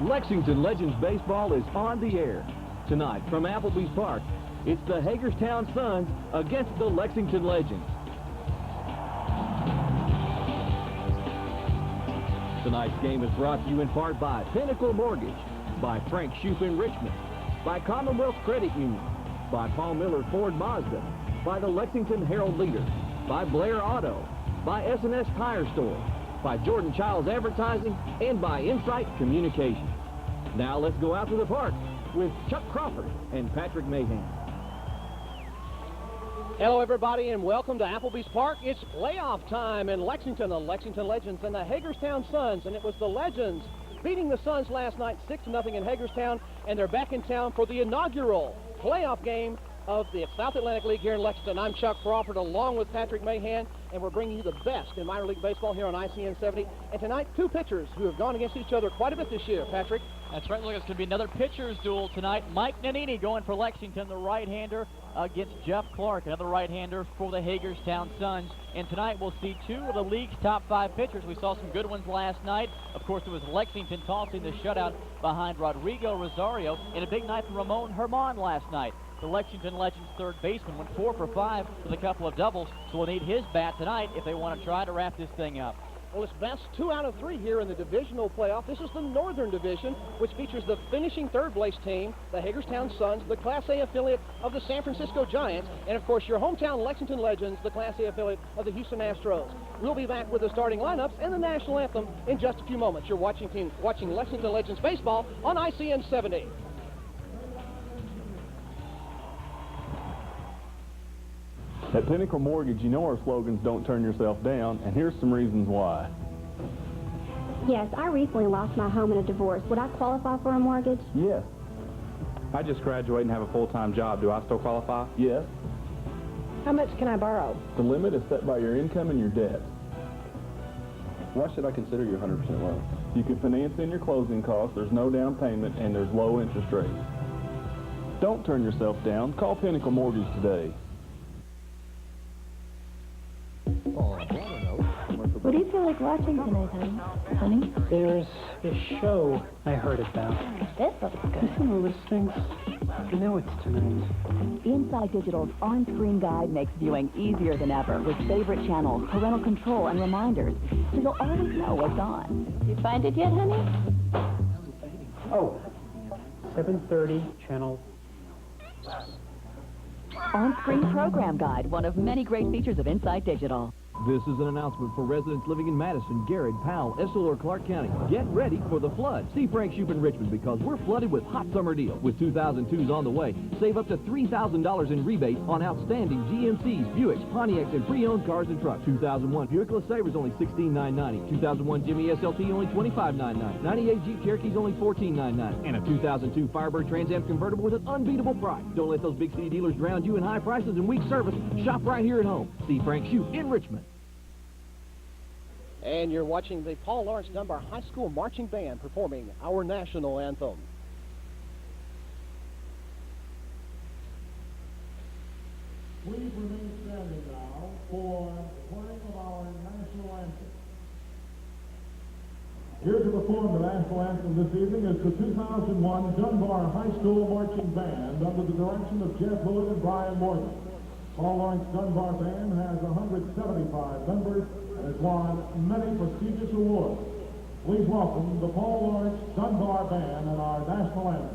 Lexington Legends Baseball is on the air. Tonight from Applebee Park, it's the Hagerstown Suns against the Lexington Legends. Tonight's game is brought to you in part by Pinnacle Mortgage, by Frank Shoup in Richmond, by Commonwealth Credit Union, by Paul Miller Ford Mazda, by the Lexington Herald Leader, by Blair Auto, by S&S Tire Store, by Jordan Childs Advertising, and by Insight Communications. Now let's go out to the park with Chuck Crawford and Patrick Mahan. Hello, everybody, and welcome to Applebee's Park. It's playoff time in Lexington, the Lexington Legends and the Hagerstown Suns, and it was the Legends beating the Suns last night 6-0 in Hagerstown, and they're back in town for the inaugural playoff game of the South Atlantic League here in Lexington. I'm Chuck Crawford along with Patrick Mahan, and we're bringing you the best in minor league baseball here on ICN 70. And tonight, two pitchers who have gone against each other quite a bit this year. Patrick? That's right. Look, it's going to be another pitcher's duel tonight. Mike Nannini going for Lexington, the right-hander, against Jeff Clark, another right-hander for the Hagerstown Suns. And tonight we'll see two of the league's top 5 pitchers. We saw some good ones last night. Of course, it was Lexington tossing the shutout behind Rodrigo Rosario, and a big night from Ramon Herman last night. The Lexington Legends third baseman went 4 for 5 with a couple of doubles, so we'll need his bat tonight if they want to try to wrap this thing up. Well, it's best 2 out of 3 here in the divisional playoff. This is the Northern Division, which features the finishing third-place team, the Hagerstown Suns, the Class A affiliate of the San Francisco Giants, and, of course, your hometown Lexington Legends, the Class A affiliate of the Houston Astros. We'll be back with the starting lineups and the national anthem in just a few moments. You're watching Lexington Legends baseball on ICN 70. At Pinnacle Mortgage, you know our slogan's don't turn yourself down, and here's some reasons why. Yes, I recently lost my home in a divorce. Would I qualify for a mortgage? Yes. I just graduated and have a full-time job. Do I still qualify? Yes. How much can I borrow? The limit is set by your income and your debt. Why should I consider you 100% loan? You can finance in your closing costs, there's no down payment, and there's low interest rates. Don't turn yourself down. Call Pinnacle Mortgage today. What do you feel like watching tonight, honey? There's this show I heard about. This looks good. Listen to listings. I know it's tonight. Inside Digital's on-screen guide makes viewing easier than ever with favorite channels, parental control, and reminders, so you'll always know what's on. Did you find it yet, honey? Oh, 7:30 channel. On-screen program guide, one of many great features of Inside Digital. This is an announcement for residents living in Madison, Garrett, Powell, Estill, or Clark County. Get ready for the flood. See Frank Shoup in Richmond because we're flooded with hot summer deals. With 2002s on the way, save up to $3,000 in rebates on outstanding GMCs, Buicks, Pontiacs, and pre-owned cars and trucks. 2001 Buick LeSabre only $16,990. 2001 Jimmy SLT only $25,990. 98 Jeep Cherokee's only $14,990. And a 2002 Firebird Trans Am convertible with an unbeatable price. Don't let those big city dealers drown you in high prices and weak service. Shop right here at home. See Frank Shoup in Richmond. And you're watching the Paul Lawrence Dunbar High School Marching Band performing our national anthem. Please remain standing now for the playing of our national anthem. Here to perform the national anthem this evening is the 2001 Dunbar High School Marching Band under the direction of Jeff Hood and Brian Morgan. Paul Lawrence Dunbar Band has 175 members and has won many prestigious awards. Please welcome the Paul Lawrence Dunbar Band and our national anthem.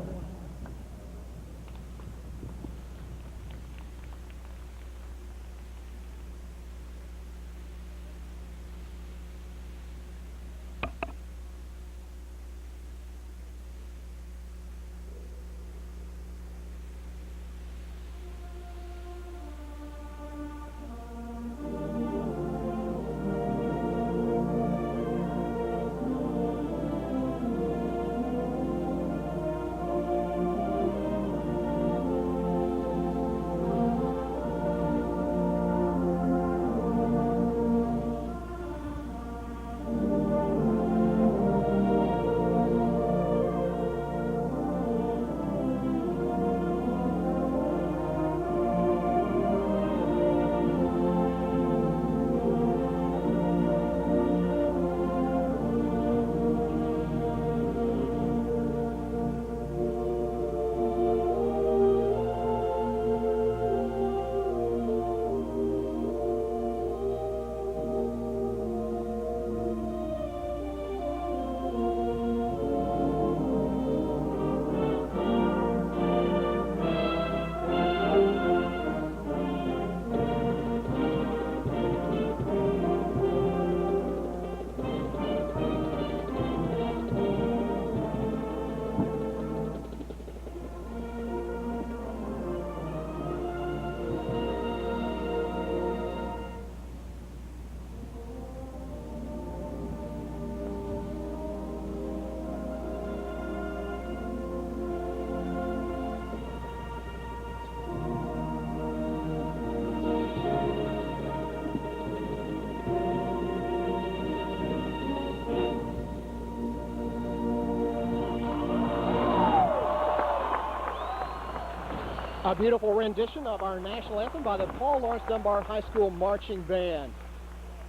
A beautiful rendition of our national anthem by the Paul Lawrence Dunbar High School Marching Band.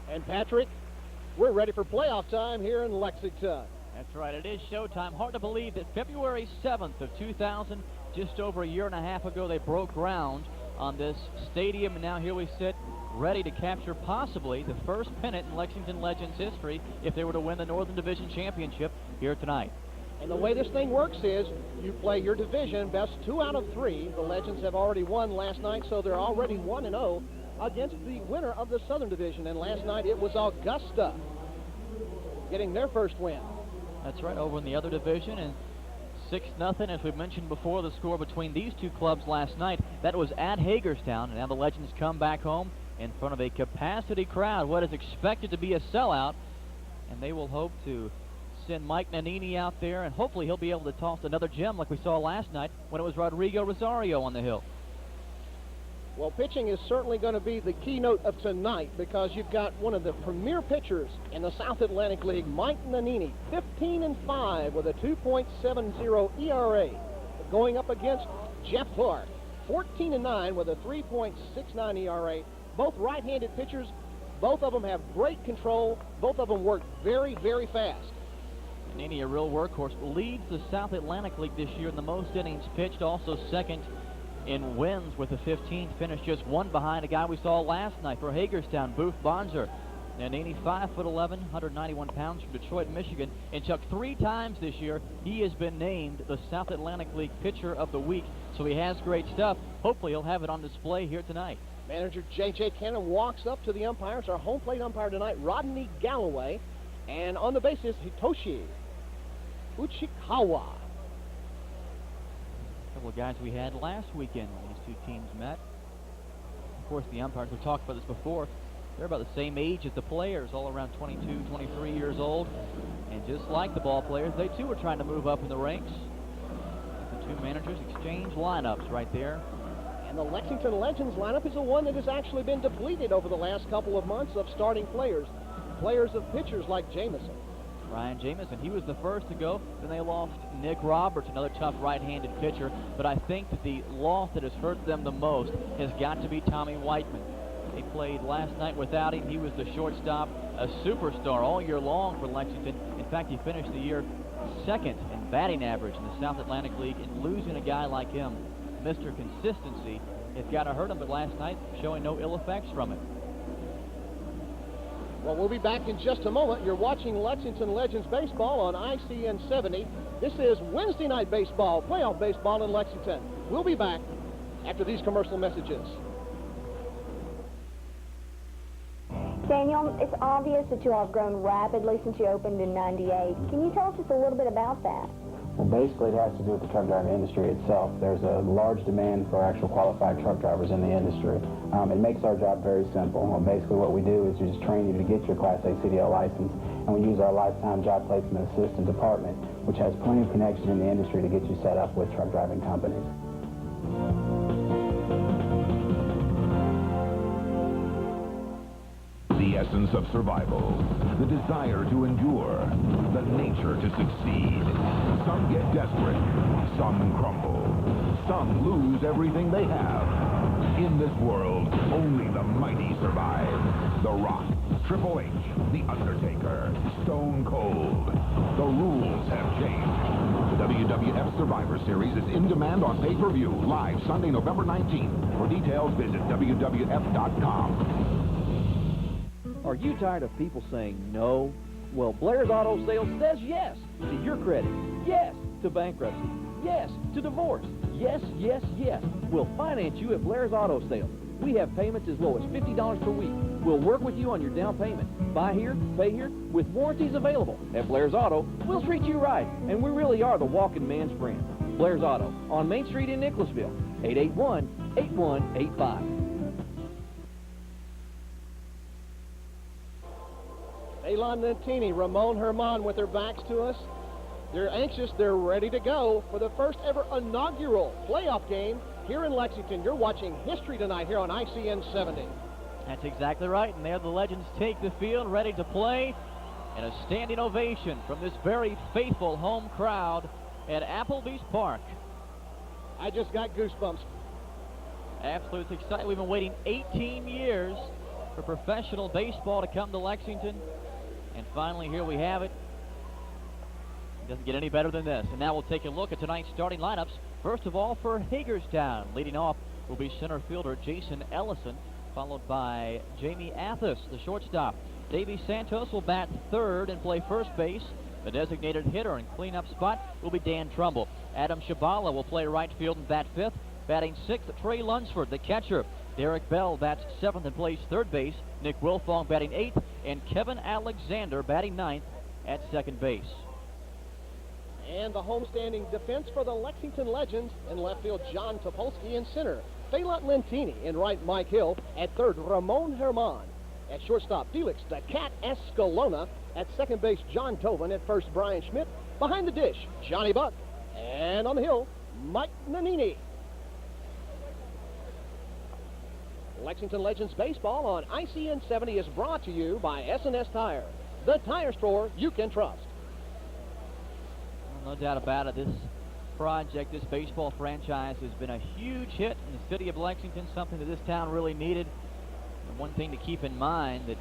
And Patrick, we're ready for playoff time here in Lexington. That's right, it is showtime. Hard to believe that February 7th of 2000, just over a year and a half ago, they broke ground on this stadium, and now here we sit ready to capture possibly the first pennant in Lexington Legends history if they were to win the Northern Division Championship here tonight. And the way this thing works is you play your division best 2 out of 3. The Legends have already won last night, so they're already 1-0 against the winner of the Southern Division. And last night it was Augusta getting their first win. That's right, over in the other division, and 6-0, as we've mentioned before, the score between these two clubs last night. That was at Hagerstown, and now the Legends come back home in front of a capacity crowd, what is expected to be a sellout, and they will hope to send Mike Nannini out there, and hopefully he'll be able to toss another gem like we saw last night when it was Rodrigo Rosario on the hill. Well, pitching is certainly going to be the keynote of tonight because you've got one of the premier pitchers in the South Atlantic League, Mike Nannini, 15-5 with a 2.70 ERA, going up against Jeff Clark, 14-9 with a 3.69 ERA. Both right-handed pitchers, both of them have great control. Both of them work very, very fast. Nannini, a real workhorse, leads the South Atlantic League this year in the most innings pitched, also second in wins with a 15, finished just one behind a guy we saw last night for Hagerstown, Booth Bonzer. Nannini, 5'11", 191 pounds from Detroit, Michigan. And Chuck, 3 times this year, he has been named the South Atlantic League Pitcher of the Week. So he has great stuff. Hopefully he'll have it on display here tonight. Manager J.J. Cannon walks up to the umpires. Our home plate umpire tonight, Rodney Galloway. And on the base is Hitoshi Uchikawa. A couple of guys we had last weekend when these two teams met. Of course, the umpires, we've talked about this before, they're about the same age as the players, all around 22, 23 years old. And just like the ball players, they too are trying to move up in the ranks. The two managers exchange lineups right there. And the Lexington Legends lineup is the one that has actually been depleted over the last couple of months of starting players. Players of pitchers like Jamison. Ryan Jamison, he was the first to go. Then they lost Nick Roberts, another tough right-handed pitcher. But I think that the loss that has hurt them the most has got to be Tommy Whiteman. They played last night without him. He was the shortstop, a superstar all year long for Lexington. In fact, he finished the year second in batting average in the South Atlantic League, and losing a guy like him, Mr. Consistency, it's got to hurt him, but last night showing no ill effects from it. Well, we'll be back in just a moment. You're watching Lexington Legends Baseball on ICN 70. This is Wednesday night baseball, playoff baseball in Lexington. We'll be back after these commercial messages. Daniel, it's obvious that you all have grown rapidly since you opened in '98. Can you tell us just a little bit about that? Well, basically, it has to do with the truck driving industry itself. There's a large demand for actual qualified truck drivers in the industry. It makes our job very simple. Well, basically, what we do is we just train you to get your Class A CDL license, and we use our lifetime job placement assistant department, which has plenty of connection in the industry to get you set up with truck driving companies. The essence of survival, the desire to endure, the nature to succeed. Some get desperate, some crumble, some lose everything they have. In this world, only the mighty survive. The Rock, Triple H, The Undertaker, Stone Cold. The rules have changed. The WWF Survivor Series is in demand on pay-per-view, live Sunday, November 19th. For details, visit WWF.com. Are you tired of people saying no? Well, Blair's Auto Sales says yes to your credit. Yes to bankruptcy. Yes to divorce. Yes, yes, yes. We'll finance you at Blair's Auto Sales. We have payments as low as $50 per week. We'll work with you on your down payment. Buy here, pay here, with warranties available. At Blair's Auto, we'll treat you right. And we really are the walking man's friend. Blair's Auto on Main Street in Nicholasville. 881-8185. Elon Nantini, Ramon Herman with their backs to us. They're anxious. They're ready to go for the first ever inaugural playoff game here in Lexington. You're watching history tonight here on ICN 70. That's exactly right. And there the Legends take the field, ready to play. And a standing ovation from this very faithful home crowd at Applebee's Park. I just got goosebumps. Absolutely exciting. We've been waiting 18 years for professional baseball to come to Lexington. And finally, here we have it. It doesn't get any better than this. And now we'll take a look at tonight's starting lineups. First of all, for Hagerstown, leading off will be center fielder Jason Ellison, followed by Jamie Athos, the shortstop. Davey Santos will bat third and play first base. The designated hitter and cleanup spot will be Dan Trumbull. Adam Shabala will play right field and bat fifth. Batting sixth, Trey Lunsford, the catcher. Derek Bell bats seventh and plays third base. Nick Wilfong batting eighth, and Kevin Alexander batting ninth at second base. And the homestanding defense for the Lexington Legends. In left field, John Topolsky. In center, Phelan Lentini. In right, Mike Hill. At third, Ramon Herman. At shortstop, Felix the Cat Escalona. At second base, John Tobin. At first, Brian Schmidt. Behind the dish, Johnny Buck. And on the hill, Mike Nannini. Lexington Legends Baseball on ICN 70 is brought to you by S&S Tire, the tire store you can trust. Well, no doubt about it, this project, this baseball franchise has been a huge hit in the city of Lexington, something that this town really needed. And one thing to keep in mind, that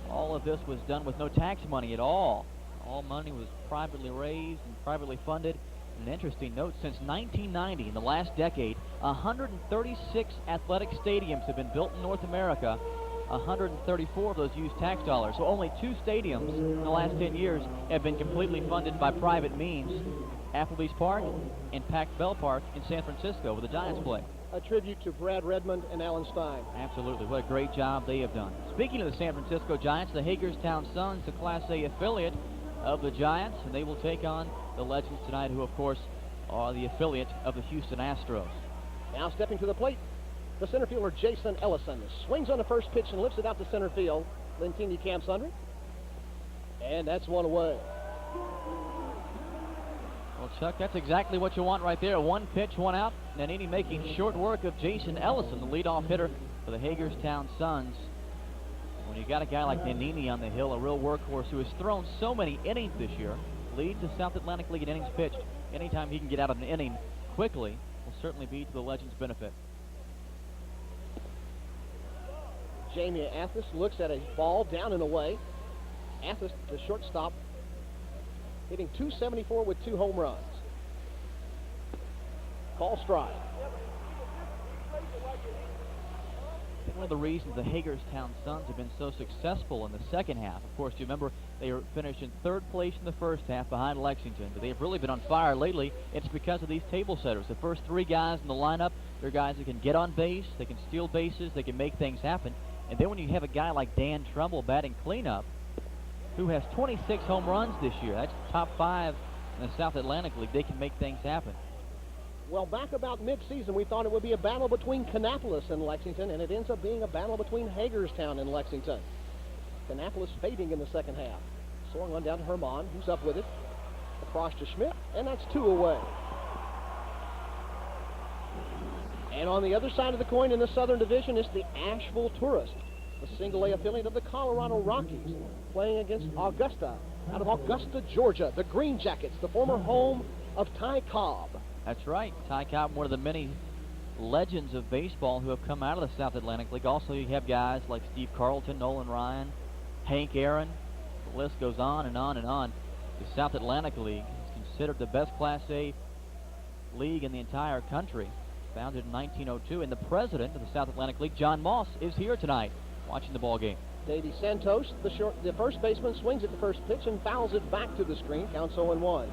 all of this was done with no tax money at all. All money was privately raised and privately funded. An interesting note, since 1990, in the last decade, 136 athletic stadiums have been built in North America. 134 of those used tax dollars. So only 2 stadiums in the last 10 years have been completely funded by private means. Applebee's Park and Pac Bell Park in San Francisco, where the Giants play. A tribute to Brad Redmond and Alan Stein. Absolutely. What a great job they have done. Speaking of the San Francisco Giants, the Hagerstown Suns, the Class A affiliate of the Giants, and they will take on the Legends tonight, who, of course, are the affiliate of the Houston Astros. Now stepping to the plate, the center fielder Jason Ellison swings on the first pitch and lifts it out to center field. Lentini camps under it, and that's one away. Well, Chuck, that's exactly what you want right there. One pitch, one out. Nannini making short work of Jason Ellison, the leadoff hitter for the Hagerstown Suns. When you got a guy like Nannini on the hill, a real workhorse who has thrown so many innings this year, leads the South Atlantic League in innings pitched. Anytime he can get out of an inning quickly will certainly be to the Legends' benefit. Jamie Athos looks at a ball down and away. Athos, the shortstop, hitting .274 with 2 home runs. Call strike. One of the reasons the Hagerstown Suns have been so successful in the second half, of course, you remember they were finished in third place in the first half behind Lexington, but they've really been on fire lately. It's because of these table setters. The first 3 guys in the lineup, they're guys who can get on base, they can steal bases, they can make things happen. And then when you have a guy like Dan Trumbull batting cleanup, who has 26 home runs this year, that's top 5 in the South Atlantic League, they can make things happen. Well, back about mid-season, we thought it would be a battle between Kannapolis and Lexington, and it ends up being a battle between Hagerstown and Lexington. Kannapolis fading in the second half. Swung on down to Herman, who's up with it. Across to Schmidt, and that's 2 away. And on the other side of the coin in the Southern Division is the Asheville Tourist, the single-A affiliate of the Colorado Rockies, playing against Augusta, out of Augusta, Georgia. The Green Jackets, the former home of Ty Cobb. That's right. Ty Cobb, one of the many legends of baseball who have come out of the South Atlantic League. Also, you have guys like Steve Carlton, Nolan Ryan, Hank Aaron. The list goes on and on and on. The South Atlantic League is considered the best Class A league in the entire country. Founded in 1902, and the president of the South Atlantic League, John Moss, is here tonight watching the ball game. Davey Santos, the first baseman, swings at the first pitch and fouls it back to the screen. Counts 0-1.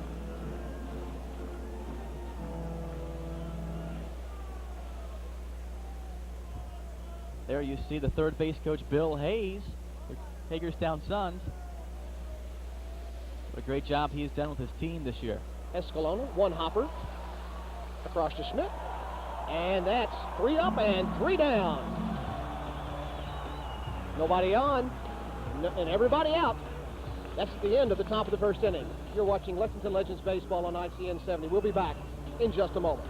There you see the third base coach, Bill Hayes, the Hagerstown Suns. What a great job he has done with his team this year. Escalona, one hopper. Across to Schmidt. And that's 3 up and 3 down. Nobody on, and everybody out. That's the end of the top of the first inning. You're watching Lexington Legends Baseball on ICN 70. We'll be back in just a moment.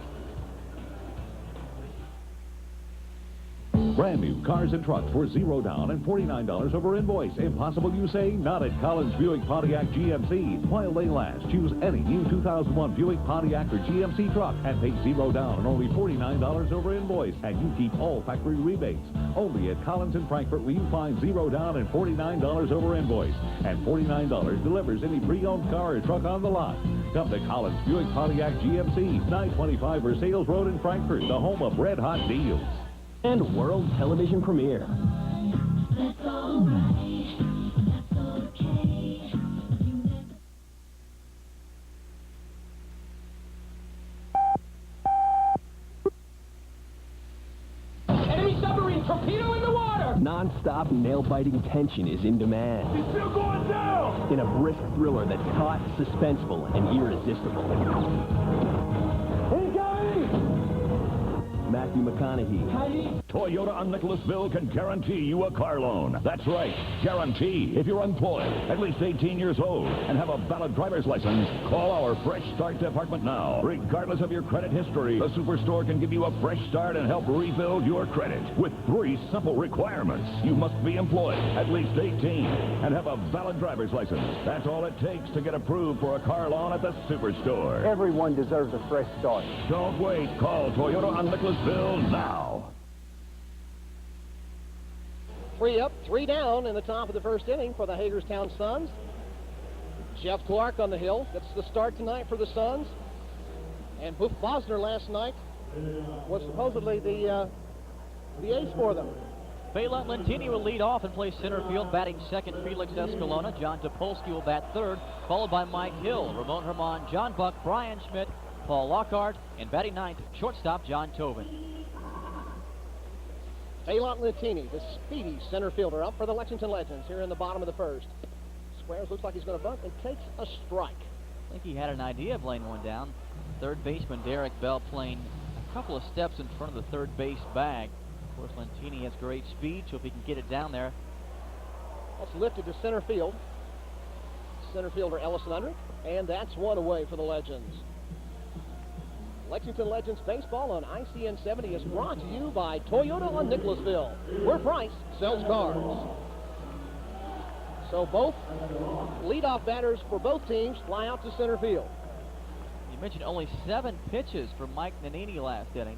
Brand new cars and trucks for $0 down and $49 over invoice. Impossible, you say? Not at Collins Buick Pontiac GMC. While they last, choose any new 2001 Buick Pontiac or GMC truck and pay $0 down and only $49 over invoice. And you keep all factory rebates. Only at Collins in Frankfort will you find $0 down and $49 over invoice. And $49 delivers any pre-owned car or truck on the lot. Come to Collins Buick Pontiac GMC, 925 Versailles Road in Frankfort, the home of red-hot deals. And world television premiere. That's all right. That's okay. Enemy submarine torpedo in the water! Non-stop, nail-biting tension is in demand. He's still going down! In a brisk thriller that's taut, suspenseful, and irresistible. Matthew McConaughey. Toyota on Nicholasville can guarantee you a car loan. That's right, guarantee. If you're employed, at least 18 years old, and have a valid driver's license, call our Fresh Start department now. Regardless of your credit history, the Superstore can give you a fresh start and help rebuild your credit with 3 simple requirements. You must be employed, at least 18, and have a valid driver's license. That's all it takes to get approved for a car loan at the Superstore. Everyone deserves a fresh start. Don't wait. Call Toyota on Nicholasville now. 3 up, 3 down in the top of the first inning for the Hagerstown Suns. Jeff Clark on the hill. That's the start tonight for the Suns. And Boof Bosner last night was supposedly the ace for them. Phelan Lentini will lead off and play center field, batting second Felix Escalona. John Topolsky will bat third, followed by Mike Hill, Ramon Herman, John Buck, Brian Schmidt, Paul Lockhart, and batting ninth, shortstop John Tobin. Phelan Lentini, the speedy center fielder, up for the Lexington Legends here in the bottom of the first. Squares, looks like he's going to bunt and takes a strike. I think he had an idea of laying one down. Third baseman Derek Bell playing a couple of steps in front of the third base bag. Of course, Lentini has great speed, so if he can get it down there. That's lifted to center field. Center fielder Ellison Undrick, and that's one away for the Legends. Lexington Legends Baseball on ICN 70 is brought to you by Toyota on Nicholasville, where price sells cars. So both leadoff batters for both teams fly out to center field. You mentioned only 7 pitches for Mike Nannini last inning.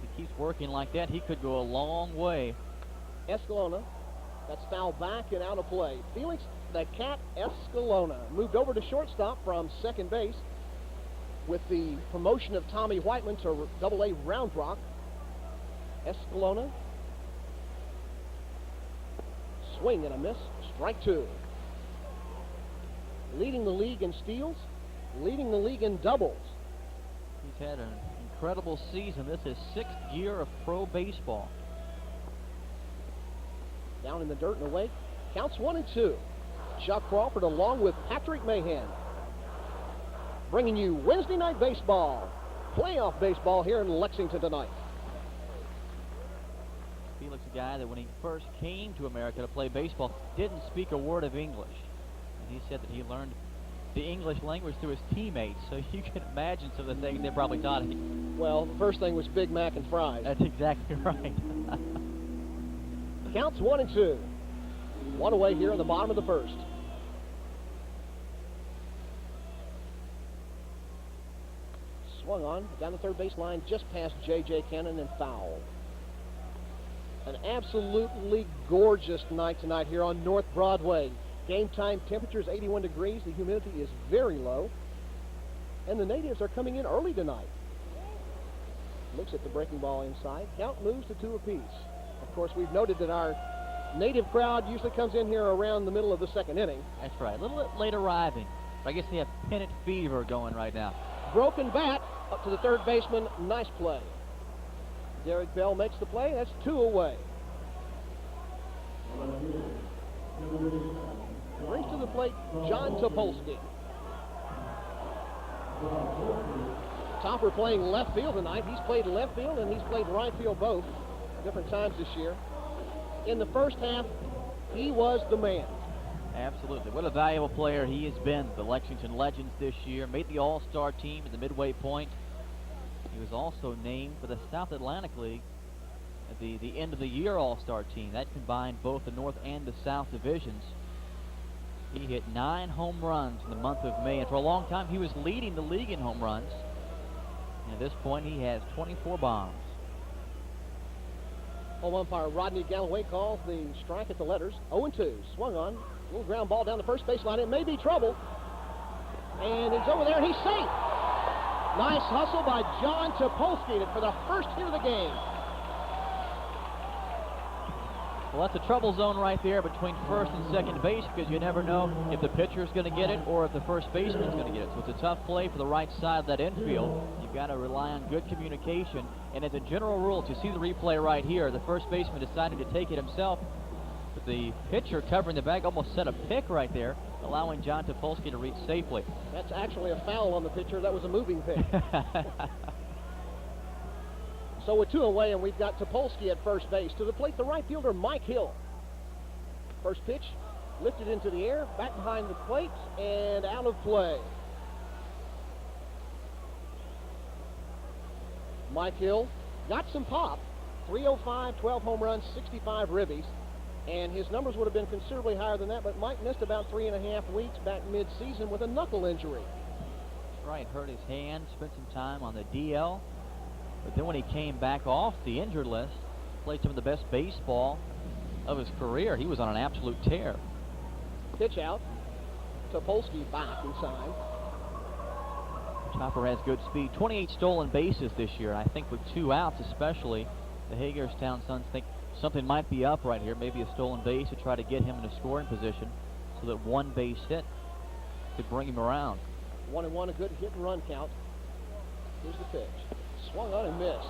If he keeps working like that, he could go a long way. Escalona, that's foul back and out of play. Felix the Cat Escalona moved over to shortstop from second base with the promotion of Tommy Whiteman to Double-A Round Rock. Escalona, swing and a miss, strike 2. Leading the league in steals, leading the league in doubles. He's had an incredible season. This is 6th year of pro baseball. Down in the dirt and away, counts 1 and 2. Chuck Crawford along with Patrick Mahan, bringing you Wednesday night baseball, playoff baseball here in Lexington tonight. Felix, a guy that when he first came to America to play baseball, didn't speak a word of English. And he said that he learned the English language through his teammates, so you can imagine some of the things they probably taught him. Well, the first thing was Big Mac and fries. That's exactly right. Counts 1 and 2. 1 away here in the bottom of the first. Swung on down the third base line just past J.J. Cannon and foul. An absolutely gorgeous night tonight here on North Broadway. Game time temperatures 81 degrees. The humidity is very low. And the natives are coming in early tonight. Looks at the breaking ball inside. Count moves to 2 apiece. Of course, we've noted that our native crowd usually comes in here around the middle of the second inning. That's right. A little bit late arriving. But I guess they have pennant fever going right now. Broken bat up to the third baseman. Nice play. Derek Bell makes the play. That's 2 away. Brings to the plate John Topolsky. Topper playing left field tonight. He's played left field and he's played right field both different times this year. In the first half, he was the man. Absolutely. What a valuable player he has been. The Lexington Legends this year made the All-Star team at the midway point. He was also named for the South Atlantic League the end of the year All-Star team. That combined both the North and the South divisions. He hit 9 home runs in the month of May, and for a long time he was leading the league in home runs. And at this point he has 24 bombs. Home umpire Rodney Galloway calls the strike at the letters. 0-2. Swung on. Little ground ball down the first baseline. It may be trouble. And it's over there, and he's safe. Nice hustle by John Topolsky for the first hit of the game. Well, that's a trouble zone right there between first and second base, because you never know if the pitcher is going to get it or if the first baseman is going to get it. So it's a tough play for the right side of that infield. You've got to rely on good communication. And as a general rule, to see the replay right here, the first baseman decided to take it himself. But the pitcher covering the bag almost set a pick right there, allowing John Topolsky to reach safely. That's actually a foul on the pitcher. That was a moving pick. So with 2 away, and we've got Topolsky at first base. To the plate, the right fielder, Mike Hill. First pitch, lifted into the air, back behind the plate, and out of play. Mike Hill got some pop. 305, 12 home runs, 65 ribbies. And his numbers would have been considerably higher than that, but Mike missed about 3.5 weeks back mid-season with a knuckle injury. That's right, hurt his hand, spent some time on the DL. But then when he came back off the injured list, played some of the best baseball of his career. He was on an absolute tear. Pitch out. Topolsky back inside. Chopper has good speed. 28 stolen bases this year. I think with 2 outs especially, the Hagerstown Suns think something might be up right here. Maybe a stolen base to try to get him in a scoring position so that 1 base hit could bring him around. 1-1, a good hit and run count. Here's the pitch. Swung on and missed.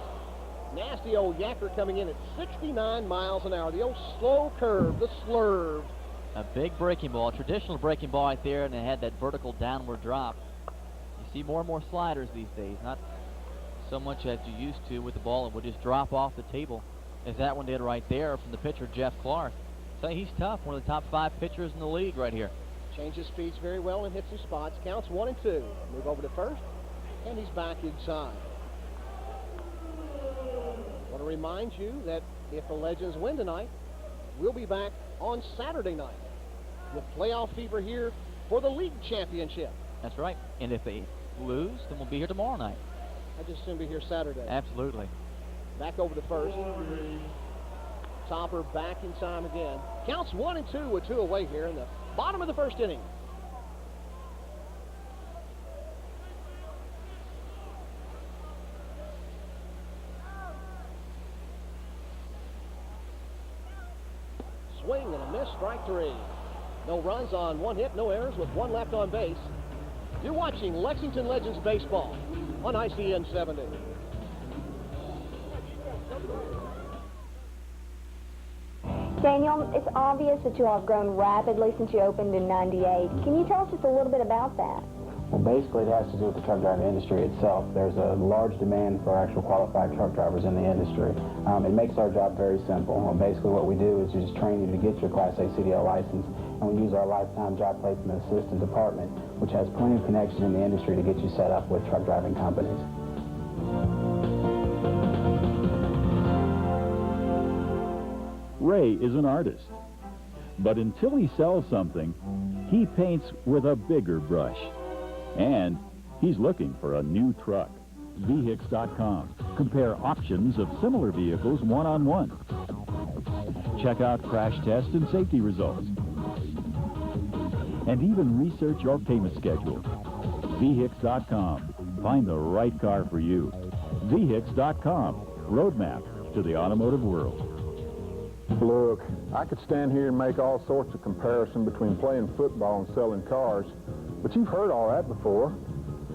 Nasty old yacker coming in at 69 miles an hour. The old slow curve, the slurve. A big breaking ball, a traditional breaking ball right there, and it had that vertical downward drop. You see more and more sliders these days, not so much as you used to with the ball. It would just drop off the table, as that one did right there from the pitcher, Jeff Clark. So he's tough, one of the top 5 pitchers in the league right here. Changes speeds very well and hits his spots. Counts 1-2. Move over to first, and he's back inside. I want to remind you that if the Legends win tonight, we'll be back on Saturday night with playoff fever here for the league championship. That's right. And if they lose, then we'll be here tomorrow night. I just assume be here Saturday. Absolutely. Back over to first. Topper back in time again. Counts 1-2 with 2 away here in the bottom of the first inning. Swing and a miss, strike 3. No runs on 1 hit, no errors with 1 left on base. You're watching Lexington Legends Baseball on ICN 70. Daniel, it's obvious that you all have grown rapidly since you opened in '98. Can you tell us just a little bit about that? Well, basically, it has to do with the truck driving industry itself. There's a large demand for actual qualified truck drivers in the industry. It makes our job very simple. Basically, what we do is we just train you to get your Class A CDL license, and we use our lifetime job placement assistance department, which has plenty of connection in the industry to get you set up with truck driving companies. Ray is an artist, but until he sells something, he paints with a bigger brush. And he's looking for a new truck. Vehix.com. Compare options of similar vehicles one-on-one. Check out crash test and safety results. And even research your payment schedule. Vehix.com. Find the right car for you. Vehix.com. Roadmap to the automotive world. Look, I could stand here and make all sorts of comparison between playing football and selling cars, but you've heard all that before.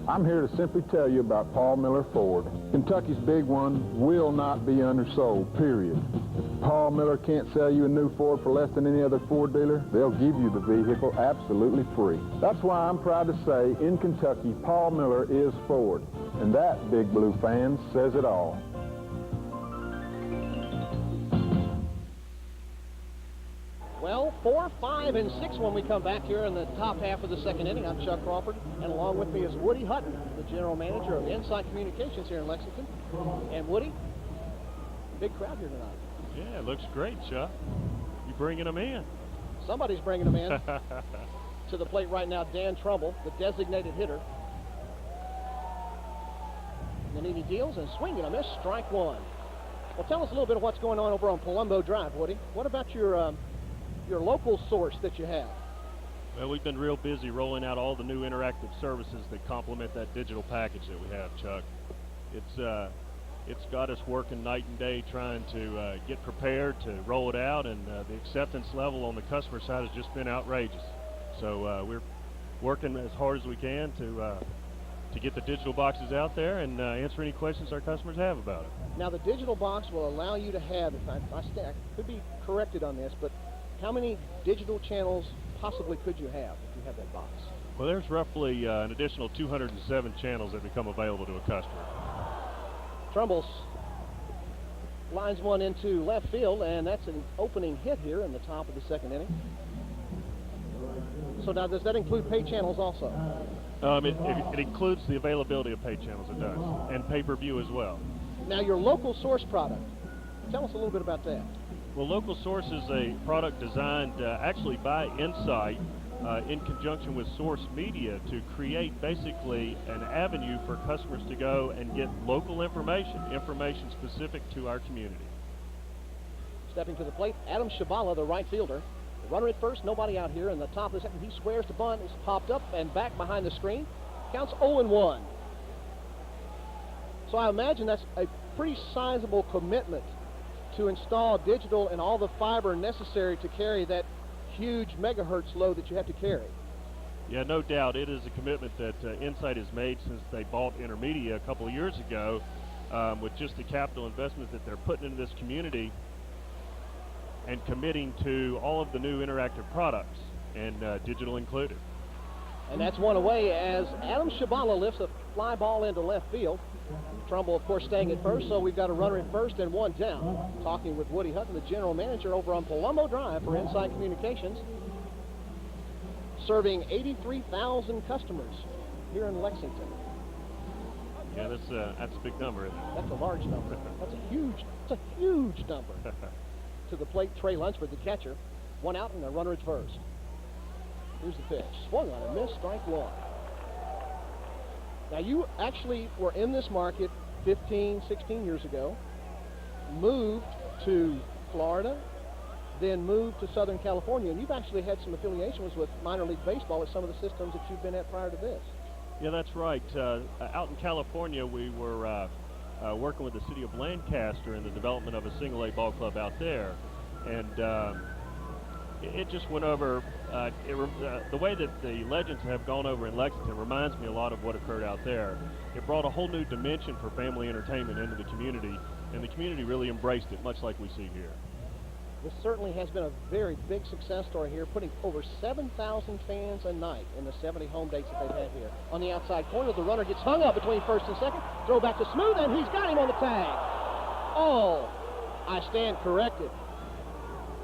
I'm here to simply tell you about Paul Miller Ford. Kentucky's big one will not be undersold, period. If Paul Miller can't sell you a new Ford for less than any other Ford dealer, they'll give you the vehicle absolutely free. That's why I'm proud to say in Kentucky, Paul Miller is Ford. And that, Big Blue fans, says it all. Well, 4, 5, and 6 when we come back here in the top half of the second inning. I'm Chuck Crawford, and along with me is Woody Hutton, the general manager of Insight Communications here in Lexington. And Woody, big crowd here tonight. Yeah, it looks great, Chuck. You bringing them in. Somebody's bringing them in. To the plate right now, Dan Trumbull, the designated hitter. Nannini deals and swing and a miss, strike one. Well, tell us a little bit of what's going on over on Palumbo Drive, Woody. What about your local source that you have? Well, we've been real busy rolling out all the new interactive services that complement that digital package that we have, Chuck. It's got us working night and day trying to get prepared to roll it out, and the acceptance level on the customer side has just been outrageous. So we're working as hard as we can to get the digital boxes out there and answer any questions our customers have about it. Now, the digital box will allow you to have, if I could be corrected on this, but how many digital channels possibly could you have if you have that box? Well, there's roughly an additional 207 channels that become available to a customer. Trumbull lines one into left field, and that's an opening hit here in the top of the second inning. So now, does that include pay channels also? It includes the availability of pay channels, it does, and pay-per-view as well. Now, your local source product, tell us a little bit about that. Well, Local Source is a product designed actually by Insight in conjunction with Source Media to create basically an avenue for customers to go and get local information specific to our community. Stepping to the plate, Adam Shabala, the right fielder. The runner at first, nobody out here. In the top of the second, he squares the bunt. It's popped up and back behind the screen. Counts 0-1. So I imagine that's a pretty sizable commitment to install digital and all the fiber necessary to carry that huge megahertz load that you have to carry. Yeah, no doubt. It is a commitment that Insight has made since they bought Intermedia a couple of years ago with just the capital investment that they're putting into this community and committing to all of the new interactive products, and digital included. And that's one away as Adam Shabala lifts a fly ball into left field. Trumbull, of course, staying at first, so we've got a runner at first and one down. Talking with Woody Hutton, the general manager over on Palumbo Drive for Insight Communications. Serving 83,000 customers here in Lexington. Yeah, that's a big number, isn't it? That's a large number. That's a huge number. To the plate, Trey Lunsford, the catcher. One out and a runner at first. Here's the pitch. Swung on a miss, strike one. Now, you actually were in this market 15, 16 years ago, moved to Florida, then moved to Southern California, and you've actually had some affiliations with minor league baseball with some of the systems that you've been at prior to this. Yeah, that's right. Out in California, we were working with the city of Lancaster in the development of a single-A ball club out there, and it just went over. The way that the Legends have gone over in Lexington reminds me a lot of what occurred out there. It brought a whole new dimension for family entertainment into the community, and the community really embraced it, much like we see here. This certainly has been a very big success story here, putting over 7,000 fans a night in the 70 home dates that they've had here. On the outside corner, the runner gets hung up between first and second. Throw back to Smooth, and he's got him on the tag. Oh, I stand corrected.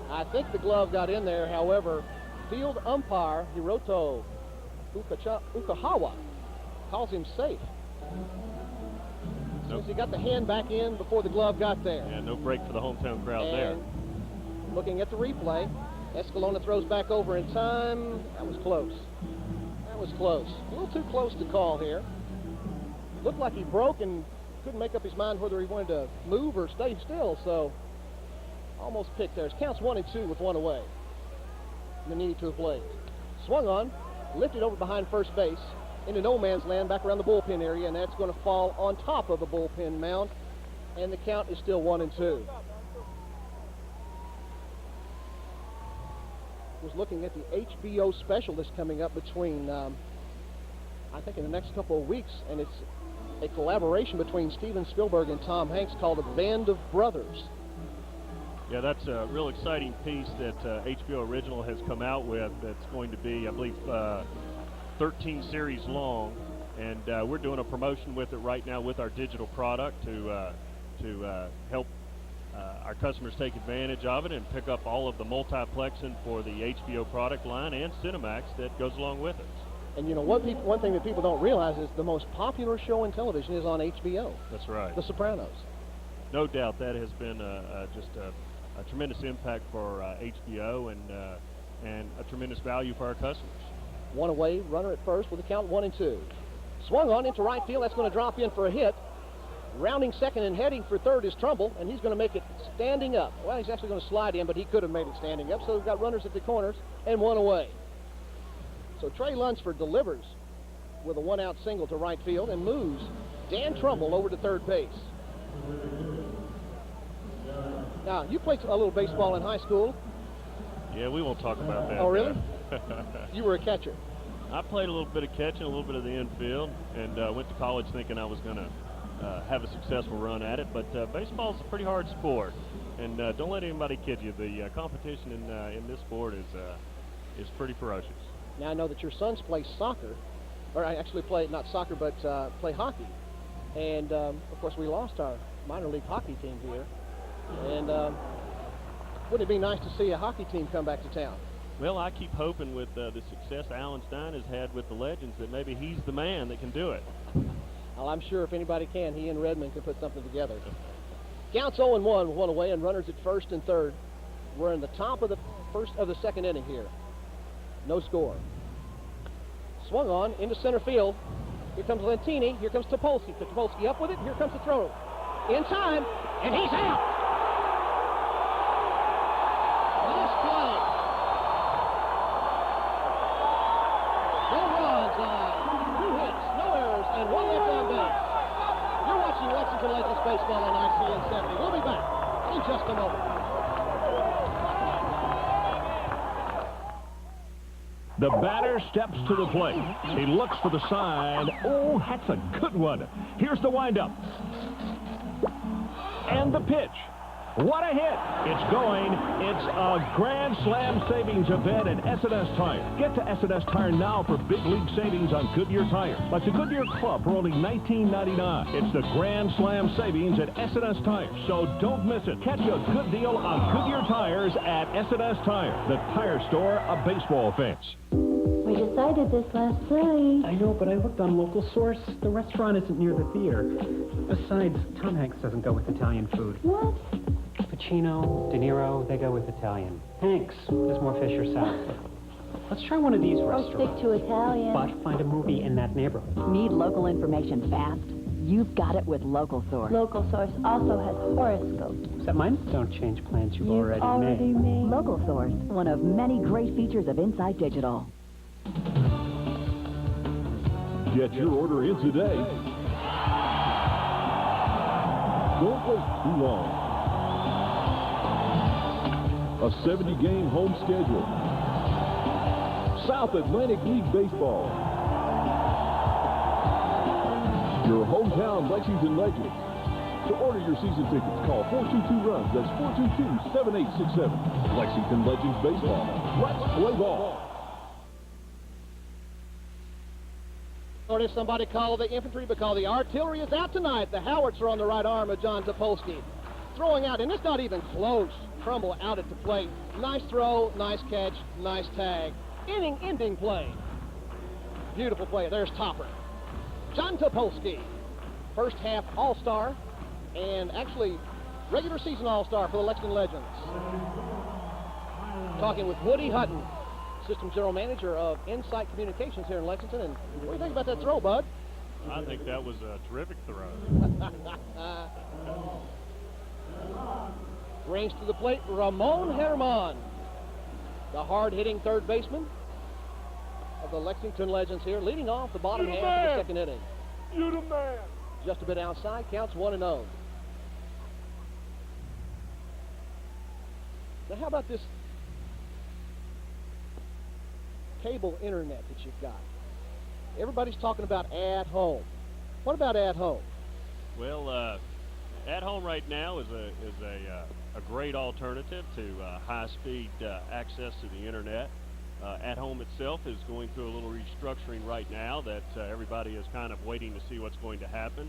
I think the glove got in there. However, field umpire Hiroto Ukahawa calls him safe. Nope. Since he got the hand back in before the glove got there. Yeah, no break for the hometown crowd there. Looking at the replay, Escalona throws back over in time. That was close. That was close. A little too close to call here. Looked like he broke and couldn't make up his mind whether he wanted to move or stay still, so almost picked there. It counts 1-2 with one away. Nannini to the plate. Swung on, lifted over behind first base into no man's land back around the bullpen area, and that's going to fall on top of the bullpen mound, and the count is still 1-2. Was looking at the HBO special that's coming up between, I think in the next couple of weeks, and it's a collaboration between Steven Spielberg and Tom Hanks called A Band of Brothers. Yeah, that's a real exciting piece that HBO Original has come out with that's going to be, I believe, 13 series long, and we're doing a promotion with it right now with our digital product to help our customers take advantage of it and pick up all of the multiplexing for the HBO product line and Cinemax that goes along with it. And you know, one thing that people don't realize is the most popular show in television is on HBO. That's right. The Sopranos. no doubt that has been just a tremendous impact for HBO and a tremendous value for our customers. One away, runner at first with a count 1-2. Swung on into right field. That's going to drop in for a hit. Rounding second and heading for third is Trumbull, and he's going to make it standing up. Well, he's actually going to slide in, but he could have made it standing up. So we've got runners at the corners and one away. So Trey Lunsford delivers with a one-out single to right field and moves Dan Trumbull over to third base. Now, you played a little baseball in high school. Yeah, we won't talk about that. Oh, really? You were a catcher. I played a little bit of catching, a little bit of the infield, and went to college thinking I was going to have a successful run at it. But baseball's a pretty hard sport, and don't let anybody kid you. The competition in this sport is pretty ferocious. Now I know that your sons play soccer, or I actually play not soccer, but play hockey. And of course, we lost our minor league hockey team here. And wouldn't it be nice to see a hockey team come back to town? Well, I keep hoping with the success Alan Stein has had with the Legends that maybe he's the man that can do it. Well, I'm sure if anybody can, he and Redmond can put something together. Counts 0-1 with one away and runners at first and third. We're in the top of the second inning here. No score. Swung on into center field. Here comes Lentini. Here comes Topolsky. Topolsky up with it. Here comes the throw. In time, and he's out. Nice play. No runs, 2 hits, no errors, and 1 left on base. You're watching Lexington Legends baseball on ICN 70. We'll be back in just a moment. The batter steps to the plate. He looks for the sign. Oh, that's a good one. Here's the windup. And the pitch. What a hit. It's going. It's a Grand Slam savings event at S&S Tire. Get to S&S Tire now for big league savings on Goodyear tires. Like the Goodyear Club for only $19.99. It's the Grand Slam savings at S&S Tire. So don't miss it. Catch a good deal on Goodyear tires at S&S Tire, the tire store of baseball fans. We decided this last night. I know, but I looked on Local Source. The restaurant isn't near the theater. Besides, Tom Hanks doesn't go with Italian food. What? Pacino, De Niro, they go with Italian. Hanks is more fish or salad. Let's try one of these restaurants. Stick to Italian. But find a movie in that neighborhood. Need local information fast? You've got it with Local Source. Local Source also has horoscopes. Is that mine? Don't change plans you've already made. Local Source, one of many great features of Inside Digital. Get your order in today. Don't wait too long. A 70-game home schedule. South Atlantic League Baseball. Your hometown Lexington Legends. To order your season tickets, call 422-RUNS. That's 422-7867. Lexington Legends Baseball. Let's play ball. Or if somebody call the infantry because the artillery is out tonight. The Howards are on the right arm of John Topolsky. Throwing out, and it's not even close. Trumbull out at the plate. Nice throw, nice catch, nice tag. Inning-ending play. Beautiful play. There's Topper. John Topolsky, first half All-Star, and actually regular season All-Star for the Lexington Legends. Talking with Woody Hutton, System General Manager of Insight Communications here in Lexington. And what do you think about that throw, Bud? I think that was a terrific throw. Range to the plate, Ramon Herman, the hard-hitting third baseman of the Lexington Legends here, leading off the bottom half of the second inning. You the man. Just a bit outside, counts 1-0. Now, how about this cable internet that you've got? Everybody's talking about at home. What about at home? Well, at home right now is a great alternative to high-speed access to the internet. At home itself is going through a little restructuring right now that everybody is kind of waiting to see what's going to happen.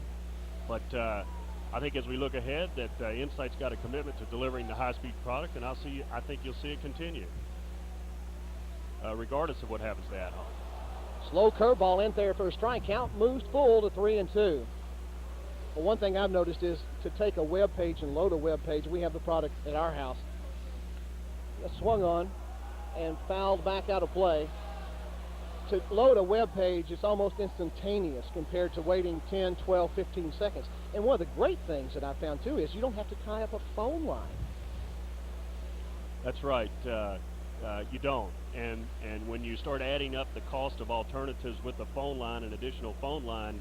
But I think as we look ahead, that Insight's got a commitment to delivering the high-speed product, and I think you'll see it continue, regardless of what happens to at home. Slow curveball in there for a strike count, moves full to 3-2. But one thing I've noticed is to take a web page and load a web page. We have the product at our house. It's swung on and fouled back out of play. To load a web page, it's almost instantaneous compared to waiting 10, 12, 15 seconds. And one of the great things that I found, too, is you don't have to tie up a phone line. That's right. You don't. And when you start adding up the cost of alternatives with the phone line and additional phone line,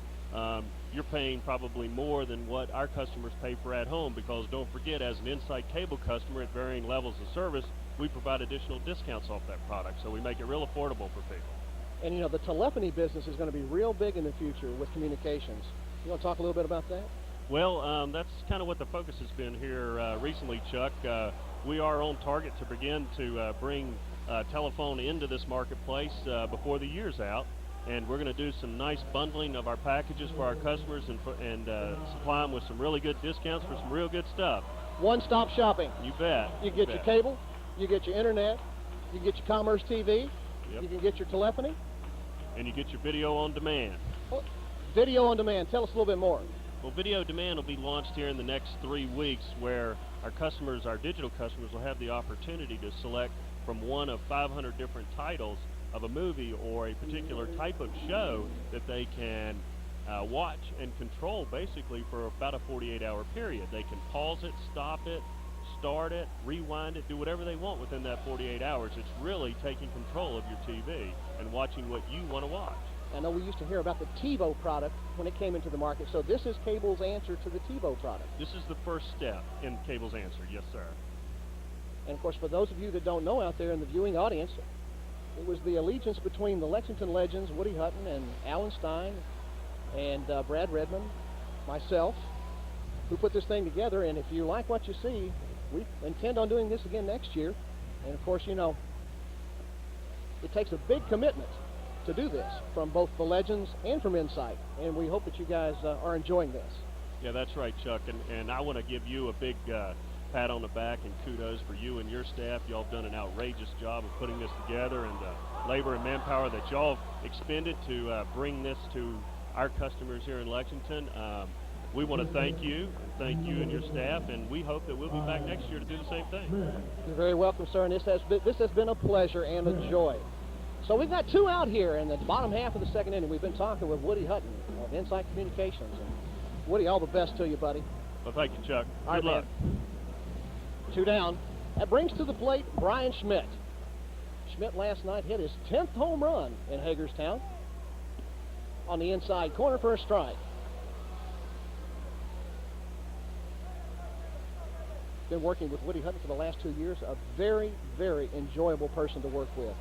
you're paying probably more than what our customers pay for at home, because don't forget, as an Insight cable customer at varying levels of service, we provide additional discounts off that product, so we make it real affordable for people. And, you know, the telephony business is going to be real big in the future with communications. You want to talk a little bit about that? Well, that's kind of what the focus has been here recently, Chuck. We are on target to begin to bring telephone into this marketplace before the year's out, and we're going to do some nice bundling of our packages for our customers and supply them with some really good discounts for some real good stuff. One-stop shopping. You bet. You get your cable, you get your internet, you get your commerce TV, yep. You can get your telephony. And you get your video on demand. Oh, video on demand. Tell us a little bit more. Well, video demand will be launched here in the next 3 weeks, where our customers, our digital customers, will have the opportunity to select from one of 500 different titles of a movie or a particular type of show that they can watch and control basically for about a 48-hour period. They can pause it, stop it, start it, rewind it, do whatever they want within that 48 hours. It's really taking control of your TV and watching what you want to watch. I know we used to hear about the TiVo product when it came into the market, so this is cable's answer to the TiVo product. This is the first step in cable's answer, yes, sir. And of course, for those of you that don't know out there in the viewing audience, it was the allegiance between the Lexington legends, Woody Hutton and Alan Stein and Brad Redmond, myself, who put this thing together. And if you like what you see, we intend on doing this again next year. And of course, you know, it takes a big commitment to do this from both the legends and from Insight. And we hope that you guys are enjoying this. Yeah, that's right, Chuck. And I want to give you a big pat on the back and kudos for you and your staff. Y'all have done an outrageous job of putting this together, and the labor and manpower that y'all have expended to bring this to our customers here in Lexington. We want to thank you and your staff, and we hope that we'll be back next year to do the same thing. You're very welcome, sir, and this has been a pleasure and a joy. So we've got two out here in the bottom half of the second inning. We've been talking with Woody Hutton of Insight Communications. And Woody, all the best to you, buddy. Well, thank you, Chuck. Good luck. Man. 2 down. That brings to the plate Brian Schmidt. Schmidt last night hit his 10th home run in Hagerstown on the inside corner for a strike. Been working with Woody Hutton for the last 2 years. A very, very enjoyable person to work with.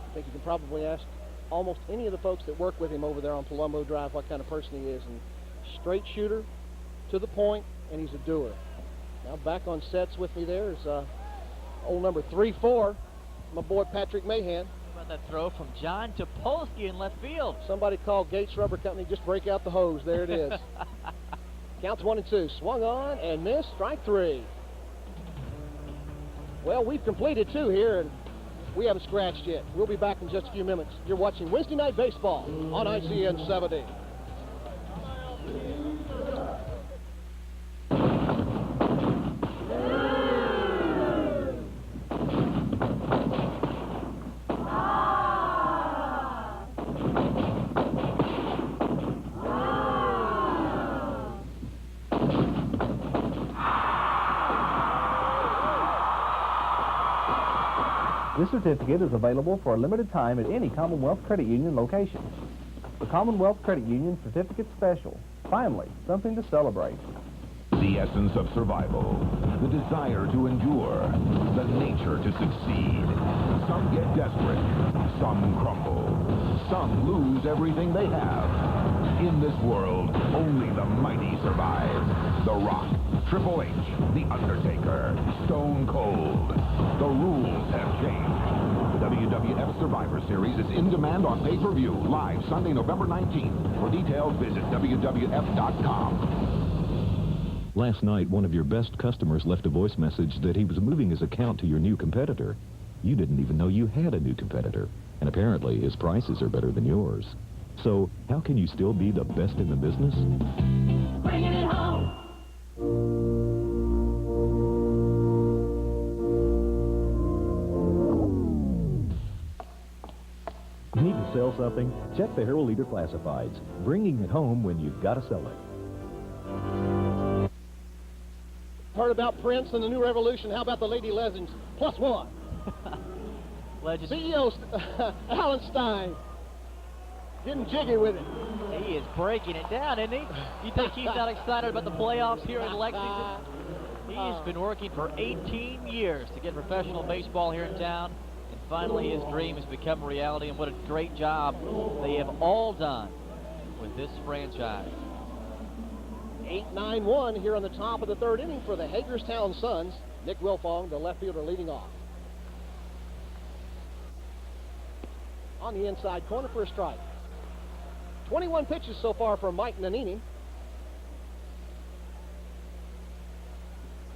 I think you can probably ask almost any of the folks that work with him over there on Palumbo Drive what kind of person he is. And straight shooter, to the point, and he's a doer. Now back on sets with me there is old number 3-4, my boy Patrick Mahan. How about that throw from John Topolsky in left field? Somebody called Gates Rubber Company, just break out the hose. There it is. Counts 1-2. Swung on and missed. Strike 3. Well, we've completed 2 here, and we haven't scratched yet. We'll be back in just a few minutes. You're watching Wednesday Night Baseball on ICN 70. This certificate is available for a limited time at any Commonwealth Credit Union location. The Commonwealth Credit Union Certificate Special. Finally, something to celebrate. The essence of survival, the desire to endure, the nature to succeed. Some get desperate, some crumble, some lose everything they have. In this world, only the mighty survive. The Rock, Triple H, The Undertaker, Stone Cold. The rules have changed. The WWF Survivor Series is in demand on pay-per-view, live Sunday, November 19th. For details, visit WWF.com. Last night, one of your best customers left a voice message that he was moving his account to your new competitor. You didn't even know you had a new competitor, and apparently his prices are better than yours. So, how can you still be the best in the business? sell something? Check the Herald Leader Classifieds. Bringing it home when you've got to sell it. Heard about Prince and the New Revolution. How about the Lady Legends? +1. Legends. CEO Alan Stein getting jiggy with it. He is breaking it down, isn't he? You think he's not excited about the playoffs here in Lexington? He's been working for 18 years to get professional baseball here in town, and finally his dream has become a reality, and what a great job they have all done with this franchise. 8-9-1 here on the top of the third inning for the Hagerstown Suns. Nick Wilfong, the left fielder, leading off. On the inside corner for a strike. 21 pitches so far for Mike Nannini.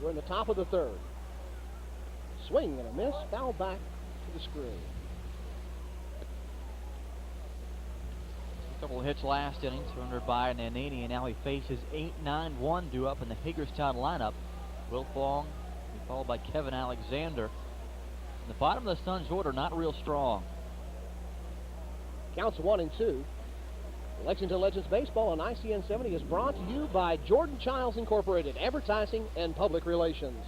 We're in the top of the third. Swing and a miss, foul back to the screen. A couple of hits last inning, surrendered by Nannini, and now he faces 8-9-1 due up in the Hagerstown lineup. Wilfong, followed by Kevin Alexander. And the bottom of the Suns' order not real strong. Counts 1-2. Lexington Legends Baseball on ICN 70 is brought to you by Jordan Childs Incorporated, Advertising and Public Relations.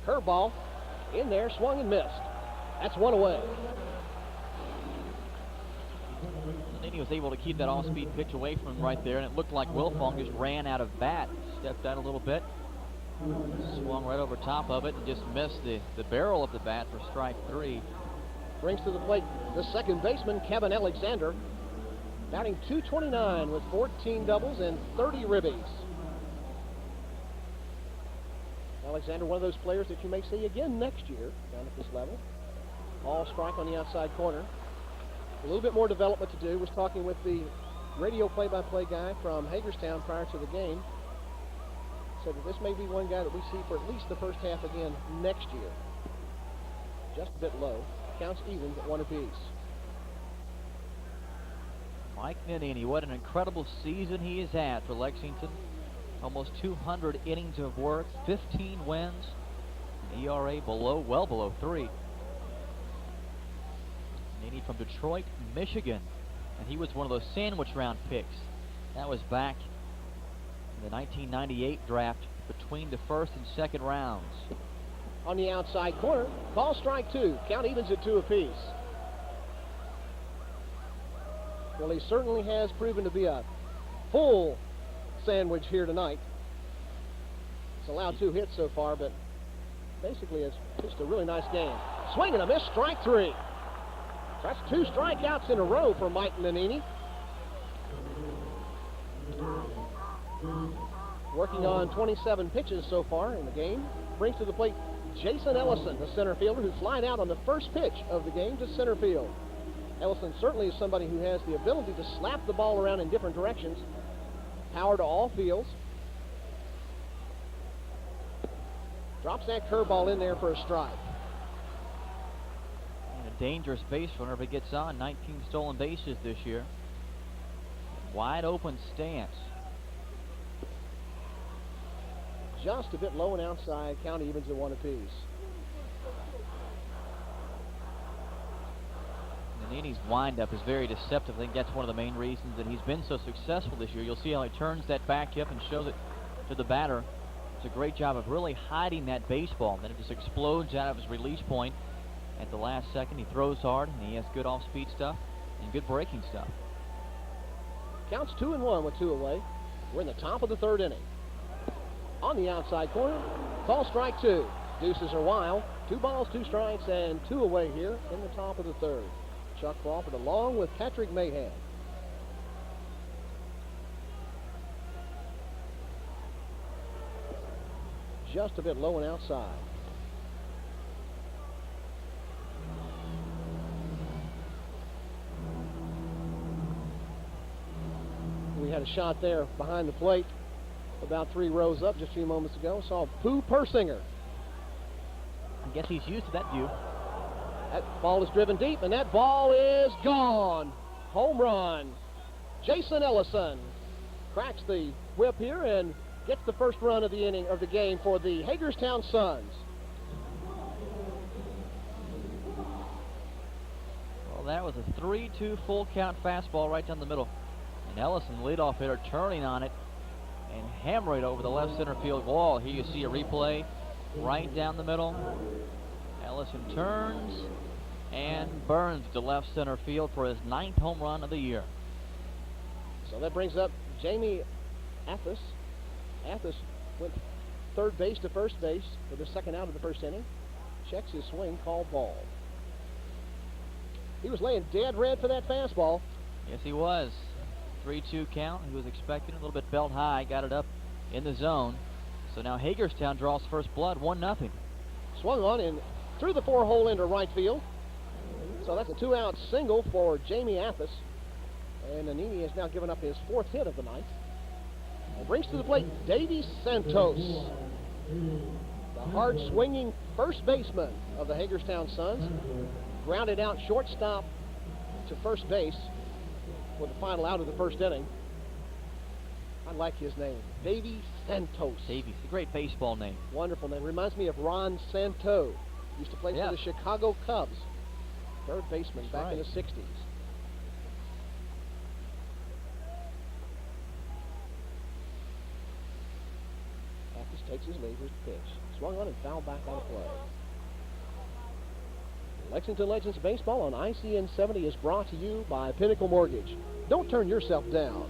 Curveball in there, swung and missed. That's one away. Nannini was able to keep that off-speed pitch away from him right there, and it looked like Wilfong just ran out of bat. Stepped out a little bit, swung right over top of it, and just missed the barrel of the bat for strike 3. Brings to the plate the second baseman, Kevin Alexander, batting .229 with 14 doubles and 30 ribbies. Alexander, one of those players that you may see again next year down at this level. Ball strike on the outside corner. A little bit more development to do. Was talking with the radio play-by-play guy from Hagerstown prior to the game. Said that this may be one guy that we see for at least the first half again next year. Just a bit low. Counts even at 1 apiece. Mike Nannini, what an incredible season he has had for Lexington. Almost 200 innings of work, 15 wins, an ERA well below 3. Nannini from Detroit, Michigan, and he was one of those sandwich round picks. That was back in the 1998 draft between the first and second rounds. On the outside corner, ball strike 2. Count evens at 2 apiece. Well, he certainly has proven to be a full sandwich here tonight. He's allowed 2 hits so far, but basically it's just a really nice game. Swing and a miss, strike 3. So that's 2 strikeouts in a row for Mike Nannini. Working on 27 pitches so far in the game. Brings to the plate Jason Ellison, the center fielder, who flied out on the first pitch of the game to center field. Ellison certainly is somebody who has the ability to slap the ball around in different directions. Power to all fields. Drops that curveball in there for a strike. And a dangerous base runner if he gets on. 19 stolen bases this year. Wide open stance. Just a bit low and outside. Count evens at 1 apiece. Nannini's windup is very deceptive. I think that's one of the main reasons that he's been so successful this year. You'll see how he turns that back hip and shows it to the batter. It's a great job of really hiding that baseball. Then it just explodes out of his release point at the last second. He throws hard, and he has good off-speed stuff and good breaking stuff. Counts 2-1 with 2 away. We're in the top of the third inning. On the outside corner, call strike 2. Deuces are wild. 2 balls, 2 strikes, and 2 away here in the top of the third. Chuck Crawford along with Patrick Mahan. Just a bit low and outside. We had a shot there behind the plate about 3 rows up just a few moments ago. Saw Pooh Persinger. I guess he's used to that view. That ball is driven deep, and that ball is gone. Home run. Jason Ellison cracks the whip here and gets the first run of the inning of the game for the Hagerstown Suns. Well, that was a 3-2 full count fastball right down the middle. And Ellison, the leadoff hitter, turning on it and hammering it over the left center field wall. Here you see a replay right down the middle. Ellison turns and burns to left center field for his 9th home run of the year. So that brings up Jamie Athos. Athos went third base to first base for the second out of the first inning. Checks his swing, called ball. He was laying dead red for that fastball. Yes, he was. 3-2 count. He was expecting a little bit belt high, got it up in the zone. So now Hagerstown draws first blood, 1-0. Swung on and through the 4-hole into right field. So that's a 2-out single for Jamie Athos. And Nannini has now given up his 4th hit of the night. And brings to the plate Davey Santos, the hard-swinging first baseman of the Hagerstown Suns. Grounded out shortstop to first base for the final out of the first inning. I like his name, Davey Santos. Davey's a great baseball name. Wonderful name. Reminds me of Ron Santo. Used to play for the Chicago Cubs. Third baseman back in the 60s. Athos takes his lead. Here's the pitch. Swung on and fouled back on a play. Lexington Legends Baseball on ICN 70 is brought to you by Pinnacle Mortgage. Don't turn yourself down.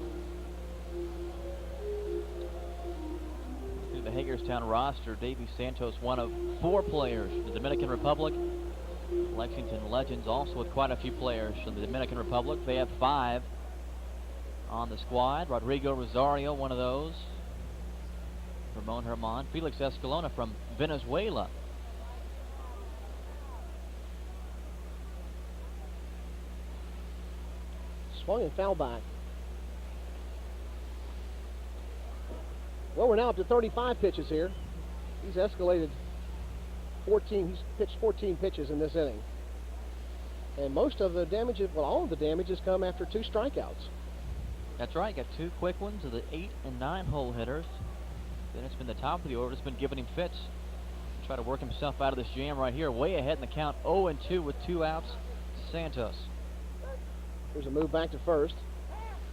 Through the Hagerstown roster, Davey Santos, one of 4 players from the Dominican Republic. Lexington Legends also with quite a few players from the Dominican Republic. They have 5 on the squad. Rodrigo Rosario, one of those. Ramon Herman. Felix Escalona from Venezuela. Swung and foul back. Well, we're now up to 35 pitches here. He's escalated 14. He's pitched 14 pitches in this inning. And most of the damage, well, all of the damage has come after 2 strikeouts. That's right. Got 2 quick ones of the 8 and 9 hole hitters. Then it's been the top of the order. It's been giving him fits. Try to work himself out of this jam right here. Way ahead in the count. 0-2 with 2 outs. Santos. Here's a move back to first,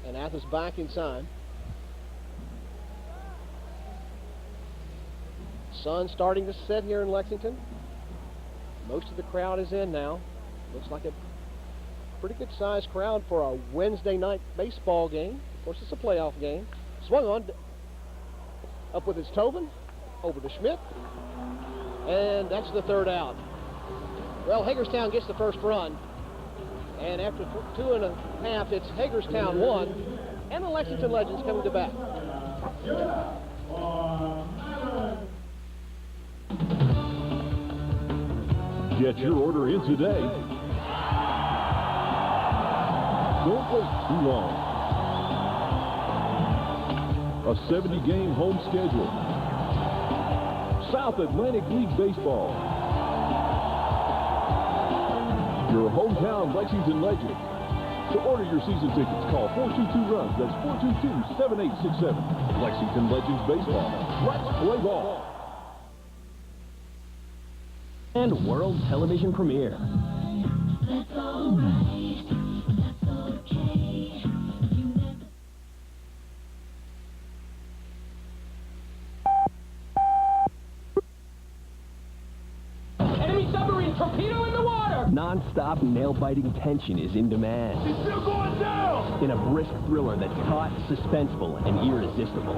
and Athos back inside. Sun starting to set here in Lexington. Most of the crowd is in now. Looks like a pretty good sized crowd for a Wednesday night baseball game. Of course, it's a playoff game. Swung on, up with his Tobin, over to Schmidt, and that's the 3rd out. Well, Hagerstown gets the first run. And after 2.5, it's Hagerstown 1, and the Lexington Legends coming to bat. Get your order in today. Don't wait too long. A 70-game home schedule. South Atlantic League Baseball. Your hometown Lexington Legend. To order your season tickets, call 422-RUNS. That's 422-7867. Lexington Legends Baseball. Let's play ball. And world television premiere. That's all right. That's okay. Enemy submarine torpedo in the water! Non-stop, nail-biting tension is in demand. It's still going down! In a brisk thriller that's taut, suspenseful, and irresistible.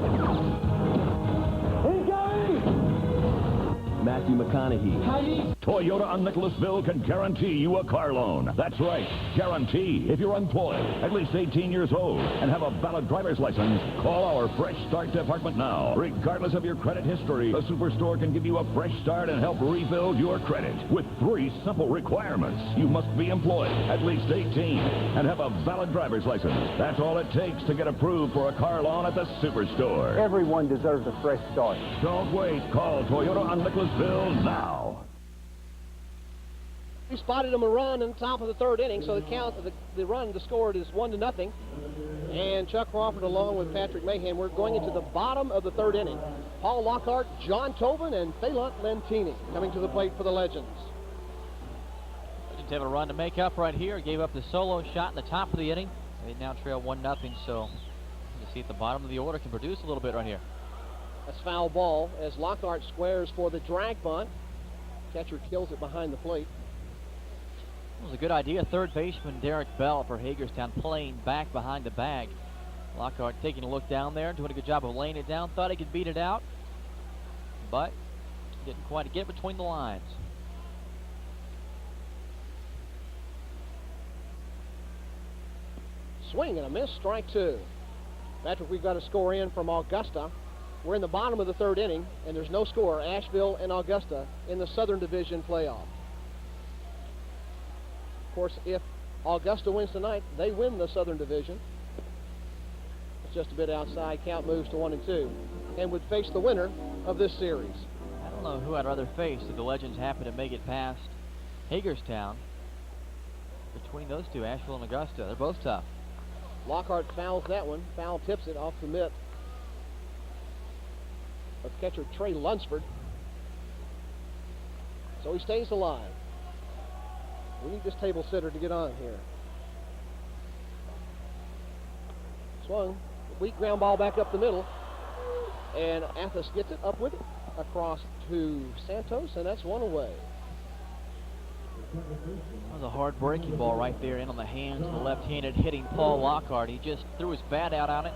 Matthew McConaughey. Toyota on Nicholasville can guarantee you a car loan. That's right, guarantee. If you're employed, at least 18 years old, and have a valid driver's license, call our Fresh Start department now. Regardless of your credit history, the Superstore can give you a fresh start and help rebuild your credit with 3 simple requirements. You must be employed, at least 18, and have a valid driver's license. That's all it takes to get approved for a car loan at the Superstore. Everyone deserves a fresh start. Don't wait. Call Toyota on Nicholasville now. We spotted him a run in the top of the 3rd inning, so the count of the run scored is 1-0. And Chuck Crawford along with Patrick Mahan, we're going into the bottom of the 3rd inning. Paul Lockhart, John Tobin, and Phelan Lentini coming to the plate for the Legends. to have a run to make up right here. Gave up the solo shot in the top of the inning. They now trail 1-0, so you see at the bottom of the order can produce a little bit right here. That's foul ball as Lockhart squares for the drag bunt. Catcher kills it behind the plate. It was a good idea. Third baseman Derek Bell for Hagerstown playing back behind the bag. Lockhart taking a look down there, doing a good job of laying it down. Thought he could beat it out, but didn't quite get between the lines. Swing and a miss, strike two. Patrick, we've got a score in from Augusta. We're in the bottom of the third inning, and there's no score. Asheville and Augusta in the Southern Division playoff. Of course, if Augusta wins tonight, they win the Southern Division. It's just a bit outside. Count moves to 1-2, and would face the winner of this series. I don't know who I'd rather face if the Legends happen to make it past Hagerstown. Between those two, Asheville and Augusta, they're both tough. Lockhart fouls that one. Foul tips it off the mitt of catcher Trey Lunsford. So he stays alive. We need this table sitter to get on here. Swung. Weak ground ball back up the middle. And Athos gets it up with it across to Santos, and that's one away. That was a hard breaking ball right there in on the hands of the left-handed hitting Paul Lockhart. He just threw his bat out on it.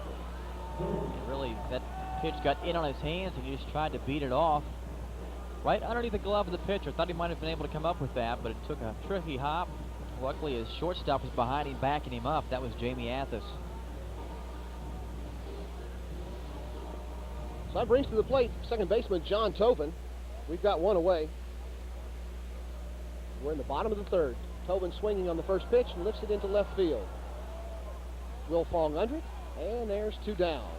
And really, that pitch got in on his hands, and he just tried to beat it off. Right underneath the glove of the pitcher. Thought he might have been able to come up with that, but it took a tricky hop. Luckily, his shortstop was behind him, backing him up. That was Jamie Athos. So that brings to the plate second baseman John Tobin. We've got one away. We're in the bottom of the third. Tobin swinging on the first pitch and lifts it into left field. Will Fong under it, and there's two down.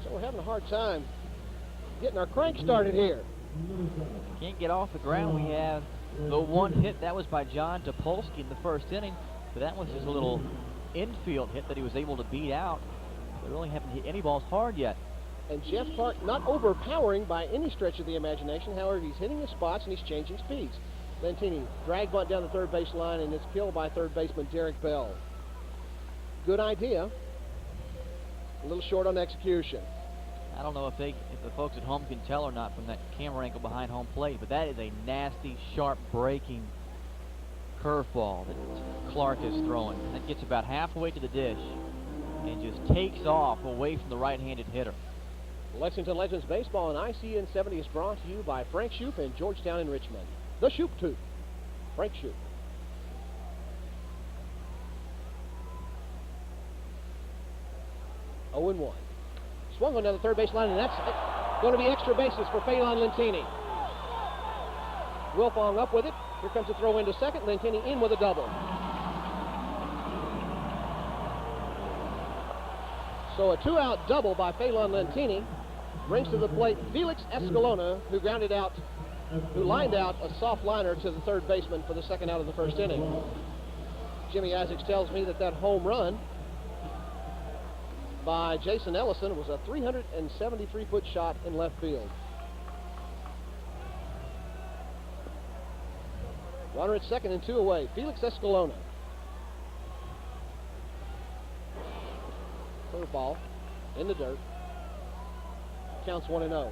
So we're having a hard time getting our crank started here. Can't get off the ground. We have the one hit. That was by John Topolsky in the first inning, but that was just a little infield hit that he was able to beat out. They really haven't hit any balls hard yet. And Jeff Clark not overpowering by any stretch of the imagination. However, he's hitting his spots and he's changing speeds. Lentini drag bunt down the third base line, and it's killed by third baseman Derek Bell. Good idea. A little short on execution. I don't know if the folks at home can tell or not from that camera angle behind home plate, but that is a nasty, sharp breaking curveball that Clark is throwing. That gets about halfway to the dish and just takes off away from the right-handed hitter. Lexington Legends Baseball and ICN 70 is brought to you by Frank Shoup in Georgetown and Richmond. The Shoup Tube. Frank Shoup. Oh and 1. Swung on down the third base line, and that's going to be extra bases for Phelan Lentini. Wilfong up with it. Here comes the throw into second. Lentini in with a double. So a two-out double by Phelan Lentini brings to the plate Felix Escalona, who lined out a soft liner to the third baseman for the second out of the first inning. Jimmy Isaacs tells me that home run by Jason Ellison was a 373-foot shot in left field. Runner at second and two away. Felix Escalona. Curveball in the dirt. Counts 1-0.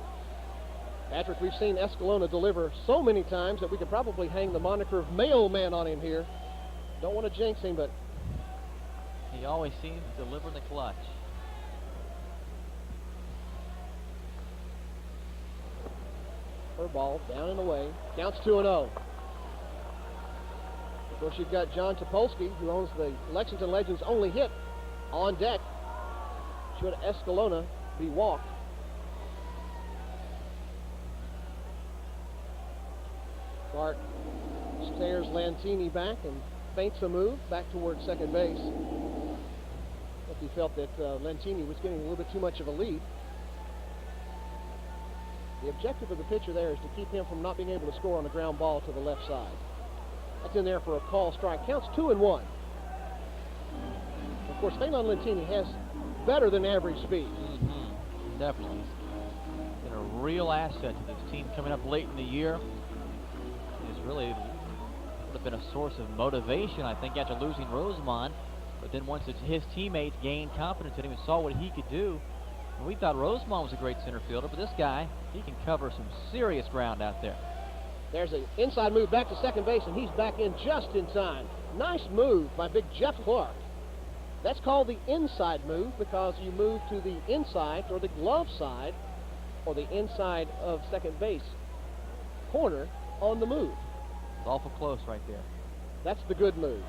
Patrick, we've seen Escalona deliver so many times that we could probably hang the moniker of mailman on him here. Don't want to jinx him, but he always seems to deliver in the clutch. Curveball down and away. Counts 2-0. Of course, you've got John Topolsky, who owns the Lexington Legends' only hit, on deck. Should Escalona be walked. Clark stares Lantini back and feints a move back toward second base. If he felt that Lantini was getting a little bit too much of a lead. The objective of the pitcher there is to keep him from not being able to score on the ground ball to the left side. That's in there for a call strike. Counts 2-1. Of course, Phelan Lentini has better than average speed. Definitely. Been a real asset to this team coming up late in the year. really would have been a source of motivation, I think, after losing Rosemont. But then once his teammates gained confidence and even saw what he could do, and we thought Rosemont was a great center fielder, but this guy, he can cover some serious ground out there. There's an inside move back to second base, and he's back in just in time. Nice move by big Jeff Clark. That's called the inside move because you move to the inside or the glove side or the inside of second base corner on the move. It's awful close right there. That's the good move.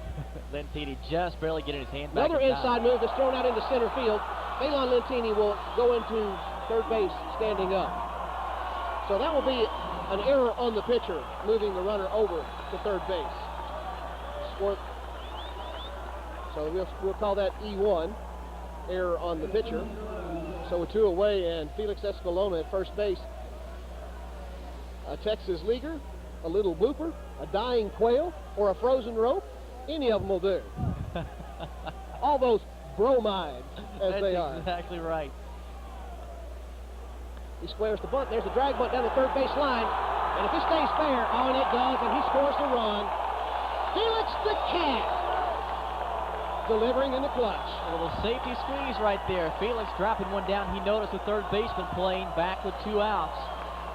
Lentini just barely getting his hand back. Another in inside move that's thrown out into center field. Phelan Lentini will go into third base standing up. So that will be an error on the pitcher, moving the runner over to third base. So we'll call that E1, error on the pitcher. So with 2 away, and Felix Escalona at first base. A Texas leaguer, a little blooper, a dying quail, or a frozen rope, any of them will do. All those bromides, as they are. That's exactly right. He squares the bunt. There's a drag bunt down the third base line. And if he stays fair, oh, and it does, and he scores the run. Felix the Cat delivering in the clutch. A little safety squeeze right there. Felix dropping one down. He noticed the third baseman playing back with 2 outs.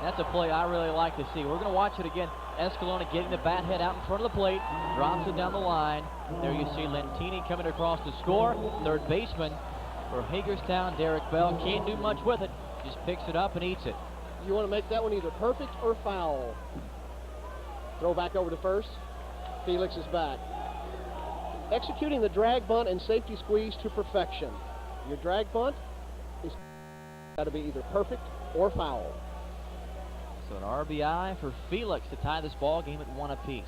That's a play I really like to see. We're going to watch it again. Escalona getting the bat head out in front of the plate, drops it down the line. There you see Lentini coming across to score. Third baseman for Hagerstown, Derek Bell, can't do much with it. Just picks it up and eats it. You want to make that one either perfect or foul. Throw back over to first. Felix is back. Executing the drag bunt and safety squeeze to perfection. Your drag bunt is got to be either perfect or foul. So an RBI for Felix to tie this ball game at 1 apiece.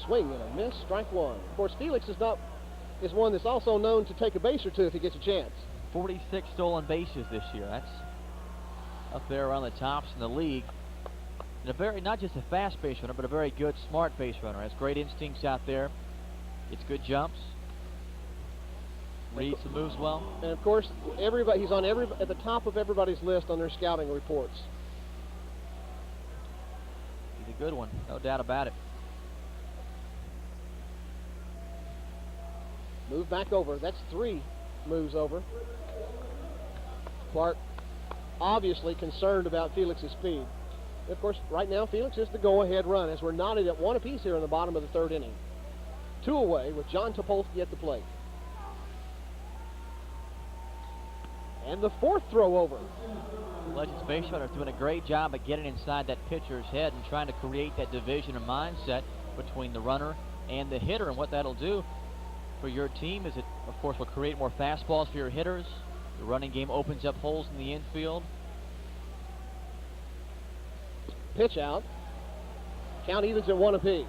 Swing and a miss, strike 1. Of course, Felix is one that's also known to take a base or two if he gets a chance. 46 stolen bases this year. That's up there around the tops in the league. And a very, not just a fast base runner, but a very good, smart base runner. Has great instincts out there. Gets good jumps. Reads the moves well. And of course, everybody, he's on at the top of everybody's list on their scouting reports. He's a good one, no doubt about it. Move back over. That's 3 moves over. Clark obviously concerned about Felix's speed. Of course, right now, Felix is the go-ahead run as we're knotted at 1 apiece here in the bottom of the 3rd inning. 2 away with John Topolsky at the plate. And the 4th throw over. Legends base runner doing a great job at getting inside that pitcher's head and trying to create that division of mindset between the runner and the hitter. And what that'll do for your team is it, of course, will create more fastballs for your hitters. The running game opens up holes in the infield. Pitch out. Count evens at 1 apiece.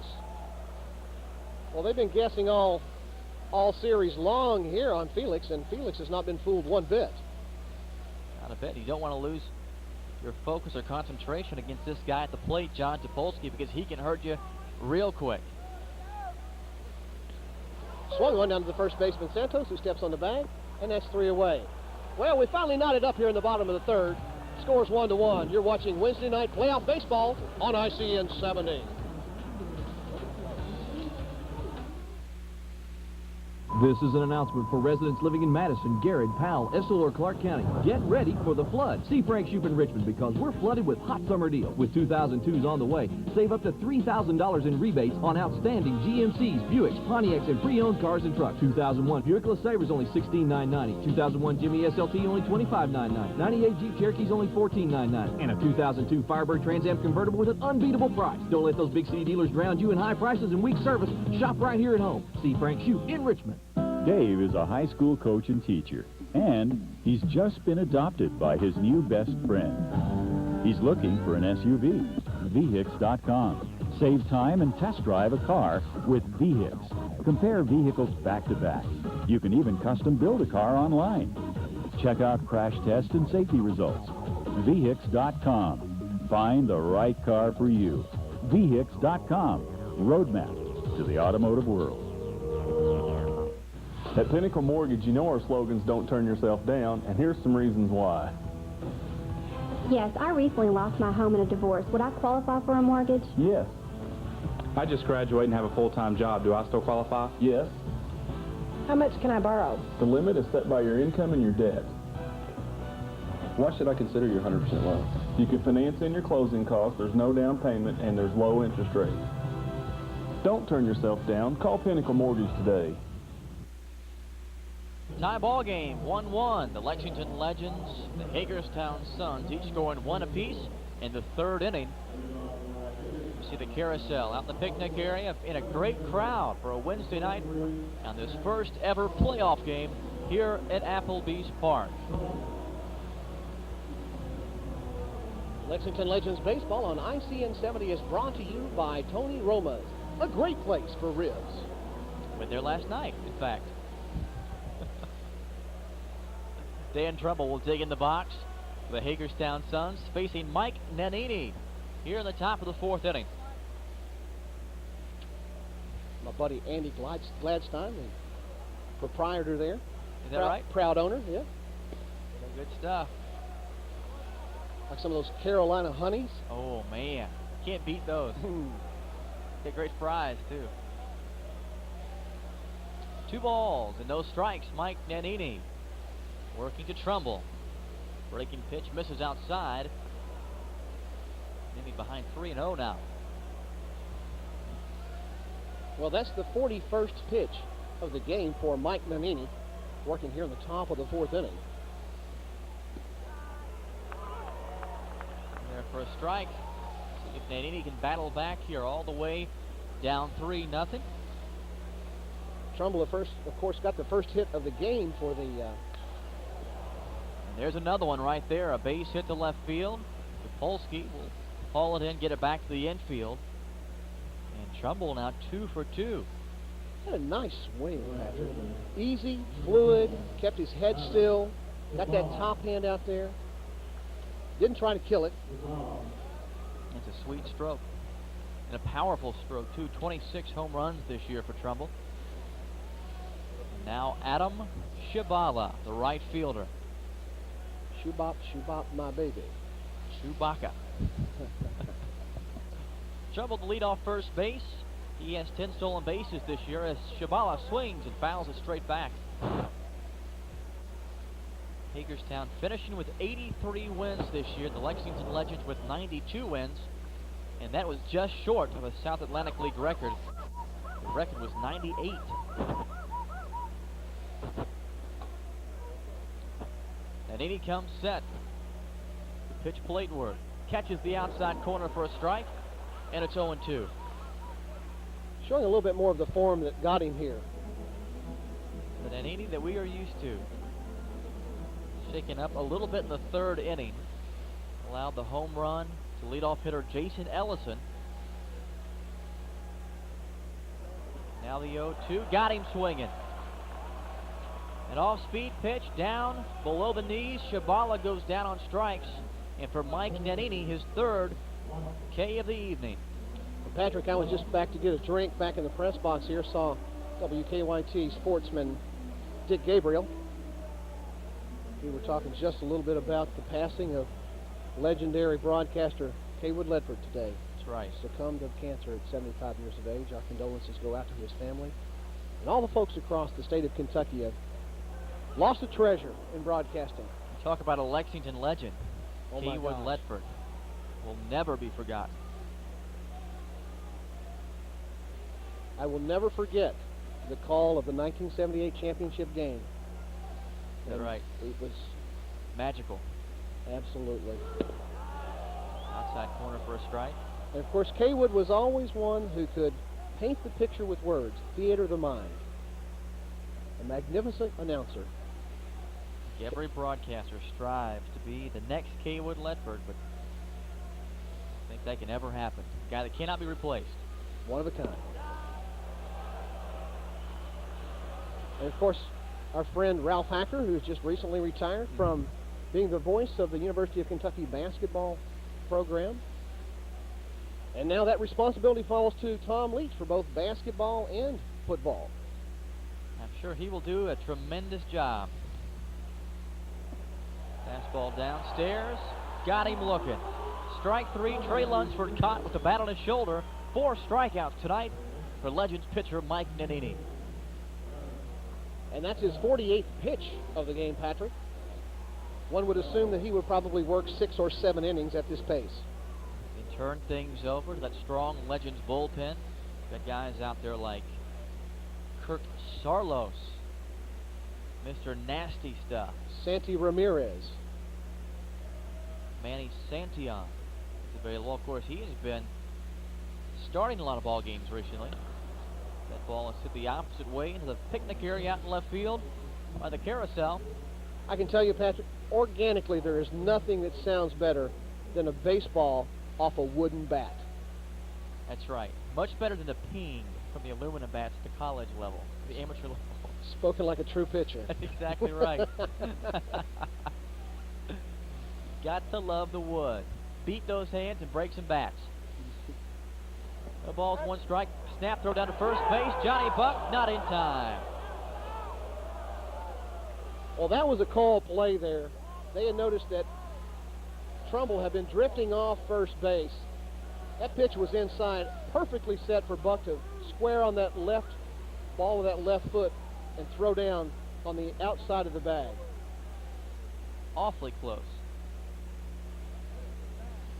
Well, they've been guessing all series long here on Felix, and Felix has not been fooled one bit. Not a bit. You don't want to lose your focus or concentration against this guy at the plate, John Topolsky, because he can hurt you real quick. Swung one down to the first baseman, Santos, who steps on the bag, and that's 3 away. Well, we finally knotted up here in the bottom of the 3rd. Scores 1-1. You're watching Wednesday night playoff baseball on ICN 70. This is an announcement for residents living in Madison, Garrett, Powell, Estill, or Clark County. Get ready for the flood. See Frank Shoup in Richmond because we're flooded with hot summer deals. With 2002s on the way, save up to $3,000 in rebates on outstanding GMCs, Buicks, Pontiacs, and pre-owned cars and trucks. 2001 Buick LeSabre only $16,990. 2001 Jimmy SLT only $25,990. 98 Jeep Cherokees only $14,990. And a 2002 Firebird Trans Am convertible with an unbeatable price. Don't let those big city dealers drown you in high prices and weak service. Shop right here at home. See Frank Shoup in Richmond. Dave is a high school coach and teacher, and he's just been adopted by his new best friend. He's looking for an SUV. Vehix.com. Save time and test drive a car with Vehix. Compare vehicles back to back. You can even custom build a car online. Check out crash test and safety results. Vehix.com. Find the right car for you. Vehix.com. Roadmap to the automotive world. At Pinnacle Mortgage, you know our slogans, don't turn yourself down, and here's some reasons why. Yes, I recently lost my home in a divorce. Would I qualify for a mortgage? Yes. I just graduated and have a full-time job. Do I still qualify? Yes. How much can I borrow? The limit is set by your income and your debt. Why should I consider your 100% loan? You can finance in your closing costs, there's no down payment, and there's low interest rates. Don't turn yourself down. Call Pinnacle Mortgage today. Tie ball game, 1-1. The Lexington Legends, the Hagerstown Suns, each scoring one apiece in the third inning. You see the carousel out in the picnic area in a great crowd for a Wednesday night on this first ever playoff game here at Applebee's Park. Lexington Legends Baseball on ICN 70 is brought to you by Tony Roma's, a great place for ribs. Went there last night, in fact. Dan Trumbull will dig in the box for the Hagerstown Suns, facing Mike Nannini here in the top of the fourth inning. My buddy Andy Gladstein, the proprietor there. Is that right? Proud owner, yeah. Good stuff. Like some of those Carolina honeys. Oh, man. Can't beat those. Get great fries, too. 2 balls and no strikes. Mike Nannini working to Trumbull. Breaking pitch misses outside. Maybe behind 3-0 now. Well, that's the 41st pitch of the game for Mike Nannini, working here in the top of the fourth inning. There for a strike. See if Nannini can battle back here all the way down 3-0. Trumbull, of course, got the first hit of the game for the... And there's another one right there, a base hit to left field. Topolsky will haul it in, get it back to the infield. And Trumbull now 2 for 2. Had a nice swing, Patrick. Easy, fluid, kept his head still, got that top hand out there. Didn't try to kill it. It's a sweet stroke. And a powerful stroke, too. 26 home runs this year for Trumbull. And now Adam Shibala, the right fielder. Shubop, Shubop, my baby. Chewbacca. Trumbull to lead off first base. He has 10 stolen bases this year as Shibala swings and fouls it straight back. Hagerstown finishing with 83 wins this year. The Lexington Legends with 92 wins. And that was just short of a South Atlantic League record. The record was 98. Nannini comes set. The pitch plateward. Catches the outside corner for a strike. And it's 0-2. Showing a little bit more of the form that got him here. The Nannini that we are used to. Shaken up a little bit in the third inning. Allowed the home run to leadoff hitter Jason Ellison. Now the 0-2. Got him swinging. An off-speed pitch down below the knees. Shibala goes down on strikes. And for Mike Nannini, his third K of the evening. Well, Patrick, I was just back to get a drink back in the press box here. Saw WKYT sportsman Dick Gabriel. We were talking just a little bit about the passing of legendary broadcaster Kaywood Ledford today. That's right. Succumbed of cancer at 75 years of age. Our condolences go out to his family. And all the folks across the state of Kentucky have lost a treasure in broadcasting. Talk about a Lexington legend. Oh my Kaywood gosh. Ledford will never be forgotten. I will never forget the call of the 1978 championship game. That's right. It was magical. Absolutely. Outside corner for a strike. And of course, Kaywood was always one who could paint the picture with words. Theater of the mind. A magnificent announcer. Every broadcaster strives to be the next Kaywood Ledford, but I think that can never happen. A guy that cannot be replaced. One of a kind. And of course, our friend Ralph Hacker, who's just recently retired from being the voice of the University of Kentucky basketball program. And now that responsibility falls to Tom Leach for both basketball and football. I'm sure he will do a tremendous job. Fastball downstairs. Got him looking. Strike 3. Trey Lunsford caught with the bat on his shoulder. 4 strikeouts tonight for Legends pitcher Mike Nannini. And that's his 48th pitch of the game, Patrick. One would assume that he would probably work 6 or 7 innings at this pace. They turn things over to that strong Legends bullpen. Got guys out there like Kirk Sarlos, Mr. Nasty Stuff, Santi Ramirez, Manny Santillan is available. Of course, he has been starting a lot of ball games recently. That ball is hit the opposite way into the picnic area out in left field by the carousel. I can tell you, Patrick, organically there is nothing that sounds better than a baseball off a wooden bat. That's right. Much better than the ping from the aluminum bats at the college level, the amateur level. Spoken like a true pitcher. That's exactly right. Got to love the wood. Beat those hands and break some bats. The ball's 1 strike. Snap, throw down to first base. Johnny Buck not in time. Well, that was a call play there. They had noticed that Trumbull had been drifting off first base. That pitch was inside, perfectly set for Buck to square on that left ball with that left foot and throw down on the outside of the bag. Awfully close.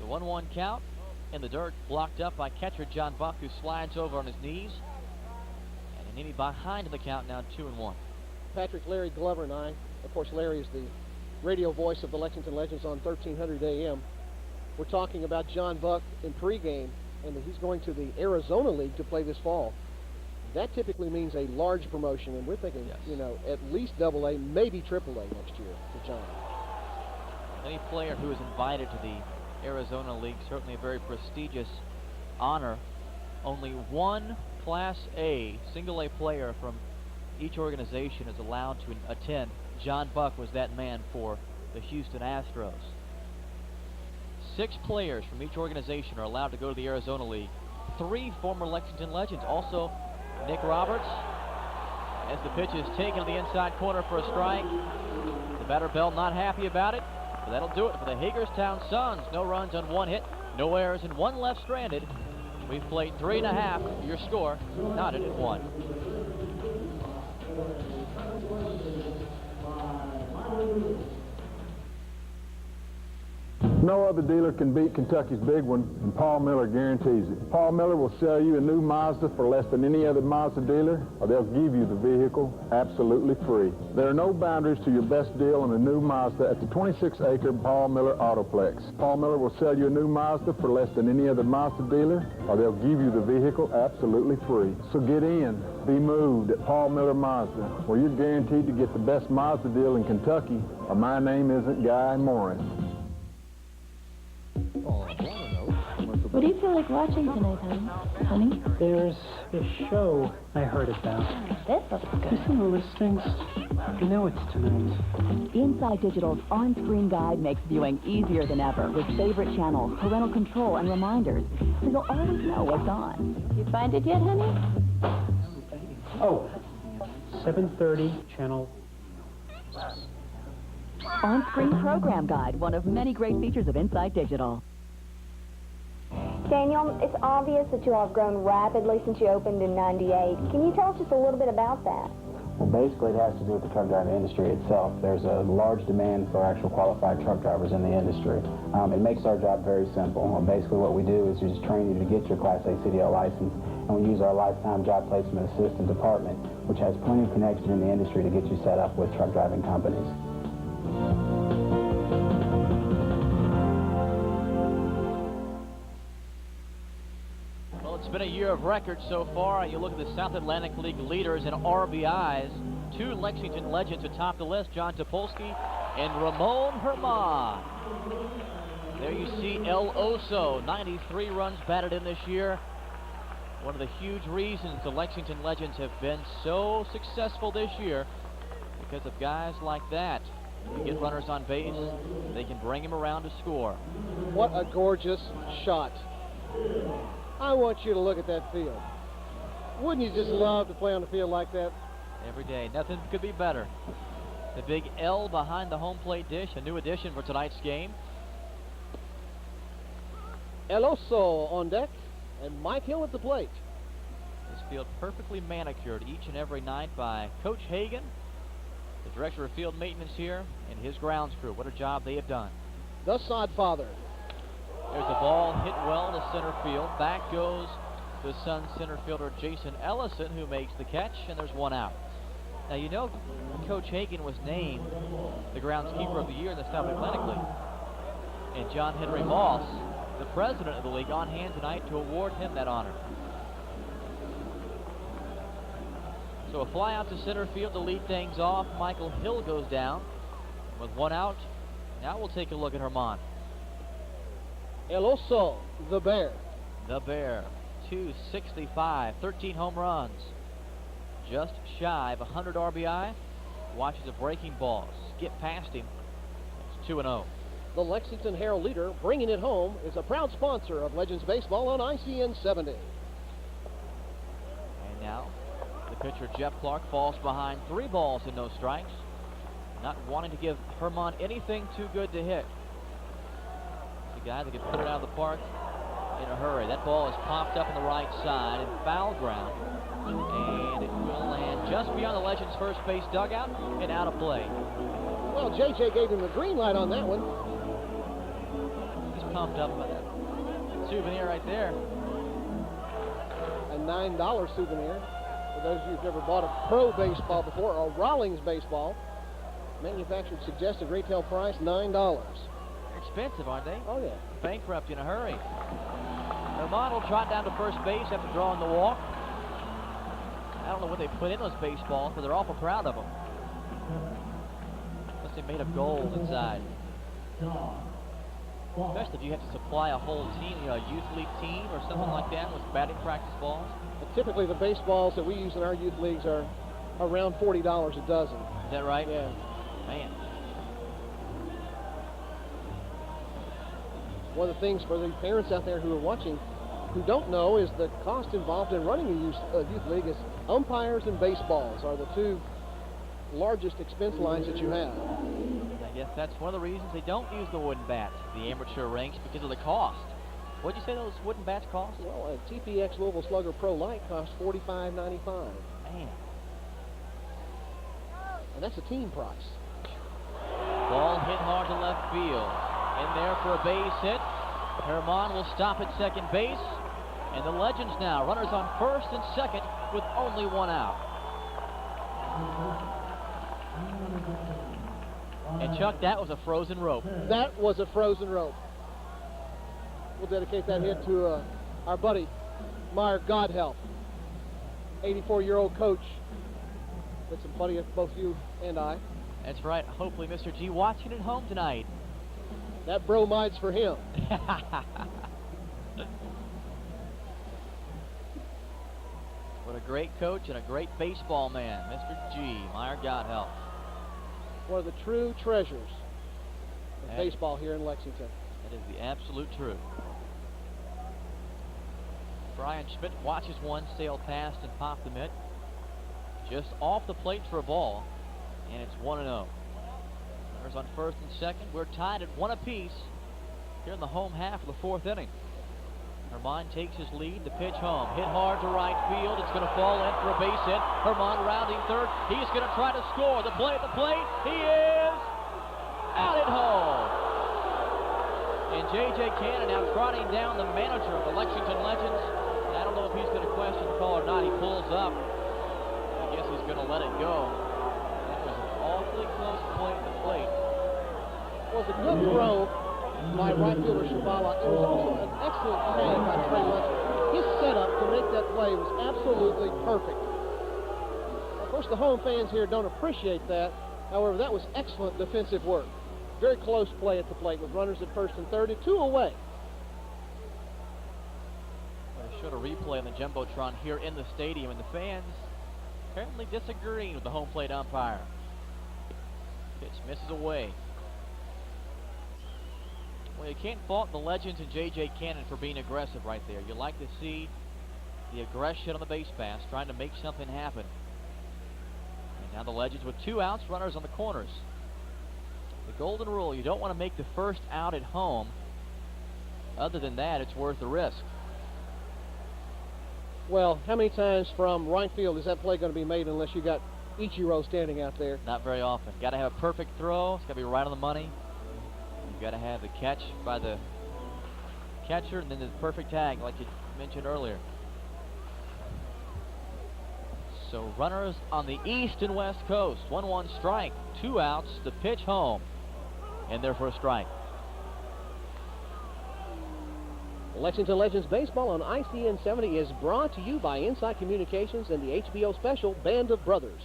The 1-1 count in the dirt, blocked up by catcher John Buck, who slides over on his knees. And Nannini behind in the count now, 2-1. Patrick, Larry Glover and I, of course Larry is the radio voice of the Lexington Legends on 1300 AM. We're talking about John Buck in pregame, and that he's going to the Arizona League to play this fall. That typically means a large promotion, and we're thinking, yes, you know, at least AA, maybe AAA next year for John. Any player who is invited to the Arizona League, certainly a very prestigious honor. Only one Class A, single A player from each organization is allowed to attend. John Buck was that man for the Houston Astros. 6 players from each organization are allowed to go to the Arizona League. 3 former Lexington Legends. Also, Nick Roberts, as the pitch is taken to the inside corner for a strike. The batter Bell not happy about it, but that'll do it for the Hagerstown Suns. No runs on 1 hit, no errors, and 1 left stranded. We've played 3.5. Your score, knotted at 1. No other dealer can beat Kentucky's big one, and Paul Miller guarantees it. Paul Miller will sell you a new Mazda for less than any other Mazda dealer, or they'll give you the vehicle absolutely free. There are no boundaries to your best deal on a new Mazda at the 26-acre Paul Miller Autoplex. Paul Miller will sell you a new Mazda for less than any other Mazda dealer, or they'll give you the vehicle absolutely free. So get in, be moved at Paul Miller Mazda, where you're guaranteed to get the best Mazda deal in Kentucky, or my name isn't Guy Morris. What do you feel like watching tonight, honey? There's this show I heard about. This looks good. You see the listings? You know it's tonight. Inside Digital's on-screen guide makes viewing easier than ever with favorite channels, parental control, and reminders, so you'll always know what's on. You find it yet, honey? Oh, 7:30 channel. On-screen program guide, one of many great features of Inside Digital. Daniel, it's obvious that you all have grown rapidly since you opened in '98. Can you tell us just a little bit about that? Well, basically it has to do with the truck driving industry itself. There's a large demand for actual qualified truck drivers in the industry. It makes our job very simple. Basically what we do is we just train you to get your Class A CDL license, and we use our lifetime job placement assistant department, which has plenty of connections in the industry to get you set up with truck driving companies. It's been a year of records so far. You look at the South Atlantic League leaders in RBIs. 2 Lexington Legends atop the list, John Topolsky and Ramon Herman. There you see El Oso, 93 runs batted in this year. One of the huge reasons the Lexington Legends have been so successful this year, because of guys like that. You get runners on base, they can bring him around to score. What a gorgeous shot. I want you to look at that field. Wouldn't you just love to play on a field like that? Every day. Nothing could be better. The big L behind the home plate dish, a new addition for tonight's game. El Oso on deck. And Mike Hill at the plate. This field perfectly manicured each and every night by Coach Hagan, the director of field maintenance here, and his grounds crew. What a job they have done. The Sodfather. There's a ball hit well to center field. Back goes the Suns center fielder Jason Ellison, who makes the catch, and there's one out. Now, you know, Coach Hagan was named the groundskeeper of the year in the South Atlantic League. And John Henry Moss, the president of the league, on hand tonight to award him that honor. So a fly out to center field to lead things off. Michael Hill goes down with one out. Now we'll take a look at Herman. El Oso, the Bear. The Bear, 265, 13 home runs. Just shy of 100 RBI. Watches a breaking ball skip past him. It's 2-0. The Lexington Herald leader, bringing it home, is a proud sponsor of Legends Baseball on ICN 70. And now the pitcher Jeff Clark falls behind 3 balls and no strikes. Not wanting to give Herman anything too good to hit. The guy that can put it out of the park in a hurry. That ball is popped up on the right side in foul ground. And it will land just beyond the Legends first base dugout and out of play. Well, JJ gave him the green light on that one. He's pumped up by that souvenir right there. A $9 souvenir. For those of you who've never bought a pro baseball before, or a Rawlings baseball, manufactured suggested retail price $9. They're expensive, aren't they? Oh, yeah. Bankrupt in a hurry. Herman will trot down to first base after drawing the walk. I don't know what they put in those baseballs, but they're awful proud of them. Unless they made of gold inside. Especially if you have to supply a whole team, you know, a youth league team or something like that with batting practice balls. But typically the baseballs that we use in our youth leagues are around $40 a dozen. Is that right? Yeah. Man. One of the things for the parents out there who are watching who don't know is the cost involved in running a youth league is umpires and baseballs are the 2 largest expense lines that you have. I guess that's one of the reasons they don't use the wooden bats, the amateur ranks, because of the cost. What'd you say those wooden bats cost? Well, a TPX Louisville Slugger Pro Light costs $45.95. Man. And that's a team price. Ball hit hard to left field. In there for a base hit. Herman will stop at second base. And the Legends now, runners on first and second with only 1 out. And Chuck, that was a frozen rope. That was a frozen rope. We'll dedicate that hit to our buddy, Meyer Godhelp, 84-year-old coach. That's a buddy of both you and I. That's right. Hopefully Mr. G watching at home tonight. That bromide's for him. What a great coach and a great baseball man, Mr. G, Meyer Godhelp. One of the true treasures of baseball here in Lexington. That is the absolute truth. Brian Schmidt watches one sail past and pop the mitt. Just off the plate for a ball, and it's 1-0. Runners on first and second. We're tied at 1 apiece here in the home half of the 4th inning. Herman takes his lead. The pitch home. Hit hard to right field. It's going to fall in for a base hit. Herman rounding third. He's going to try to score. The play at the plate. He is out at home. And J.J. Cannon now trotting down the manager of the Lexington Legends. And I don't know if he's going to question the call or not. He pulls up. I guess he's going to let it go. That was an awfully close play at the plate. It was a good throw by right fielder Shabala. It was also an excellent play by Trey Lexington. His setup to make that play was absolutely perfect. Of course, the home fans here don't appreciate that. However, that was excellent defensive work. Very close play at the plate with runners at first and third and 2 away. They showed a replay on the Jumbotron here in the stadium, and the fans apparently disagreeing with the home plate umpire. Pitch misses away. Well, you can't fault the Legends and J.J. Cannon for being aggressive right there. You like to see the aggression on the base pass, trying to make something happen. And now the Legends with 2 outs, runners on the corners. The golden rule, you don't want to make the first out at home. Other than that, it's worth the risk. Well, how many times from right field is that play going to be made unless you got Ichiro standing out there? Not very often. Got to have a perfect throw. It's got to be right on the money. You've got to have the catch by the catcher and then the perfect tag like you mentioned earlier. So runners on the east and west coast. 1-1 strike. 2 outs. The pitch home. And there for a strike. Lexington Legends Baseball on ICN 70 is brought to you by Insight Communications and the HBO special Band of Brothers.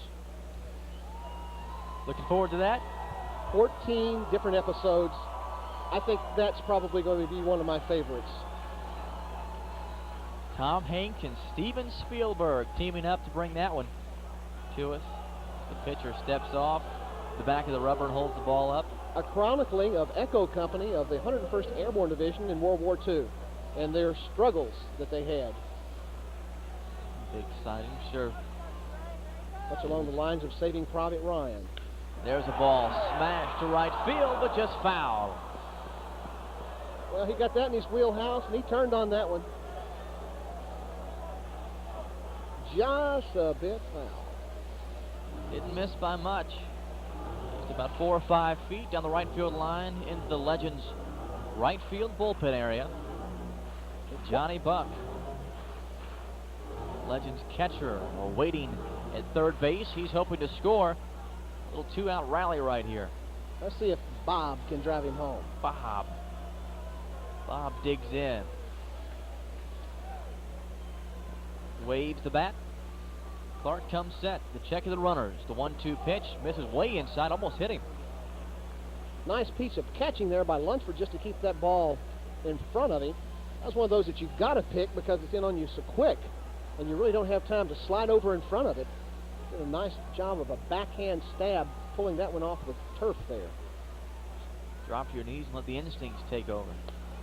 Looking forward to that. 14 different episodes. I think that's probably going to be one of my favorites. Tom Hanks and Steven Spielberg teaming up to bring that one to us. The pitcher steps off the back of the rubber and holds the ball up. A chronicling of Echo Company of the 101st Airborne Division in World War II and their struggles that they had. Big exciting, sure. Much along the lines of Saving Private Ryan. There's a ball smashed to right field, but just foul. Well, he got that in his wheelhouse, and he turned on that one. Just a bit foul. Didn't miss by much. Just about 4 or 5 feet down the right field line into the Legends' right field bullpen area. Johnny Buck, Legends catcher, waiting at third base. He's hoping to score. A little 2-out rally right here. Let's see if Bob can drive him home. Bob digs in. Waves the bat. Clark comes set. The check of the runners. The 1-2 pitch misses way inside, almost hit him. Nice piece of catching there by Lunsford just to keep that ball in front of him. That's one of those that you've got to pick because it's in on you so quick, and you really don't have time to slide over in front of it. Did a nice job of a backhand stab, pulling that one off the turf there. Drop to your knees and let the instincts take over.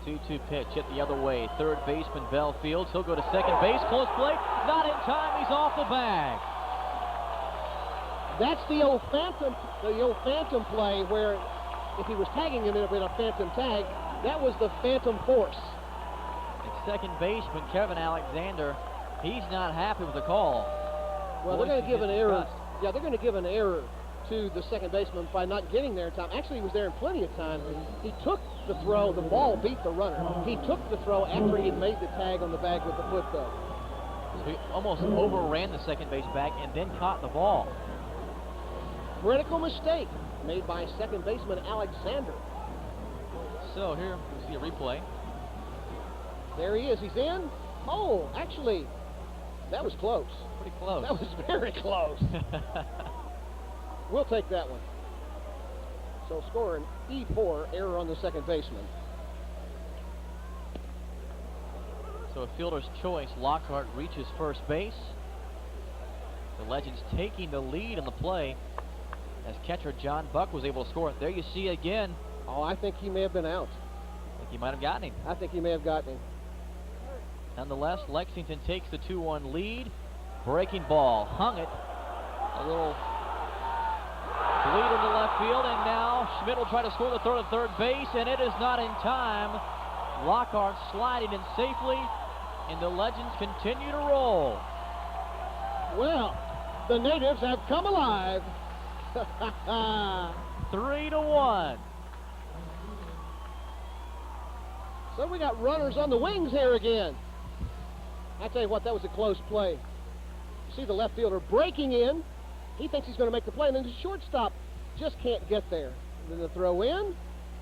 2-2 pitch hit the other way. Third baseman Bell fields. He'll go to second base. Close play. Not in time. He's off the bag. That's the old phantom play where if he was tagging him in a phantom tag, that was the phantom force. And second baseman Kevin Alexander, he's not happy with the call. Well, they're going to give an error. Yeah, they're going to give an error to the second baseman by not getting there in time. Actually, he was there in plenty of time. He took the throw. The ball beat the runner. He took the throw after he had made the tag on the bag with the foot, though. So he almost overran the second base back and then caught the ball. Critical mistake made by second baseman Alexander. So here we see a replay. There he is. He's in. Oh, actually, that was close. Pretty close. That was very close. We'll take that one. So score an E4, error on the second baseman. So a fielder's choice. Lockhart reaches first base. The Legends taking the lead in the play as catcher John Buck was able to score. There you see again. Oh, I think he may have been out. I think he might have gotten him. I think he may have gotten him. Nonetheless, Lexington takes the 2-1 lead. Breaking ball, hung it. A little lead into left field, and now Schmidt will try to score the throw to third base, and it is not in time. Lockhart sliding in safely, and the Legends continue to roll. Well, the natives have come alive. 3-1. So we got runners on the wings here again. I tell you what, that was a close play. You see the left fielder breaking in. He thinks he's going to make the play, and then the shortstop just can't get there. And then the throw in,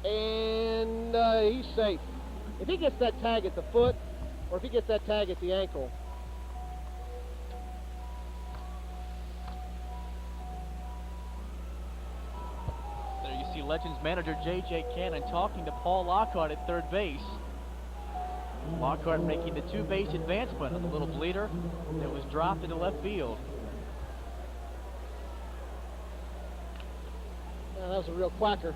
and he's safe. If he gets that tag at the foot, or if he gets that tag at the ankle, there you see Legends manager J.J. Cannon talking to Paul Lockhart at third base. Lockhart making the two-base advancement on the little bleeder that was dropped into left field. That was a real quacker.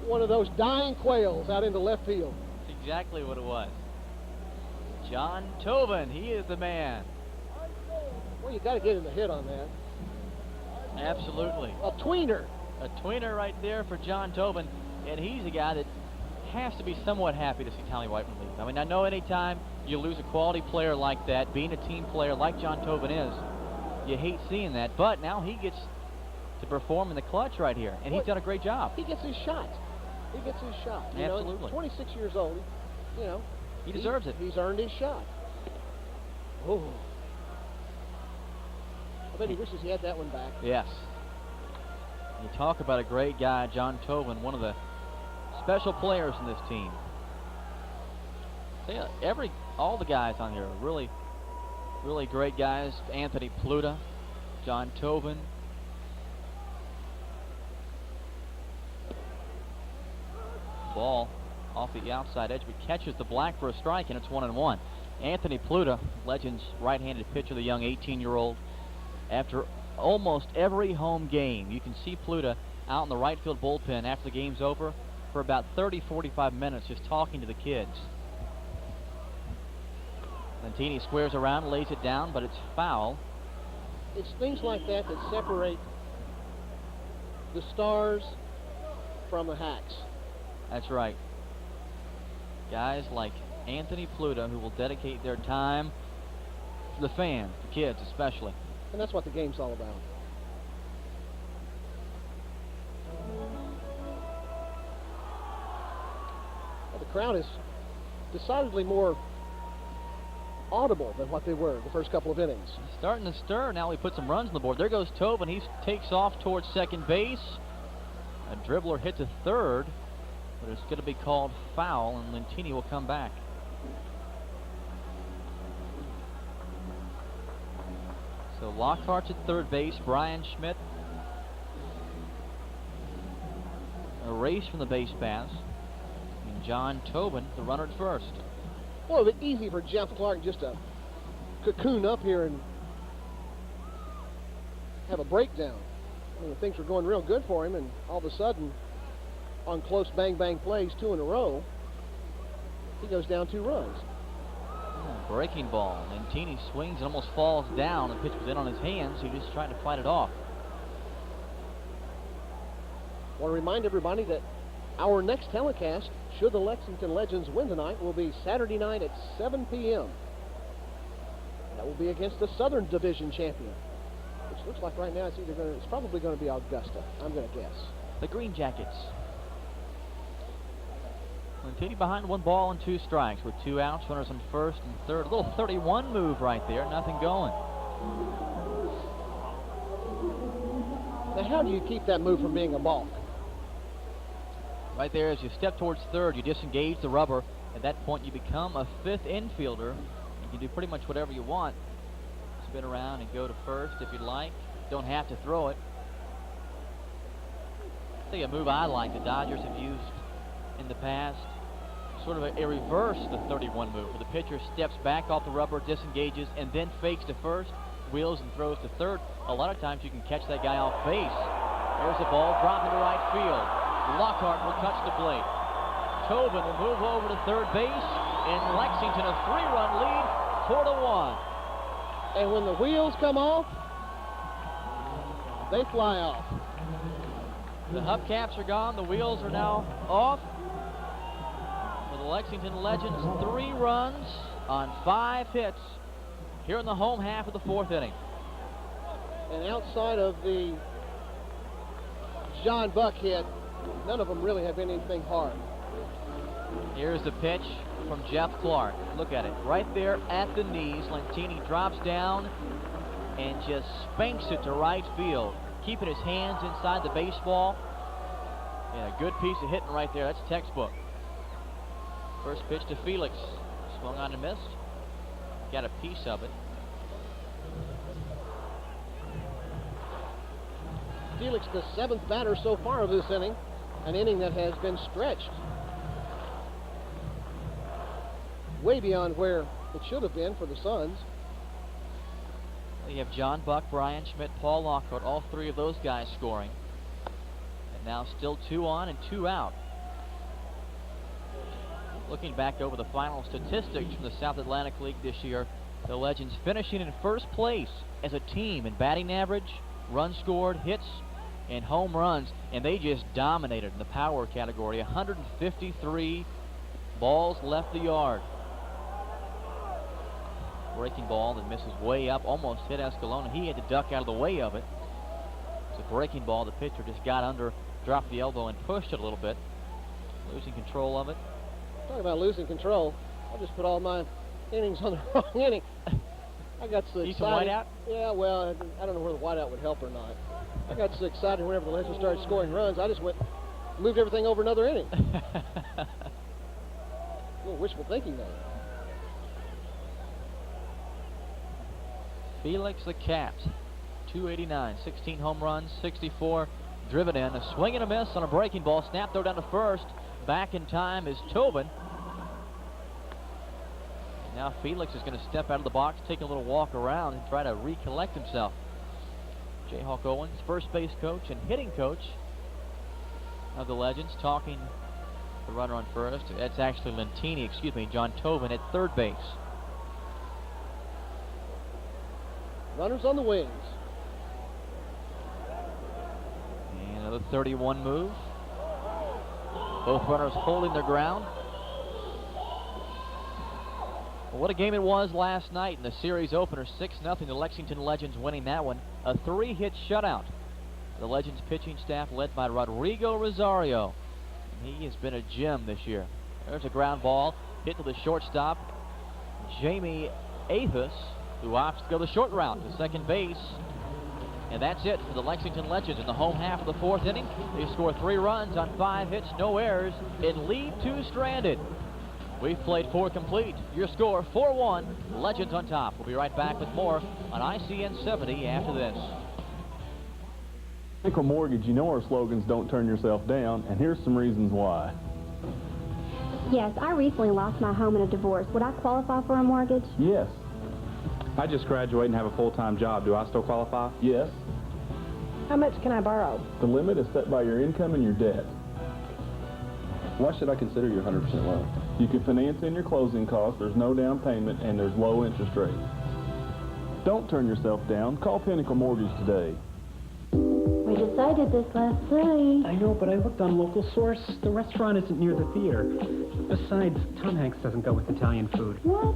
One of those dying quails out into left field. That's exactly what it was. John Tobin, he is the man. Well, you got to get him a hit on that. Absolutely. A tweener. A tweener right there for John Tobin, and he's a guy that has to be somewhat happy to see Tommy Whiteman leave. I mean, I know anytime you lose a quality player like that, being a team player like John Tobin is, you hate seeing that. But now he gets to perform in the clutch right here, and he's done a great job. He gets his shot. He gets his shot. You Absolutely. know, 26 years old. You know, he deserves it. He's earned his shot. Oh. I bet he wishes he had that one back. Yes. You talk about a great guy, John Tobin, one of the special players in this team. All the guys on here are really, really great guys. Anthony Pluta, John Tobin. Ball off the outside edge, but catches the black for a strike, and it's 1-1. Anthony Pluta, Legends right-handed pitcher, the young 18-year-old. After almost every home game, you can see Pluta out in the right field bullpen after the game's over for about 30-45 minutes just talking to the kids. Lentini squares around, lays it down, but it's foul. It's things like that that separate the stars from the hacks. That's right. Guys like Anthony Pluta who will dedicate their time to the fans, the kids especially. And that's what the game's all about. Well, the crowd is decidedly more audible than what they were the first couple of innings. Starting to stir. Now we put some runs on the board. There goes Tobin. He takes off towards second base. A dribbler hit to third, but it's going to be called foul, and Lentini will come back. So Lockhart's at third base. Brian Schmidt erased from the base paths. And John Tobin, the runner at first. Well, it's easy for Jeff Clark just to cocoon up here and have a breakdown. I mean, things were going real good for him, and all of a sudden, on close bang-bang plays, 2 in a row, he goes down 2 runs. Breaking ball. Lentini swings and almost falls down. The pitch was in on his hands. He just tried to fight it off. I want to remind everybody that our next telecast, should the Lexington Legends win tonight, will be Saturday night at 7 p.m. That will be against the Southern Division champion, which looks like right now it's probably going to be Augusta, I'm going to guess. The Green Jackets. Lentini behind 1 ball and 2 strikes with 2 outs, runners on first and third. A little 31 move right there, nothing going. Now, how do you keep that move from being a balk? Right there, as you step towards third, you disengage the rubber. At that point, you become a 5th infielder. You can do pretty much whatever you want. Spin around and go to first if you'd like. Don't have to throw it. I'll tell you a move I like the Dodgers have used in the past. Sort of a reverse the 31 move, where the pitcher steps back off the rubber, disengages, and then fakes to first, wheels and throws to third. A lot of times you can catch that guy off base. There's a ball dropping to right field. Lockhart will touch the plate. Tobin will move over to third base, and Lexington a 3-run lead, 4-1. And when the wheels come off, they fly off. The hubcaps are gone. The wheels are now off. For the Lexington Legends, 3 runs on 5 hits here in the home half of the 4th inning. And outside of the John Buck hit, none of them really have anything hard. Here's the pitch from Jeff Clark. Look at it. Right there at the knees. Lentini drops down and just spanks it to right field, keeping his hands inside the baseball. And a good piece of hitting right there. That's textbook. First pitch to Felix. Swung on and missed. Got a piece of it. Felix, the 7th batter so far of this inning. An inning that has been stretched way beyond where it should have been for the Suns. Well, you have John Buck, Brian Schmidt, Paul Lockhart, all 3 of those guys scoring. And now still 2 on and 2 out. Looking back over the final statistics from the South Atlantic League this year, the Legends finishing in first place as a team in batting average, runs scored, hits, in home runs, and they just dominated in the power category. 153 balls left the yard. Breaking ball that misses way up, almost hit Escalona. He had to duck out of the way of it. It's a breaking ball. The pitcher just got under, dropped the elbow, and pushed it a little bit. Losing control of it. Talking about losing control, I'll just put all my innings on the wrong inning. I got so excited. Need some whiteout? Yeah, well, I don't know whether the whiteout would help or not. I got so excited whenever the Legends started scoring runs, I just moved everything over another inning. A little wishful thinking there. Felix the Cat, 289, 16 home runs, 64 driven in. A swing and a miss on a breaking ball. Snap throw down to first. Back in time is Tobin. And now Felix is going to step out of the box, take a little walk around, and try to recollect himself. Jayhawk Owens, first base coach and hitting coach of the Legends, talking the runner on first. That's actually Lentini, excuse me, John Tobin at third base. Runners on the wings. And another 31 move. Both runners holding their ground. Well, what a game it was last night in the series opener. 6-0, the Lexington Legends winning that one. A 3-hit shutout. The Legends pitching staff led by Rodrigo Rosario. And he has been a gem this year. There's a ground ball hit to the shortstop, Jamie Athos, who opts to go the short route to second base. And that's it for the Lexington Legends in the home half of the fourth inning. They score 3 runs on 5 hits, no errors, and lead 2 stranded. We've played 4 complete. Your score 4-1. Legends on top. We'll be right back with more on ICN 70 after this. Pinnacle Mortgage, you know our slogans, don't turn yourself down, and here's some reasons why. Yes, I recently lost my home in a divorce. Would I qualify for a mortgage? Yes. I just graduated and have a full-time job. Do I still qualify? Yes. How much can I borrow? The limit is set by your income and your debt. Why should I consider you 100% loan? You can finance in your closing costs, there's no down payment, and there's low interest rates. Don't turn yourself down. Call Pinnacle Mortgage today. We decided this last night. I know, but I looked on Local Source. The restaurant isn't near the theater. Besides, Tom Hanks doesn't go with Italian food. What?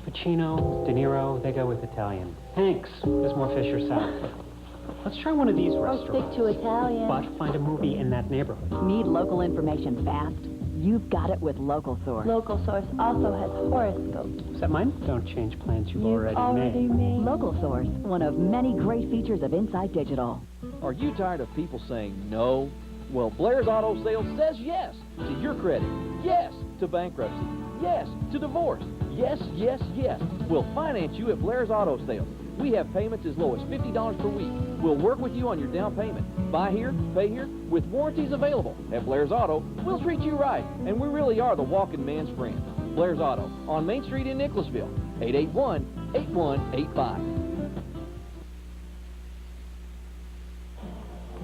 Pacino, De Niro, they go with Italian. Hanks, there's more fish or salad. Let's try one of these restaurants. Stick to Italian. But find a movie in that neighborhood. Need local information fast? You've got it with Local Source. Local Source also has horoscopes. Is that mine? Don't change plans you've already made. Local Source, one of many great features of Inside Digital. Are you tired of people saying no? Well, Blair's Auto Sales says yes to your credit, yes to bankruptcy, yes to divorce, yes, yes, yes. We'll finance you at Blair's Auto Sales. We have payments as low as $50 per week. We'll work with you on your down payment. Buy here, pay here, with warranties available. At Blair's Auto, we'll treat you right, and we really are the walking man's friend. Blair's Auto, on Main Street in Nicholasville, 881-8185.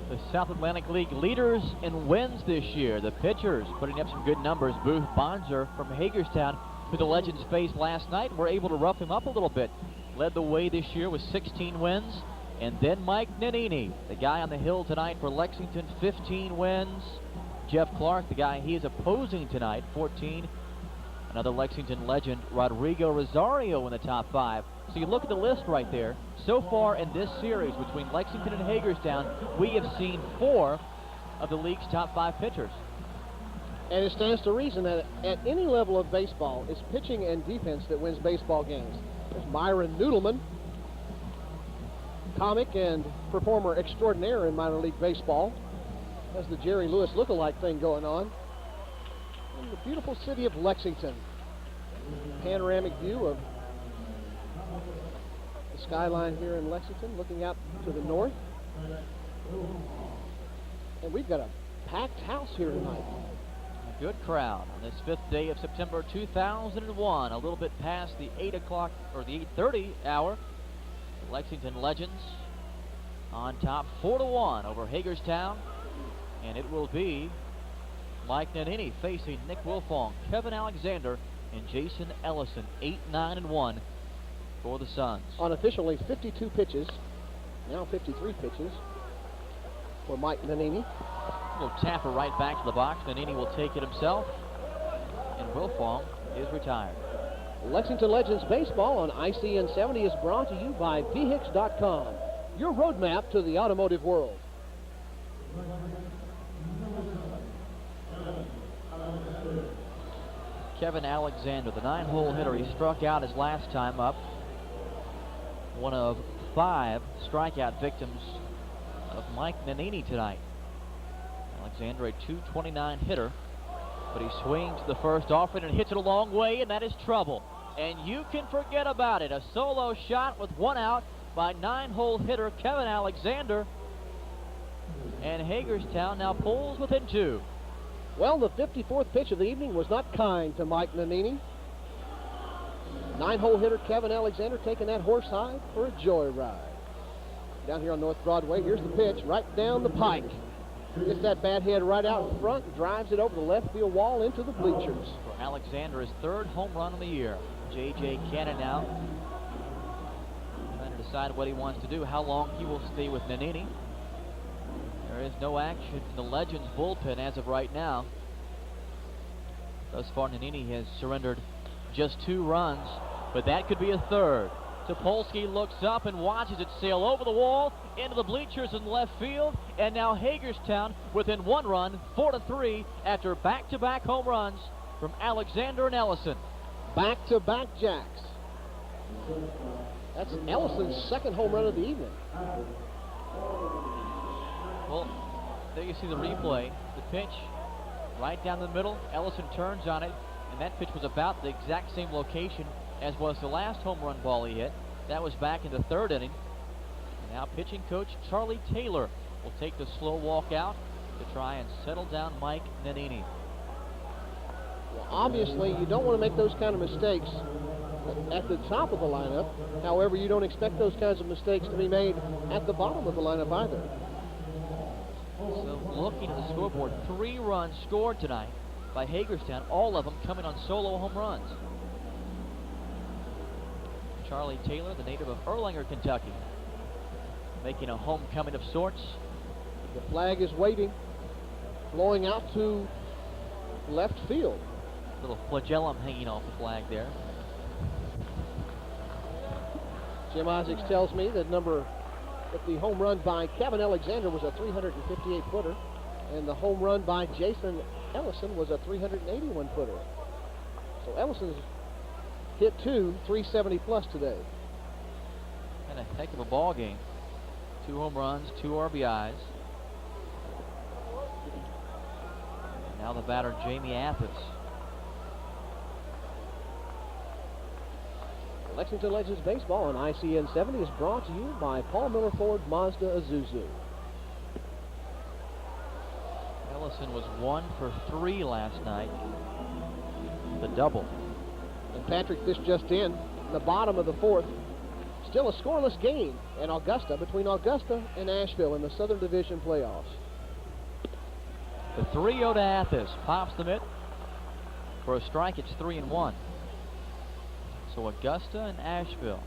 The South Atlantic League leaders in wins this year. The pitchers putting up some good numbers. Booth Bonser from Hagerstown, who the Legends faced last night, were able to rough him up a little bit. Led the way this year with 16 wins. And then Mike Nannini, the guy on the hill tonight for Lexington, 15 wins. Jeff Clark, the guy he is opposing tonight, 14. Another Lexington legend, Rodrigo Rosario, in the top 5. So you look at the list right there. So far in this series between Lexington and Hagerstown, we have seen 4 of the league's top 5 pitchers. And it stands to reason that at any level of baseball, it's pitching and defense that wins baseball games. There's Myron Noodleman, comic and performer extraordinaire in minor league baseball. Has the Jerry Lewis look-alike thing going on. In the beautiful city of Lexington. Panoramic view of the skyline here in Lexington, looking out to the north. And we've got a packed house here tonight. A good crowd on this 5th day of September 2001, a little bit past the 8 o'clock or the 8:30 hour. The Lexington Legends on top 4-1 over Hagerstown, and it will be Mike Nannini facing Nick Wilfong, Kevin Alexander, and Jason Ellison, 8-9-1 for the Suns. On officially 52 pitches, now 53 pitches. for Mike Nannini. A little tapper right back to the box. Nannini will take it himself. And Wilfong is retired. Lexington Legends Baseball on ICN 70 is brought to you by vhix.com, your roadmap to the automotive world. Kevin Alexander, the 9-hole hitter. He struck out his last time up. One of 5 strikeout victims of Mike Nannini tonight. Alexander, a .229 hitter, but he swings the first offering and hits it a long way, and that is trouble. And you can forget about it. A solo shot with 1 out by 9-hole hitter Kevin Alexander. And Hagerstown now pulls within 2. Well, the 54th pitch of the evening was not kind to Mike Nannini. 9-hole hitter Kevin Alexander taking that horse hide for a joyride. Down here on North Broadway, here's the pitch right down the pike. Gets that bat head right out in front, drives it over the left field wall into the bleachers. For Alexander, his 3rd home run of the year. J.J. Cannon now trying to decide what he wants to do, how long he will stay with Nannini. There is no action in the Legends bullpen as of right now. Thus far, Nannini has surrendered just 2 runs, but that could be a 3rd. Topolsky looks up and watches it sail over the wall into the bleachers in left field, and now Hagerstown within 1 run, 4-3, after back-to-back home runs from Alexander and Ellison. Back-to-back jacks. That's Ellison's 2nd home run of the evening. Well, there you see the replay. The pitch right down the middle. Ellison turns on it, and that pitch was about the exact same location as was the last home run ball he hit. That was back in the 3rd inning. And now pitching coach Charlie Taylor will take the slow walk out to try and settle down Mike Nannini. Well, obviously, you don't want to make those kind of mistakes at the top of the lineup. However, you don't expect those kinds of mistakes to be made at the bottom of the lineup either. So looking at the scoreboard, 3 runs scored tonight by Hagerstown, all of them coming on solo home runs. Charlie Taylor, the native of Erlanger, Kentucky, making a homecoming of sorts. The flag is waiting, blowing out to left field. Little flagellum hanging off the flag there. Jim Isaacs tells me that the home run by Kevin Alexander was a 358-footer, and the home run by Jason Ellison was a 381-footer. So Ellison's hit 2 370 plus today. And a heck of a ball game. 2 home runs, 2 RBIs. Now the batter, Jamie Athis. Lexington Legends Baseball on ICN 70 is brought to you by Paul Miller Ford Mazda Isuzu. Ellison was 1 for 3 last night. The double. And Patrick, this just in the bottom of the 4th. Still a scoreless game in Augusta, between Augusta and Asheville in the Southern Division playoffs. The 3-0 to Athis. Pops the mitt. For a strike, it's 3-1. So Augusta and Asheville.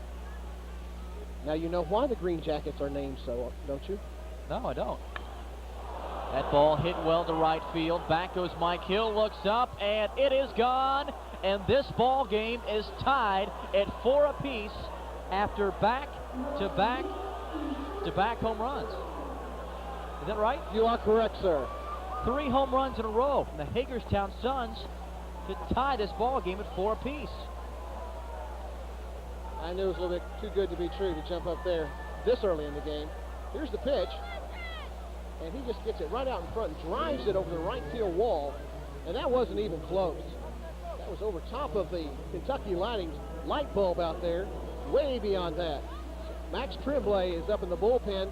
Now you know why the Green Jackets are named so, don't you? No, I don't. That ball hit well to right field. Back goes Mike Hill, looks up, and it is gone. And this ball game is tied at 4 apiece after back-to-back home runs. Is that right? You are correct, sir. 3 home runs in a row from the Hagerstown Suns to tie this ball game at 4 apiece. I knew it was a little bit too good to be true to jump up there this early in the game. Here's the pitch, and he just gets it right out in front and drives it over the right field wall, and that wasn't even close. That was over top of the Kentucky light bulb out there, way beyond that. Max Tremblay is up in the bullpen,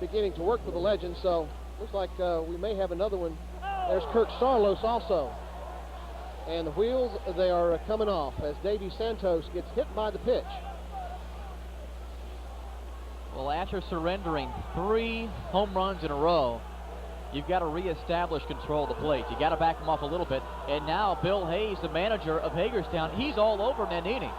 beginning to work for the Legends, so looks like we may have another one. There's Kirk Sarlos also. And the wheels, they are coming off as Davey Santos gets hit by the pitch. Well, after surrendering 3 home runs in a row, you've got to reestablish control of the plate. You got to back him off a little bit. And now Bill Hayes, the manager of Hagerstown, he's all over Nannini.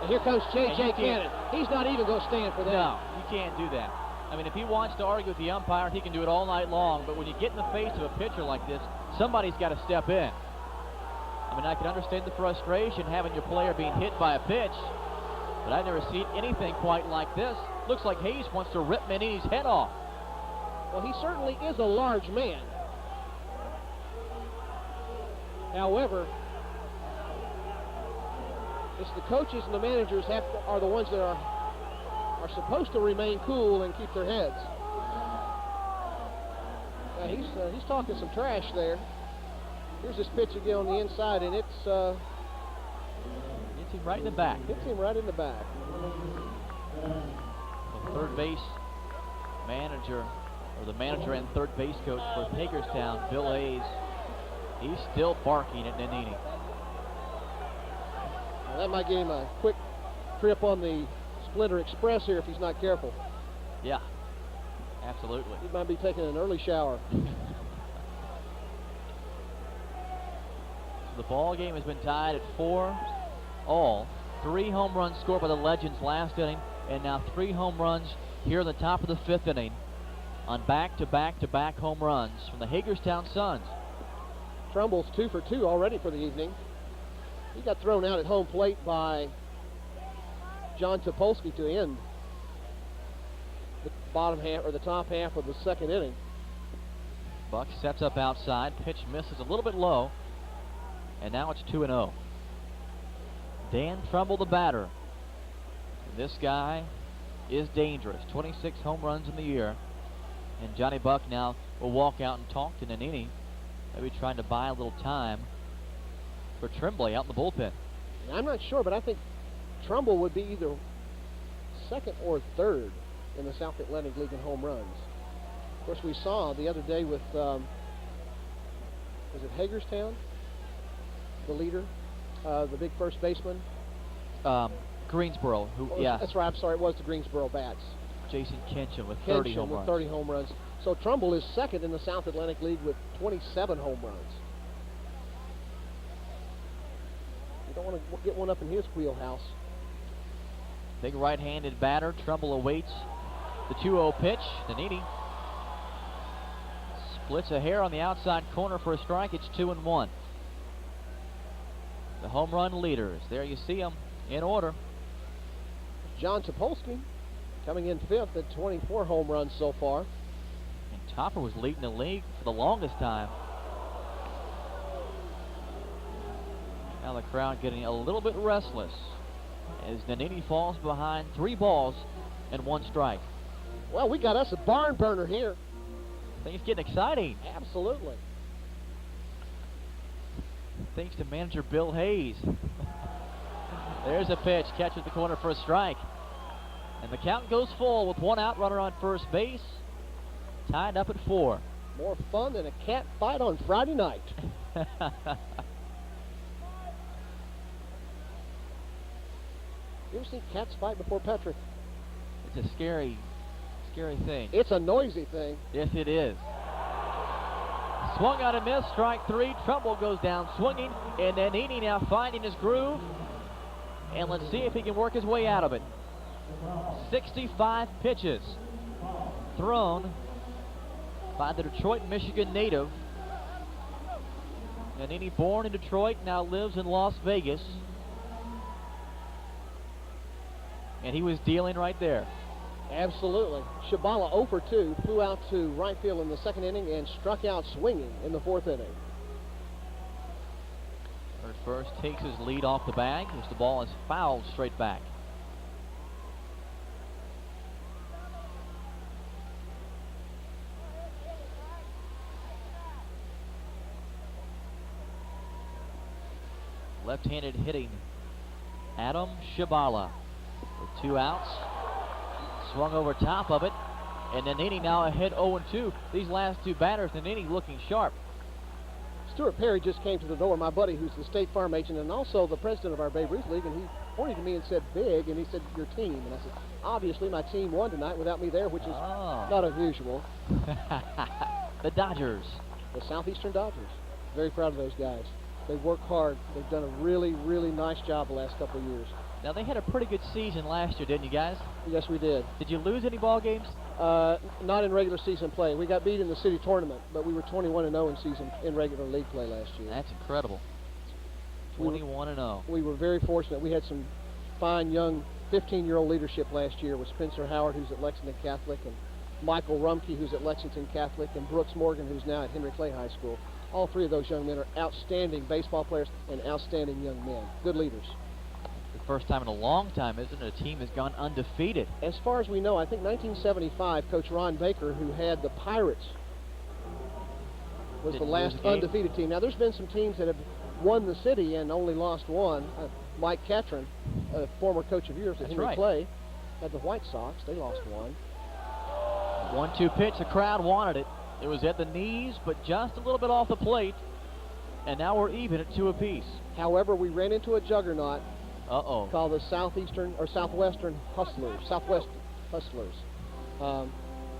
And here comes J.J. Cannon. He's not even going to stand for that. No, you can't do that. I mean, if he wants to argue with the umpire, he can do it all night long. But when you get in the face of a pitcher like this, somebody's got to step in. I mean, I can understand the frustration having your player being hit by a pitch, but I've never seen anything quite like this. Looks like Hayes wants to rip Manini's head off. Well, he certainly is a large man. However, it's the coaches and the managers are the ones that are supposed to remain cool and keep their heads. He's talking some trash there. Here's this pitch again on the inside, and it's hits him right in the back. Hits him right in the back. The third base manager, or the manager and third base coach for Hagerstown, Bill Hayes, he's still barking at Nanini. Well, that might give him a quick trip on the Splendor Express here if he's not careful. Yeah, absolutely. He might be taking an early shower. The ball game has been tied at 4-all. 3 home runs scored by the Legends last inning, and now 3 home runs here in the top of the 5th inning on back-to-back-to-back home runs from the Hagerstown Suns. Trumbull's 2 for 2 already for the evening. He got thrown out at home plate by John Topolsky to end the bottom half, or the top half of the 2nd inning. Buck sets up outside. Pitch misses a little bit low. And now it's 2-0. Dan Trumbull, the batter. This guy is dangerous. 26 home runs in the year. And Johnny Buck now will walk out and talk to Nanini, maybe trying to buy a little time for Tremblay out in the bullpen. I'm not sure, but I think Trumbull would be either 2nd or 3rd in the South Atlantic League in home runs. Of course, we saw the other day with, was it Hagerstown? The leader, the big first baseman? Greensboro, yeah. That's right, I'm sorry, it was the Greensboro Bats. Jason Kensham with 30 home runs. 30 home runs. So Trumbull is 2nd in the South Atlantic League with 27 home runs. You don't want to get one up in his wheelhouse. Big right-handed batter. Trumbull awaits the 2-0 pitch. Nanini splits a hair on the outside corner for a strike. It's 2-1. The home run leaders. There you see them in order. John Topolsky coming in 5th at 24 home runs so far. And Topper was leading the league for the longest time. Now the crowd getting a little bit restless as Nanini falls behind 3 balls and 1 strike. Well, we got us a barn burner here. Things getting exciting. Absolutely. Thanks to manager Bill Hayes. There's a pitch, catches the corner for a strike. And the count goes full with 1 out, runner on first base. Tied up at 4. More fun than a cat fight on Friday night. You ever seen cats fight before, Patrick? It's a scary thing. It's a noisy thing. Yes, it is. Swung on a miss, strike 3. Trumbull goes down swinging, and Nanini now finding his groove. And let's see if he can work his way out of it. 65 pitches thrown by the Detroit, Michigan native. Nanini, born in Detroit, now lives in Las Vegas. And he was dealing right there. Absolutely. Shabala 0 for 2, flew out to right field in the 2nd inning and struck out swinging in the 4th inning. First takes his lead off the bag as the ball is fouled straight back. Left-handed hitting Adam Shabala with 2 outs. Swung over top of it, and Nanini now ahead 0-2. These last 2 batters, Nanini looking sharp. Stuart Perry just came to the door, my buddy who's the State Farm agent and also the president of our Babe Ruth League, and he pointed to me and said, "Big," and he said, "Your team." And I said, "Obviously my team won tonight without me there," which is not unusual. The Dodgers. The Southeastern Dodgers. Very proud of those guys. They work hard. They've done a really, really nice job the last couple of years. Now, they had a pretty good season last year, didn't you guys? Yes, we did. Did you lose any ball games? Not in regular season play. We got beat in the city tournament, but we were 21-0 in regular league play last year. That's incredible. 21-0. We were very fortunate. We had some fine young 15-year-old leadership last year with Spencer Howard, who's at Lexington Catholic, and Michael Rumke, who's at Lexington Catholic, and Brooks Morgan, who's now at Henry Clay High School. All three of those young men are outstanding baseball players and outstanding young men. Good leaders. The first time in a long time, isn't it? A team has gone undefeated. As far as we know, I think 1975, Coach Ron Baker, who had the Pirates, was the last undefeated team. Now, there's been some teams that have won the city and only lost one. Mike Catron, a former coach of yours at Henry Clay, had the White Sox. They lost one. 1-2 pitch. The crowd wanted it. It was at the knees, but just a little bit off the plate. And now we're even at 2 apiece. However, we ran into a juggernaut called the Southwestern Hustlers. Southwest Hustlers.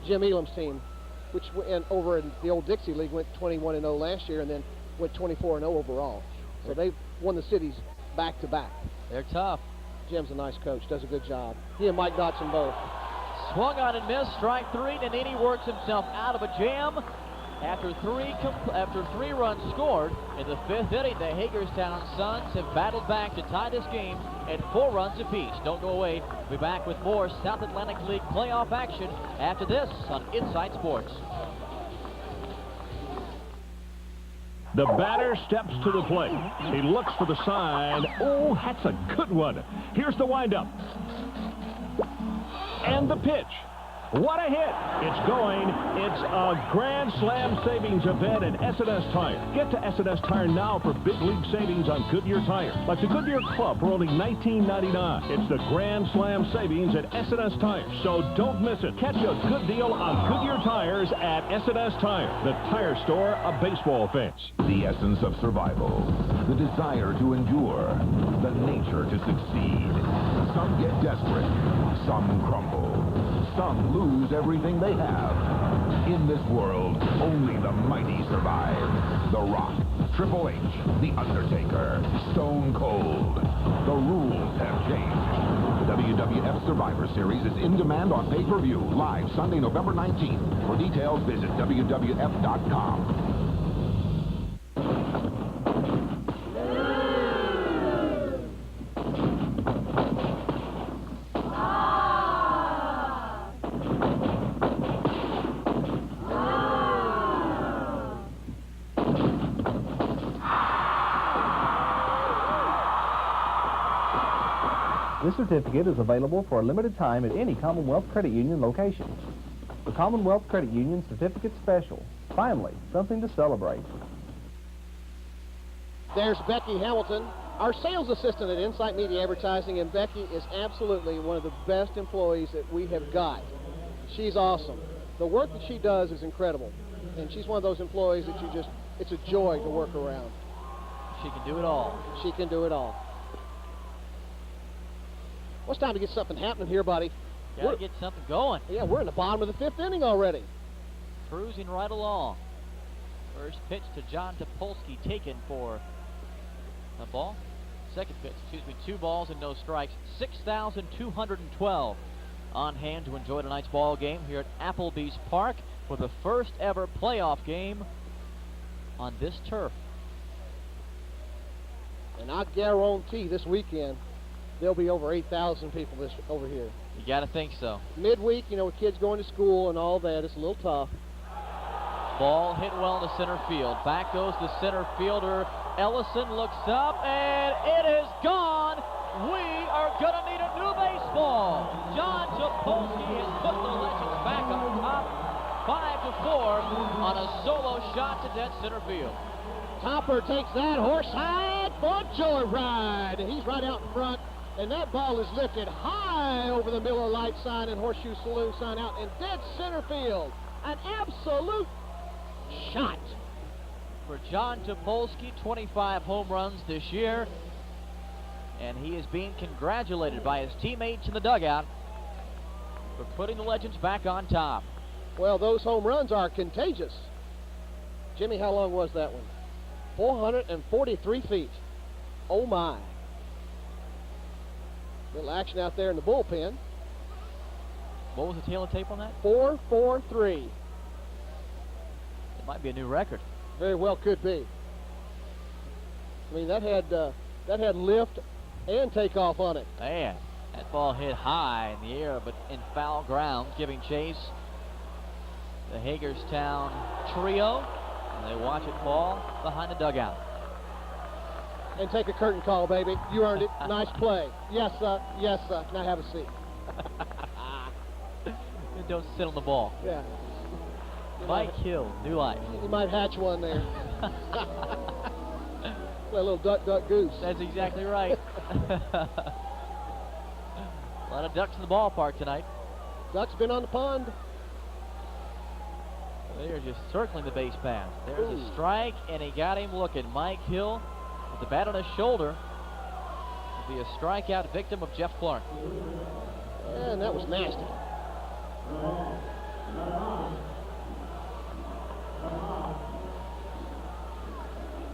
Jim Elam's team, which over in the old Dixie League went 21-0 last year and then went 24-0 overall. So they won the cities back-to-back. They're tough. Jim's a nice coach, does a good job. He and Mike Dotson both. Swung on and missed, strike 3. Nannini works himself out of a jam. After three runs scored in the 5th inning, the Hagerstown Suns have battled back to tie this game at 4 runs apiece. Don't go away. We'll be back with more South Atlantic League playoff action after this on Inside Sports. The batter steps to the plate. He looks for the sign. Oh, that's a good one. Here's the windup. And the pitch. What a hit. It's going. It's a Grand Slam savings event at S&S Tire. Get to S&S Tire now for big league savings on Goodyear tires. Like the Goodyear Club for only $19.99. It's the Grand Slam savings at S&S Tire. So don't miss it. Catch a good deal on Goodyear tires at S&S Tire, the tire store of baseball fans. The essence of survival, the desire to endure, the nature to succeed. Some get desperate, some crumble, some lose everything they have. In this world, only the mighty survive. The Rock, Triple H, The Undertaker, Stone Cold. The rules have changed. The WWF Survivor Series is in demand on pay-per-view, live Sunday, November 19th. For details, visit WWF.com. This certificate is available for a limited time at any Commonwealth Credit Union location. The Commonwealth Credit Union Certificate Special. Finally, something to celebrate. There's Becky Hamilton, our sales assistant at Insight Media Advertising, and Becky is absolutely one of the best employees that we have got. She's awesome. The work that she does is incredible, and she's one of those employees that it's a joy to work around. She can do it all. She can do it all. Well, it's time to get something happening here, buddy. Gotta get something going. Yeah, we're in the bottom of the 5th inning already. Cruising right along. First pitch to John Topolsky taken for a ball. Second pitch, 2 balls and no strikes. 6,212 on hand to enjoy tonight's ball game here at Applebee's Park for the first ever playoff game on this turf. And I guarantee this weekend there'll be over 8,000 people over here. You got to think so. Midweek, with kids going to school and all that, it's a little tough. Ball hit well into center field. Back goes the center fielder. Ellison looks up, and it is gone. We are going to need a new baseball. John Topolsky has put the Legends back on top, 5-4 on a solo shot to dead center field. Topper takes that horsehide for joyride. He's right out in front. And that ball is lifted high over the Miller Lite sign and Horseshoe Saloon sign out in dead center field. An absolute shot. For John Topolsky, 25 home runs this year. And he is being congratulated by his teammates in the dugout for putting the Legends back on top. Well, those home runs are contagious. Jimmy, how long was that one? 443 feet. Oh, my. Little action out there in the bullpen. What was the tail of tape on that? 4-4-3. It might be a new record. Very well could be. I mean, that had lift and takeoff on it. Man, that ball hit high in the air, but in foul ground, giving chase. The Hagerstown trio, and they watch it fall behind the dugout. And take a curtain call, baby. You earned it. Nice play. Yes, sir. Yes, sir. Now have a seat. Don't sit on the ball. Yeah. Mike Hill, new life. You might hatch one there. A little duck, duck, goose. That's exactly right. A lot of ducks in the ballpark tonight. Ducks been on the pond. They are just circling the base path. There's a strike, and he got him looking. Mike Hill, with the bat on his shoulder, will be a strikeout victim of Jeff Clark. And that was nasty.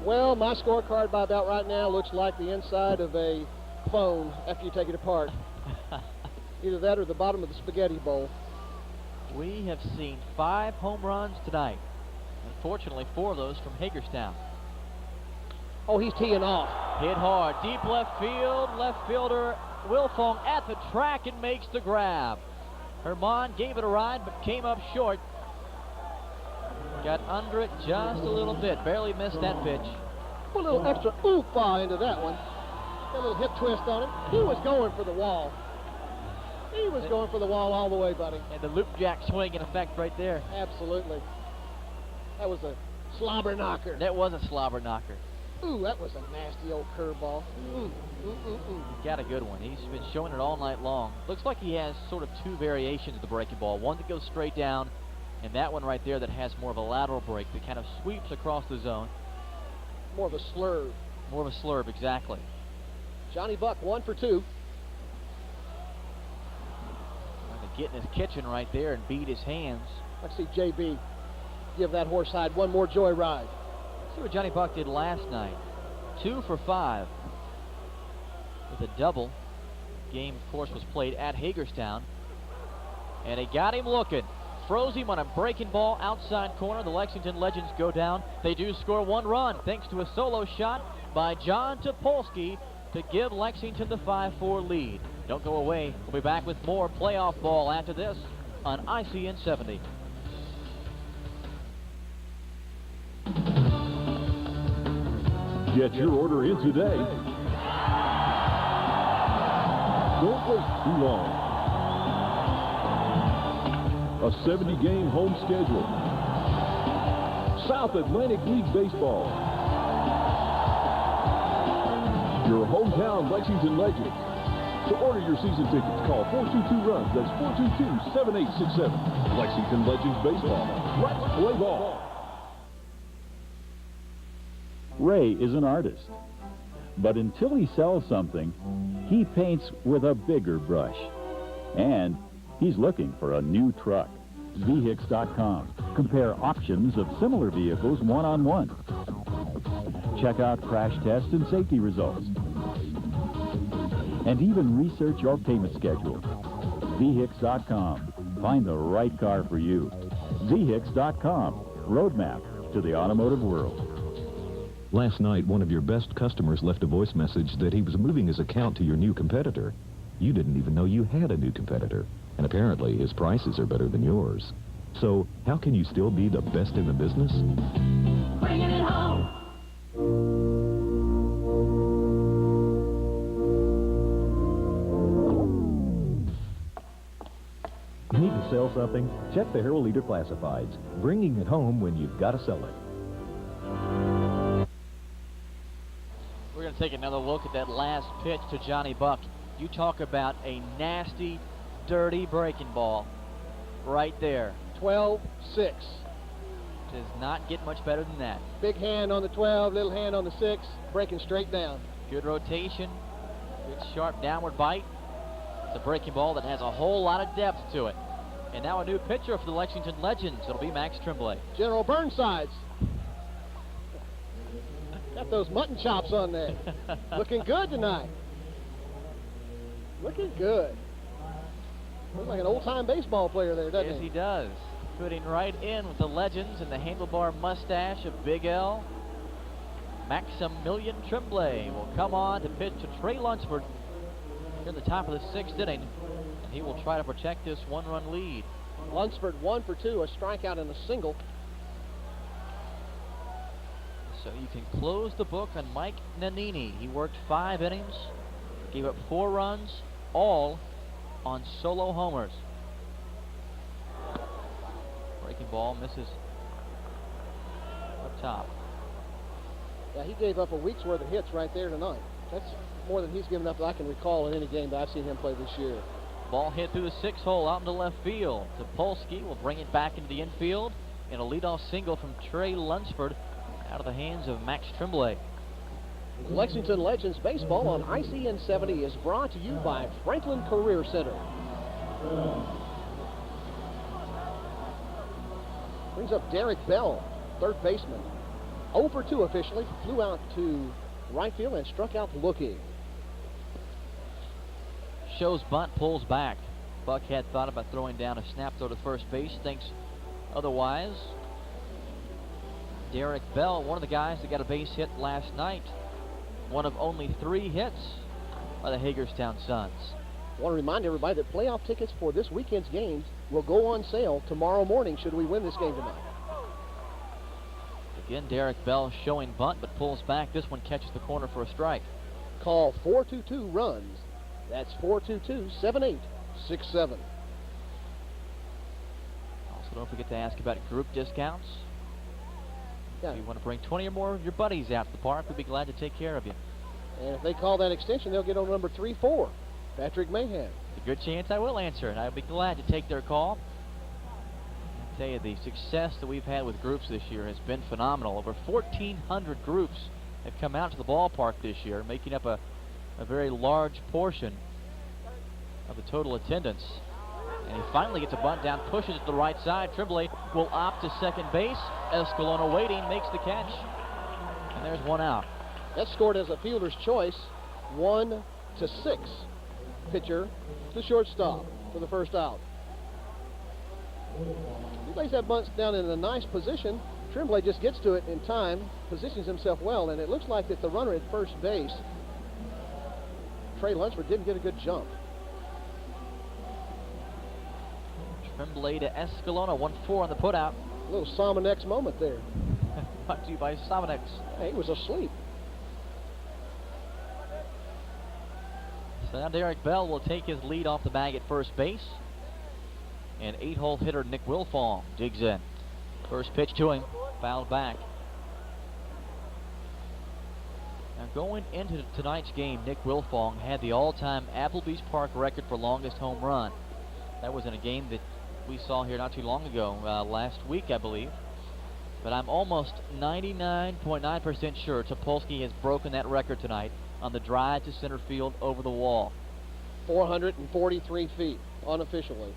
Well, my scorecard by about right now looks like the inside of a phone after you take it apart. Either that or the bottom of the spaghetti bowl. We have seen 5 home runs tonight. Unfortunately, 4 of those from Hagerstown. Oh, he's teeing off. Hit hard, deep left field. Left fielder Wilfong at the track and makes the grab. Herman gave it a ride, but came up short. Got under it just a little bit. Barely missed that pitch. Put a little extra oomph into that one. Got a little hip twist on him. He was going for the wall. He was going for the wall all the way, buddy. And the loop jack swing in effect right there. Absolutely. That was a slobber knocker. That was a slobber knocker. Ooh, that was a nasty old curveball. He's got a good one. He's been showing it all night long. Looks like he has sort of 2 variations of the breaking ball. One that goes straight down, and that one right there that has more of a lateral break that kind of sweeps across the zone. More of a slurve. More of a slurve, exactly. Johnny Buck, 1 for 2. Trying to get in his kitchen right there and beat his hands. Let's see JB give that horsehide one more joyride. See what Johnny Buck did last night. 2 for 5 with a double. Game, of course, was played at Hagerstown. And he got him looking. Froze him on a breaking ball outside corner. The Lexington Legends go down. They do score 1 run thanks to a solo shot by John Topolsky to give Lexington the 5-4 lead. Don't go away. We'll be back with more playoff ball after this on ICN 70. Get your order in today. Don't wait too long. A 70-game home schedule. South Atlantic League Baseball. Your hometown Lexington Legends. To order your season tickets, call 422-RUN. That's 422-7867. Lexington Legends Baseball. Let's play ball. Ray is an artist, but until he sells something, he paints with a bigger brush. And he's looking for a new truck. Vehix.com. Compare options of similar vehicles one-on-one. Check out crash tests and safety results. And even research your payment schedule. Vehix.com. Find the right car for you. Vehix.com. Roadmap to the automotive world. Last night, one of your best customers left a voice message that he was moving his account to your new competitor. You didn't even know you had a new competitor, and apparently his prices are better than yours. So, how can you still be the best in the business? Bringing it home. Need to sell something? Check the Herald Leader Classifieds. Bringing it home when you've got to sell it. We're going to take another look at that last pitch to Johnny Buck. You talk about a nasty, dirty breaking ball right there. 12-6. Does not get much better than that. Big hand on the 12, little hand on the 6, breaking straight down. Good rotation, good sharp downward bite. It's a breaking ball that has a whole lot of depth to it. And now a new pitcher for the Lexington Legends. It'll be Max Tremblay. General Burnsides. Got those mutton chops on there. Looking good tonight. Looking good. Looks like an old-time baseball player there, doesn't Yes, he? he does. Fitting right in with the legends and the handlebar mustache of Big L. Maximilian Tremblay will come on to pitch to Trey Lunsford here in the top of the 6th inning, and he will try to protect this one-run lead. Lunsford 1 for 2, a strikeout and a single. So you can close the book on Mike Nannini. He worked 5 innings, gave up 4 runs, all on solo homers. Breaking ball misses up top. Yeah, he gave up a week's worth of hits right there tonight. That's more than he's given up that I can recall in any game that I've seen him play this year. Ball hit through the 6th hole out into left field. Topolsky will bring it back into the infield, and a leadoff single from Trey Lunsford out of the hands of Max Tremblay. Lexington Legends Baseball on ICN 70 is brought to you by Franklin Career Center. Brings up Derek Bell, third baseman. 0 for 2 officially. Flew out to right field and struck out looking. Shows bunt, pulls back. Buck had thought about throwing down a snap throw to first base. Thinks otherwise. Derek Bell, one of the guys that got a base hit last night. One of only 3 hits by the Hagerstown Suns. I want to remind everybody that playoff tickets for this weekend's games will go on sale tomorrow morning should we win this game tonight. Again, Derek Bell showing bunt, but pulls back. This one catches the corner for a strike. Call 422-RUNS. That's 422-7867. Also, don't forget to ask about group discounts. Yeah. If you want to bring 20 or more of your buddies out to the park, we'd be glad to take care of you. And if they call that extension, they'll get on number 34, Patrick Mahan. It's a good chance I will answer, and I'll be glad to take their call. I tell you, the success that we've had with groups this year has been phenomenal. Over 1,400 groups have come out to the ballpark this year, making up a very large portion of the total attendance. And he finally gets a bunt down, pushes it to the right side. Tremblay will opt to second base. Escalona waiting, makes the catch. And there's one out. That's scored as a fielder's choice, 1-6. Pitcher to shortstop for the first out. He lays that bunt down in a nice position. Tremblay just gets to it in time, positions himself well, and it looks like that the runner at first base, Trey Lunsford, didn't get a good jump. Tremblay to Escalona, 1-4 on the putout. A little Somonex moment there. Brought to you by Somonex. Hey, he was asleep. So now Derek Bell will take his lead off the bag at first base. And 8-hole hitter Nick Wilfong digs in. First pitch to him, fouled back. Now going into tonight's game, Nick Wilfong had the all-time Applebee's Park record for longest home run. That was in a game that we saw here not too long ago, last week, I believe. But I'm almost 99.9% sure Topolsky has broken that record tonight on the drive to center field over the wall. 443 feet, unofficially.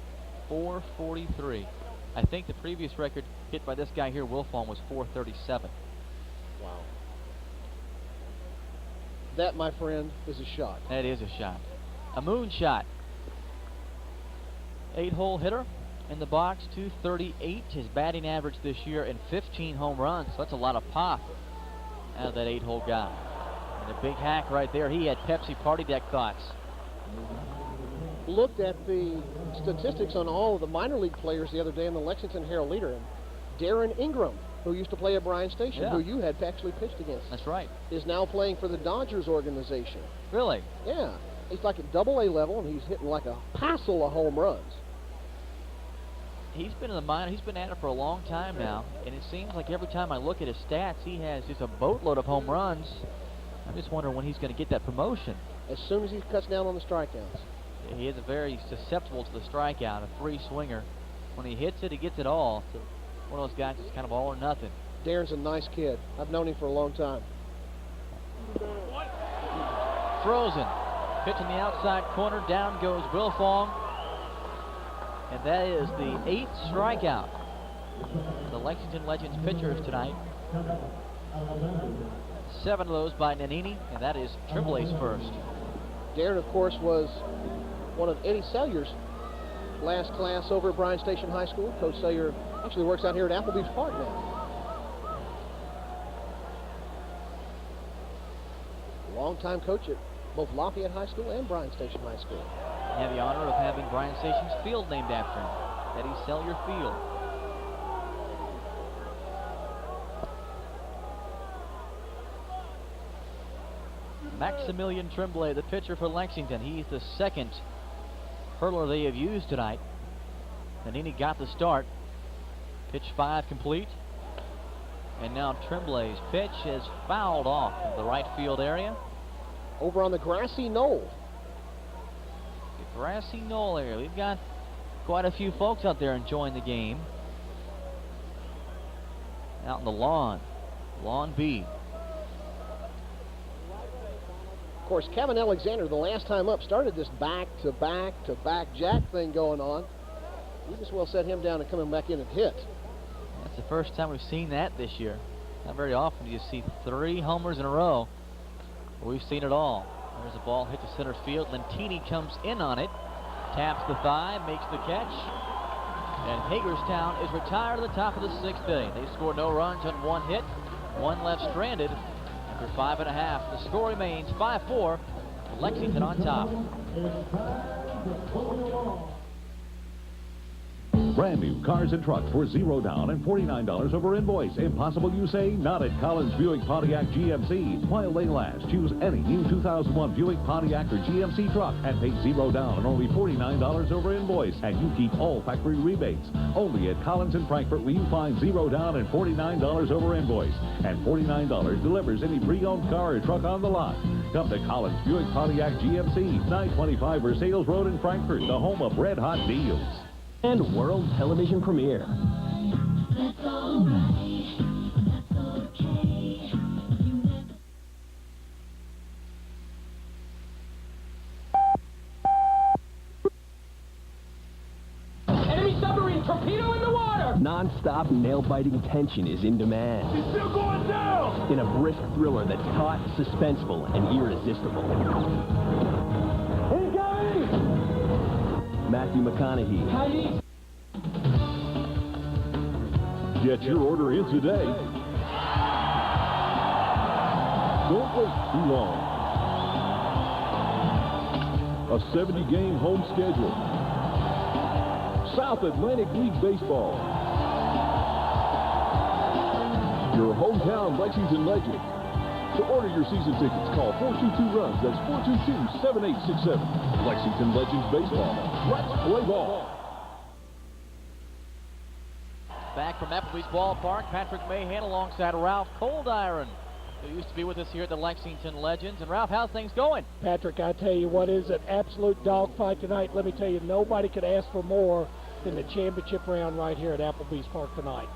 443. I think the previous record hit by this guy here, Wilfong, was 437. Wow. That, my friend, is a shot. That is a shot. A moonshot. 8-hole hitter in the box, 238. His batting average this year in 15 home runs. So that's a lot of pop out of that 8-hole guy. And a big hack right there. He had Pepsi Party Deck thoughts. Looked at the statistics on all of the minor league players the other day in the Lexington Herald Leader, and Darren Ingram, who used to play at Bryan Station, who you had actually pitched against. That's right. Is now playing for the Dodgers organization. Really? Yeah. He's like at Double-A level, and he's hitting like a passel of home runs. He's been in the minor. He's been at it for a long time now, and it seems like every time I look at his stats, he has just a boatload of home runs. I'm just wondering when he's going to get that promotion. As soon as he cuts down on the strikeouts. He is very susceptible to the strikeout, a free swinger. When he hits it, he gets it all. So one of those guys that's kind of all or nothing. Darren's a nice kid. I've known him for a long time. Frozen. Pitch in the outside corner. Down goes Wilfong. And that is the 8th strikeout. The Lexington Legends pitchers tonight. 7 of those by Nannini, and that is Tremblay's first. Darren, of course, was one of Eddie Salyer's last class over at Bryan Station High School. Coach Salyer actually works out here at Applebee's Park now. Longtime coach at both Lafayette High School and Bryan Station High School. We have the honor of having Bryan Station's field named after him, Eddie Salyer Field. Maximilian Tremblay, the pitcher for Lexington. He's the second hurler they have used tonight. Nannini got the start. Pitch 5 complete. And now Tremblay's pitch is fouled off in the right field area. Over on the grassy knoll. The grassy knoll area. We've got quite a few folks out there enjoying the game. Out in the lawn. Lawn B. Of course, Kevin Alexander, the last time up, started this back-to-back-to-back jack thing going on. We just well set him down and coming back in and hit. That's the first time we've seen that this year. Not very often do you see 3 homers in a row. We've seen it all. There's a ball hit to center field. Lentini comes in on it. Taps the thigh, makes the catch. And Hagerstown is retired at the top of the 6th inning. They scored no runs on 1 hit. 1 left stranded. After 5 1/2, the score remains 5-4. Lexington on top. Brand new cars and trucks for $0 down and $49 over invoice. Impossible, you say? Not at Collins Buick Pontiac GMC. While they last, choose any new 2001 Buick Pontiac or GMC truck and pay $0 down and only $49 over invoice. And you keep all factory rebates. Only at Collins in Frankfort will you find $0 down and $49 over invoice. And $49 delivers any pre-owned car or truck on the lot. Come to Collins Buick Pontiac GMC, 925 Versailles Road in Frankfort, the home of red hot deals. And world television premiere. That's all right. That's okay. Enemy submarine torpedo in the water! Non-stop, nail-biting tension is in demand. He's still going down! In a brisk thriller that's taut, suspenseful, and irresistible. Matthew McConaughey. Get your order in today. Don't wait too long. A 70-game home schedule. South Atlantic League Baseball. Your hometown Lexington legend. To order your season tickets, call 422-RUNS. That's 422-7867. Lexington Legends Baseball. Let's play ball. Back from Applebee's ballpark, Patrick Mahan alongside Ralph Coldiron, who used to be with us here at the Lexington Legends. And Ralph, how's things going? Patrick, I tell you what, is an absolute dogfight tonight. Let me tell you, nobody could ask for more than the championship round right here at Applebee's Park tonight.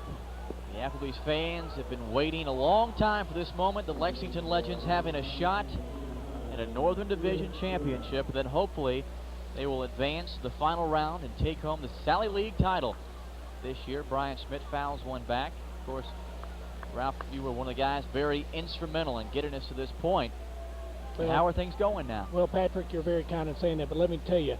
The Applebee's fans have been waiting a long time for this moment. The Lexington Legends having a shot at a Northern Division championship, and then hopefully they will advance to the final round and take home the Sally League title this year. Brian Schmidt fouls one back. Of course, Ralph, you were one of the guys very instrumental in getting us to this point. Well, how are things going now? Well, Patrick, you're very kind in saying that, but let me tell you,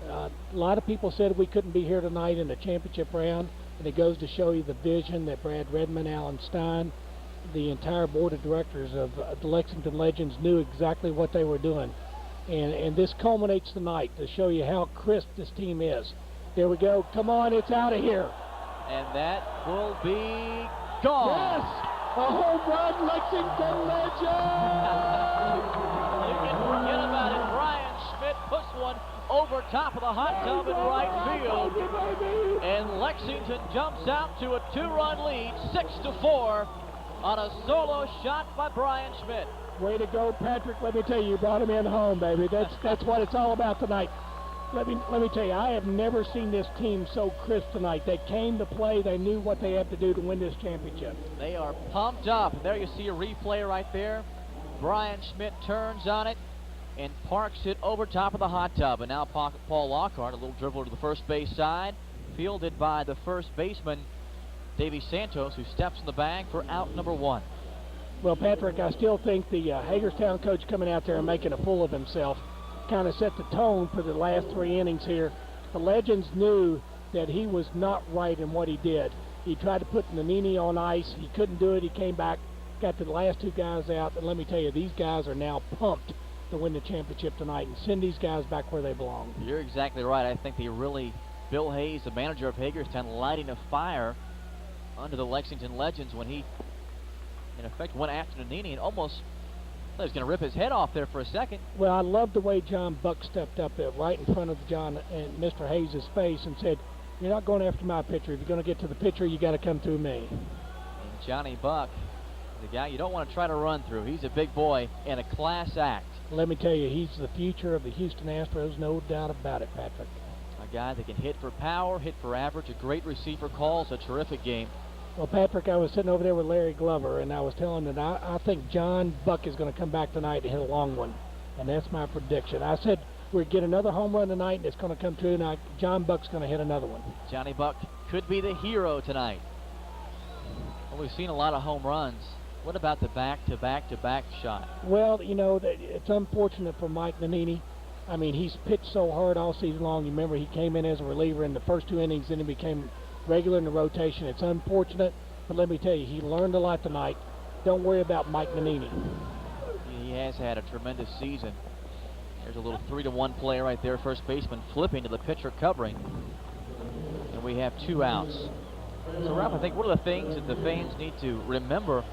a lot of people said we couldn't be here tonight in the championship round. And it goes to show you the vision that Brad Redmond, Alan Stein, the entire board of directors of the Lexington Legends knew exactly what they were doing. And this culminates tonight to show you how crisp this team is. There we go. Come on, it's out of here. And that will be gone. Yes! A home run, Lexington Legends! You can forget about it. Brian Schmidt puts one over top of the hot tub in right field. And Lexington jumps out to a 2-run lead, 6-4, on a solo shot by Brian Schmidt. Way to go, Patrick. Let me tell you, you brought him in home, baby. That's what it's all about tonight. Let me tell you, I have never seen this team so crisp tonight. They came to play. They knew what they had to do to win this championship. They are pumped up. And there you see a replay right there. Brian Schmidt turns on it and parks it over top of the hot tub. And now Paul Lockhart, a little dribbler to the first base side, fielded by the first baseman, Davey Santos, who steps in the bag for out number 1. Well, Patrick, I still think the Hagerstown coach coming out there and making a fool of himself. kind of set the tone for the last 3 innings here. The Legends knew that he was not right in what he did. He tried to put Nannini on ice. He couldn't do it. He came back, got the last 2 guys out. And let me tell you, these guys are now pumped to win the championship tonight and send these guys back where they belong. You're exactly right. I think they really, Bill Hayes, the manager of Hagerstown, lighting a fire under the Lexington Legends when he, in effect, went after Nannini and almost he was going to rip his head off there for a second. Well, I love the way John Buck stepped up there right in front of John and Mr. Hayes' face and said, "You're not going after my pitcher. If you're going to get to the pitcher, you got to come through me." And Johnny Buck, the guy you don't want to try to run through. He's a big boy and a class act. Let me tell you, he's the future of the Houston Astros, no doubt about it, Patrick. A guy that can hit for power, hit for average, a great receiver, calls a terrific game. Well, Patrick, I was sitting over there with Larry Glover, and I was telling him that I think John Buck is going to come back tonight and hit a long one, and that's my prediction. I said we'd get another home run tonight, and it's going to come true. Now, John Buck's going to hit another one. Johnny Buck could be the hero tonight. Well, we've seen a lot of home runs. What about the back-to-back-to-back shot? Well, you know, it's unfortunate for Mike Nannini. I mean, he's pitched so hard all season long. You remember he came in as a reliever in the first 2 innings, then he became regular in the rotation. It's unfortunate, but let me tell you, he learned a lot tonight. Don't worry about Mike Nannini. He has had a tremendous season. There's a little 3-to-1 play right there. First baseman flipping to the pitcher covering. And we have 2 outs. So, Ralph, I think one of the things that the fans need to remember,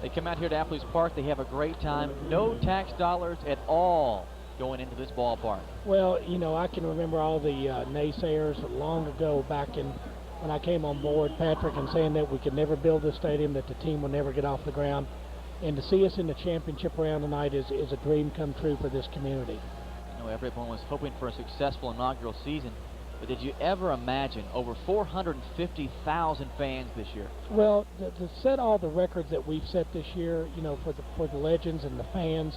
they come out here to Applebee Park, they have a great time. No tax dollars at all going into this ballpark. Well, you know, I can remember all the naysayers long ago back in when I came on board, Patrick, and saying that we could never build this stadium, that the team would never get off the ground. And to see us in the championship round tonight is a dream come true for this community. I know everyone was hoping for a successful inaugural season, but did you ever imagine over 450,000 fans this year? Well, to set all the records that we've set this year, you know, for the Legends and the fans,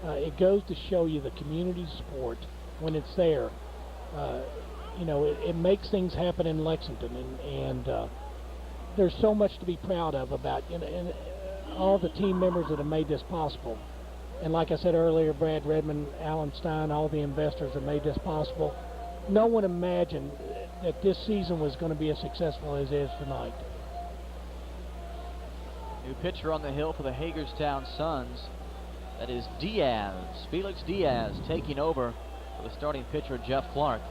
it goes to show you the community support when it's there. You know, it makes things happen in Lexington, and there's so much to be proud of about, you know, and all the team members that have made this possible. And like I said earlier, Brad Redmond, Alan Stein, all the investors that made this possible. No one imagined that this season was going to be as successful as it is tonight. New pitcher on the hill for the Hagerstown Suns. That is Diaz, Felix Diaz, taking over for the starting pitcher, Jeff Clark.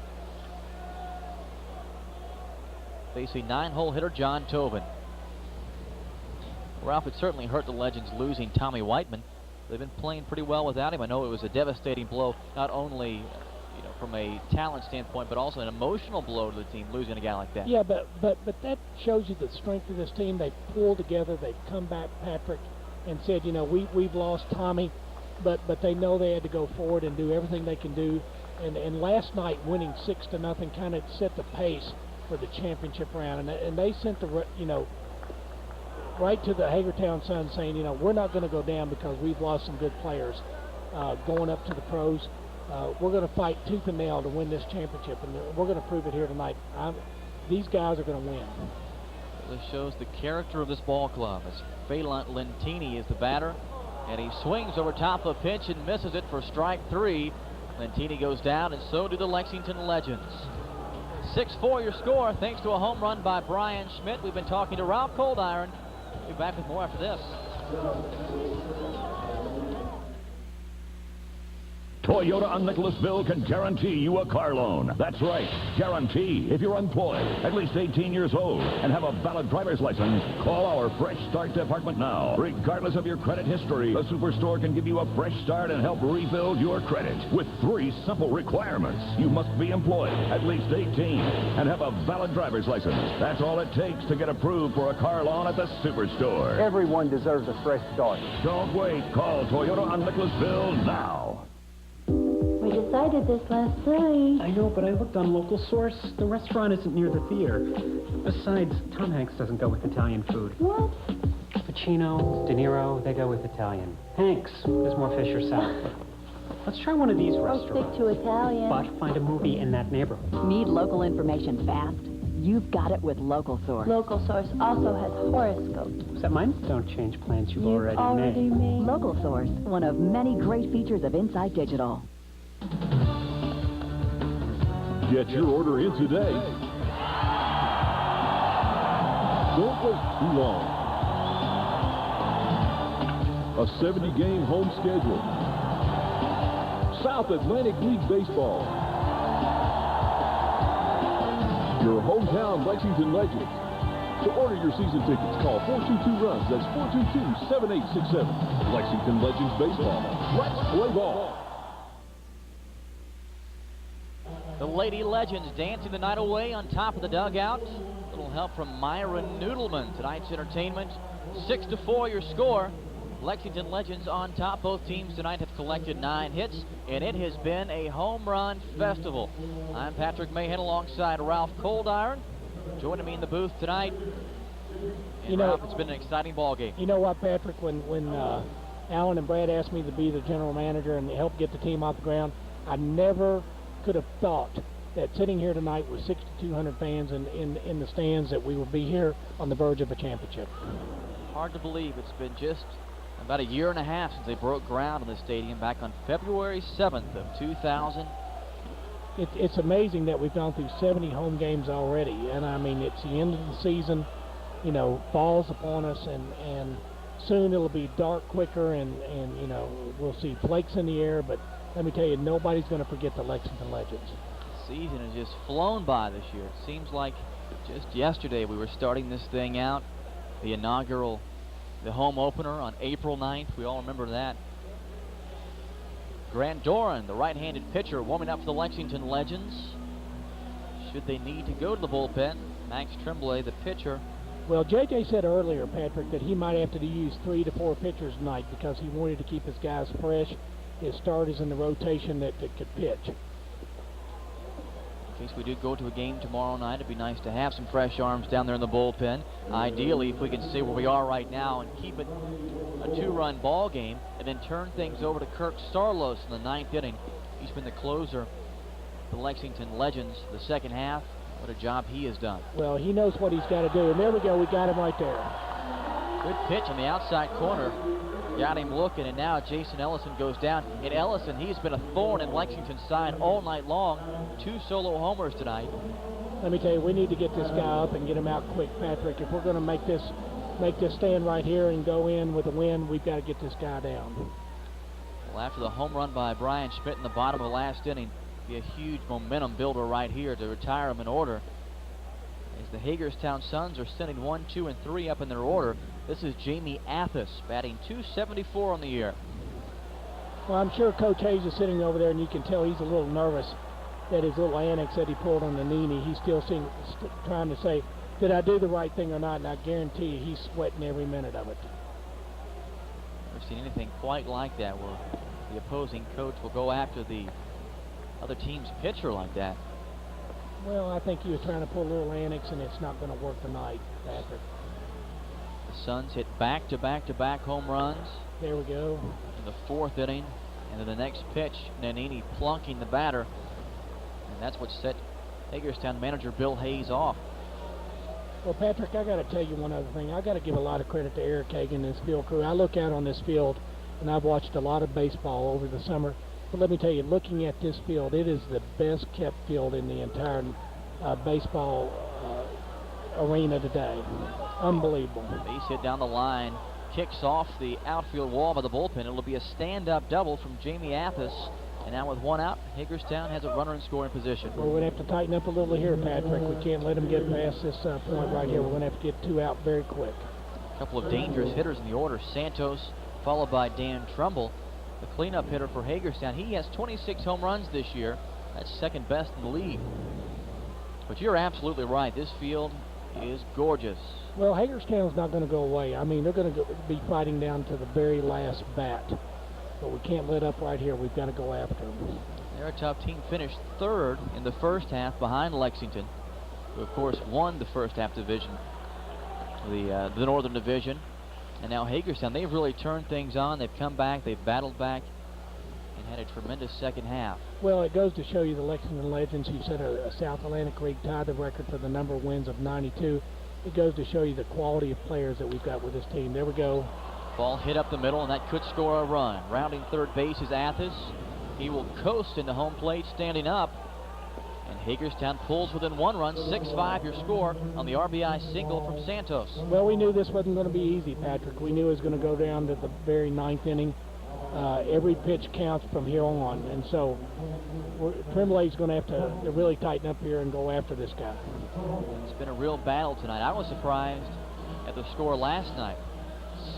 Facing 9-hole hitter John Tobin. Ralph, it certainly hurt the Legends losing Tommy Whiteman. They've been playing pretty well without him. I know it was a devastating blow, not only from a talent standpoint, but also an emotional blow to the team, losing a guy like that. Yeah, but that shows you the strength of this team. They've pulled together. They've come back, Patrick, and said, you know, we've lost Tommy, but they know they had to go forward and do everything they can do. And last night, winning 6-0 kind of set the pace for the championship round, and they sent the, you know, right to the Hagerstown Suns saying, you know, we're not going to go down because we've lost some good players going up to the pros. We're going to fight tooth and nail to win this championship, and we're going to prove it here tonight. These guys are going to win. This shows the character of this ball club. As Phelan Lentini is the batter, and he swings over top of a pitch and misses it for strike 3. Lentini goes down, and so do the Lexington Legends. 6-4 your score, thanks to a home run by Brian Schmidt. We've been talking to Ralph Coldiron. We'll be back with more after this. Toyota on Nicholasville can guarantee you a car loan. That's right, guarantee. If you're employed, at least 18 years old, and have a valid driver's license, call our Fresh Start department now. Regardless of your credit history, the Superstore can give you a fresh start and help rebuild your credit with 3 simple requirements. You must be employed, at least 18, and have a valid driver's license. That's all it takes to get approved for a car loan at the Superstore. Everyone deserves a fresh start. Don't wait. Call Toyota on Nicholasville now. We decided this last night. I know, but I looked on Local Source. The restaurant isn't near the theater. Besides, Tom Hanks doesn't go with Italian food. What? Pacino, De Niro, they go with Italian. Hanks is more fish or salad. Let's try one of these restaurants. Stick to Italian. But find a movie in that neighborhood. Need local information fast? You've got it with Local Source. Local Source also has horoscopes. Is that mine? Don't change plans you've already made. Local Source, one of many great features of Inside Digital. Get your order in today. Don't wait too long. A 70-game home schedule. South Atlantic League Baseball. Your hometown Lexington Legends. To order your season tickets, call 422-RUNS. That's 422-7867. Lexington Legends Baseball. Let's play ball. The Lady Legends dancing the night away on top of the dugout. A little help from Myron Noodleman. Tonight's entertainment, 6-4 your score. Lexington Legends on top. Both teams tonight have collected 9 hits, and it has been a home run festival. I'm Patrick Mahan alongside Ralph Coldiron. Joining me in the booth tonight. And Ralph, it's been an exciting ball game. You know what, Patrick, when Alan and Brad asked me to be the general manager and help get the team off the ground, I never could have thought that sitting here tonight with 6,200 fans in the stands that we would be here on the verge of a championship. Hard to believe. It's been just about a year and a half since they broke ground in the stadium back on February 7th of 2000. It's amazing that we've gone through 70 home games already, and I mean, it's the end of the season, you know, falls upon us, and soon it'll be dark quicker, and you know, we'll see flakes in the air, but let me tell you, nobody's going to forget the Lexington Legends. The season has just flown by this year. It seems like just yesterday we were starting this thing out, the inaugural, the home opener on April 9th. We all remember that. Grant Doran, the right-handed pitcher, warming up for the Lexington Legends. Should they need to go to the bullpen, Max Tremblay, the pitcher. Well, JJ said earlier, Patrick, that he might have to use 3 to 4 pitchers tonight because he wanted to keep his guys fresh, his starters in the rotation that could pitch. In case we do go to a game tomorrow night, it'd be nice to have some fresh arms down there in the bullpen. Ideally, if we can stay where we are right now and keep it a 2-run ball game, and then turn things over to Kirk Starlos in the 9th inning. He's been the closer for the Lexington Legends the second half. What a job he has done. Well, he knows what he's got to do, and there we go. We got him right there. Good pitch on the outside corner. Got him looking, and now Jason Ellison goes down. And Ellison, he's been a thorn in Lexington's side all night long. 2 solo homers tonight. Let me tell you, we need to get this guy up and get him out quick, Patrick. If we're going to make this stand right here and go in with a win, we've got to get this guy down. Well, after the home run by Brian Schmidt in the bottom of the last inning, be a huge momentum builder right here to retire him in order. As the Hagerstown Suns are sending 1, 2, and 3 up in their order. This is Jamie Athos batting .274 on the year. Well, I'm sure Coach Hayes is sitting over there, and you can tell he's a little nervous that his little annex that he pulled on the knee, he's still trying to say, did I do the right thing or not? And I guarantee you he's sweating every minute of it. Never seen anything quite like that where the opposing coach will go after the other team's pitcher like that. Well, I think he was trying to pull a little annex, and it's not going to work tonight, Patrick. The Suns hit back-to-back home runs. There we go. In the 4th inning, and then the next pitch, Nanini plunking the batter, and that's what set Hagerstown manager Bill Hayes off. Well, Patrick, I got to tell you one other thing. I got to give a lot of credit to Eric Hagan and his field crew. I look out on this field, and I've watched a lot of baseball over the summer. But let me tell you, looking at this field, it is the best kept field in the entire baseball arena today. Unbelievable. Base hit down the line, kicks off the outfield wall by the bullpen. It'll be a stand-up double from Jamie Athos. And now with 1 out, Hagerstown has a runner in scoring position. Well, we're going to have to tighten up a little here, Patrick. We can't let them get past this point right here. We're going to have to get 2 out very quick. A couple of dangerous hitters in the order. Santos, followed by Dan Trumbull, the cleanup hitter for Hagerstown. He has 26 home runs this year. That's second best in the league. But you're absolutely right. This field is gorgeous. Well, Hagerstown's not going to go away. I mean, they're going to be fighting down to the very last bat. But we can't let up right here. We've got to go after them. They're a tough team. Finished 3rd in the first half behind Lexington, who of course won the first half division, the Northern Division. And now Hagerstown, they've really turned things on. They've come back, they've battled back, and had a tremendous second half. Well, it goes to show you the Lexington Legends, who set a South Atlantic League, tied the record for the number of wins of 92. It goes to show you the quality of players that we've got with this team. There we go. Ball hit up the middle, and that could score a run. Rounding third base is Athos. He will coast into home plate standing up. And Hagerstown pulls within 1 run, 6-5 your score on the RBI single from Santos. Well, we knew this wasn't going to be easy, Patrick. We knew it was going to go down to the very 9th inning. Every pitch counts from here on, and so Tremblay's going to have to really tighten up here and go after this guy. It's been a real battle tonight. I was surprised at the score last night.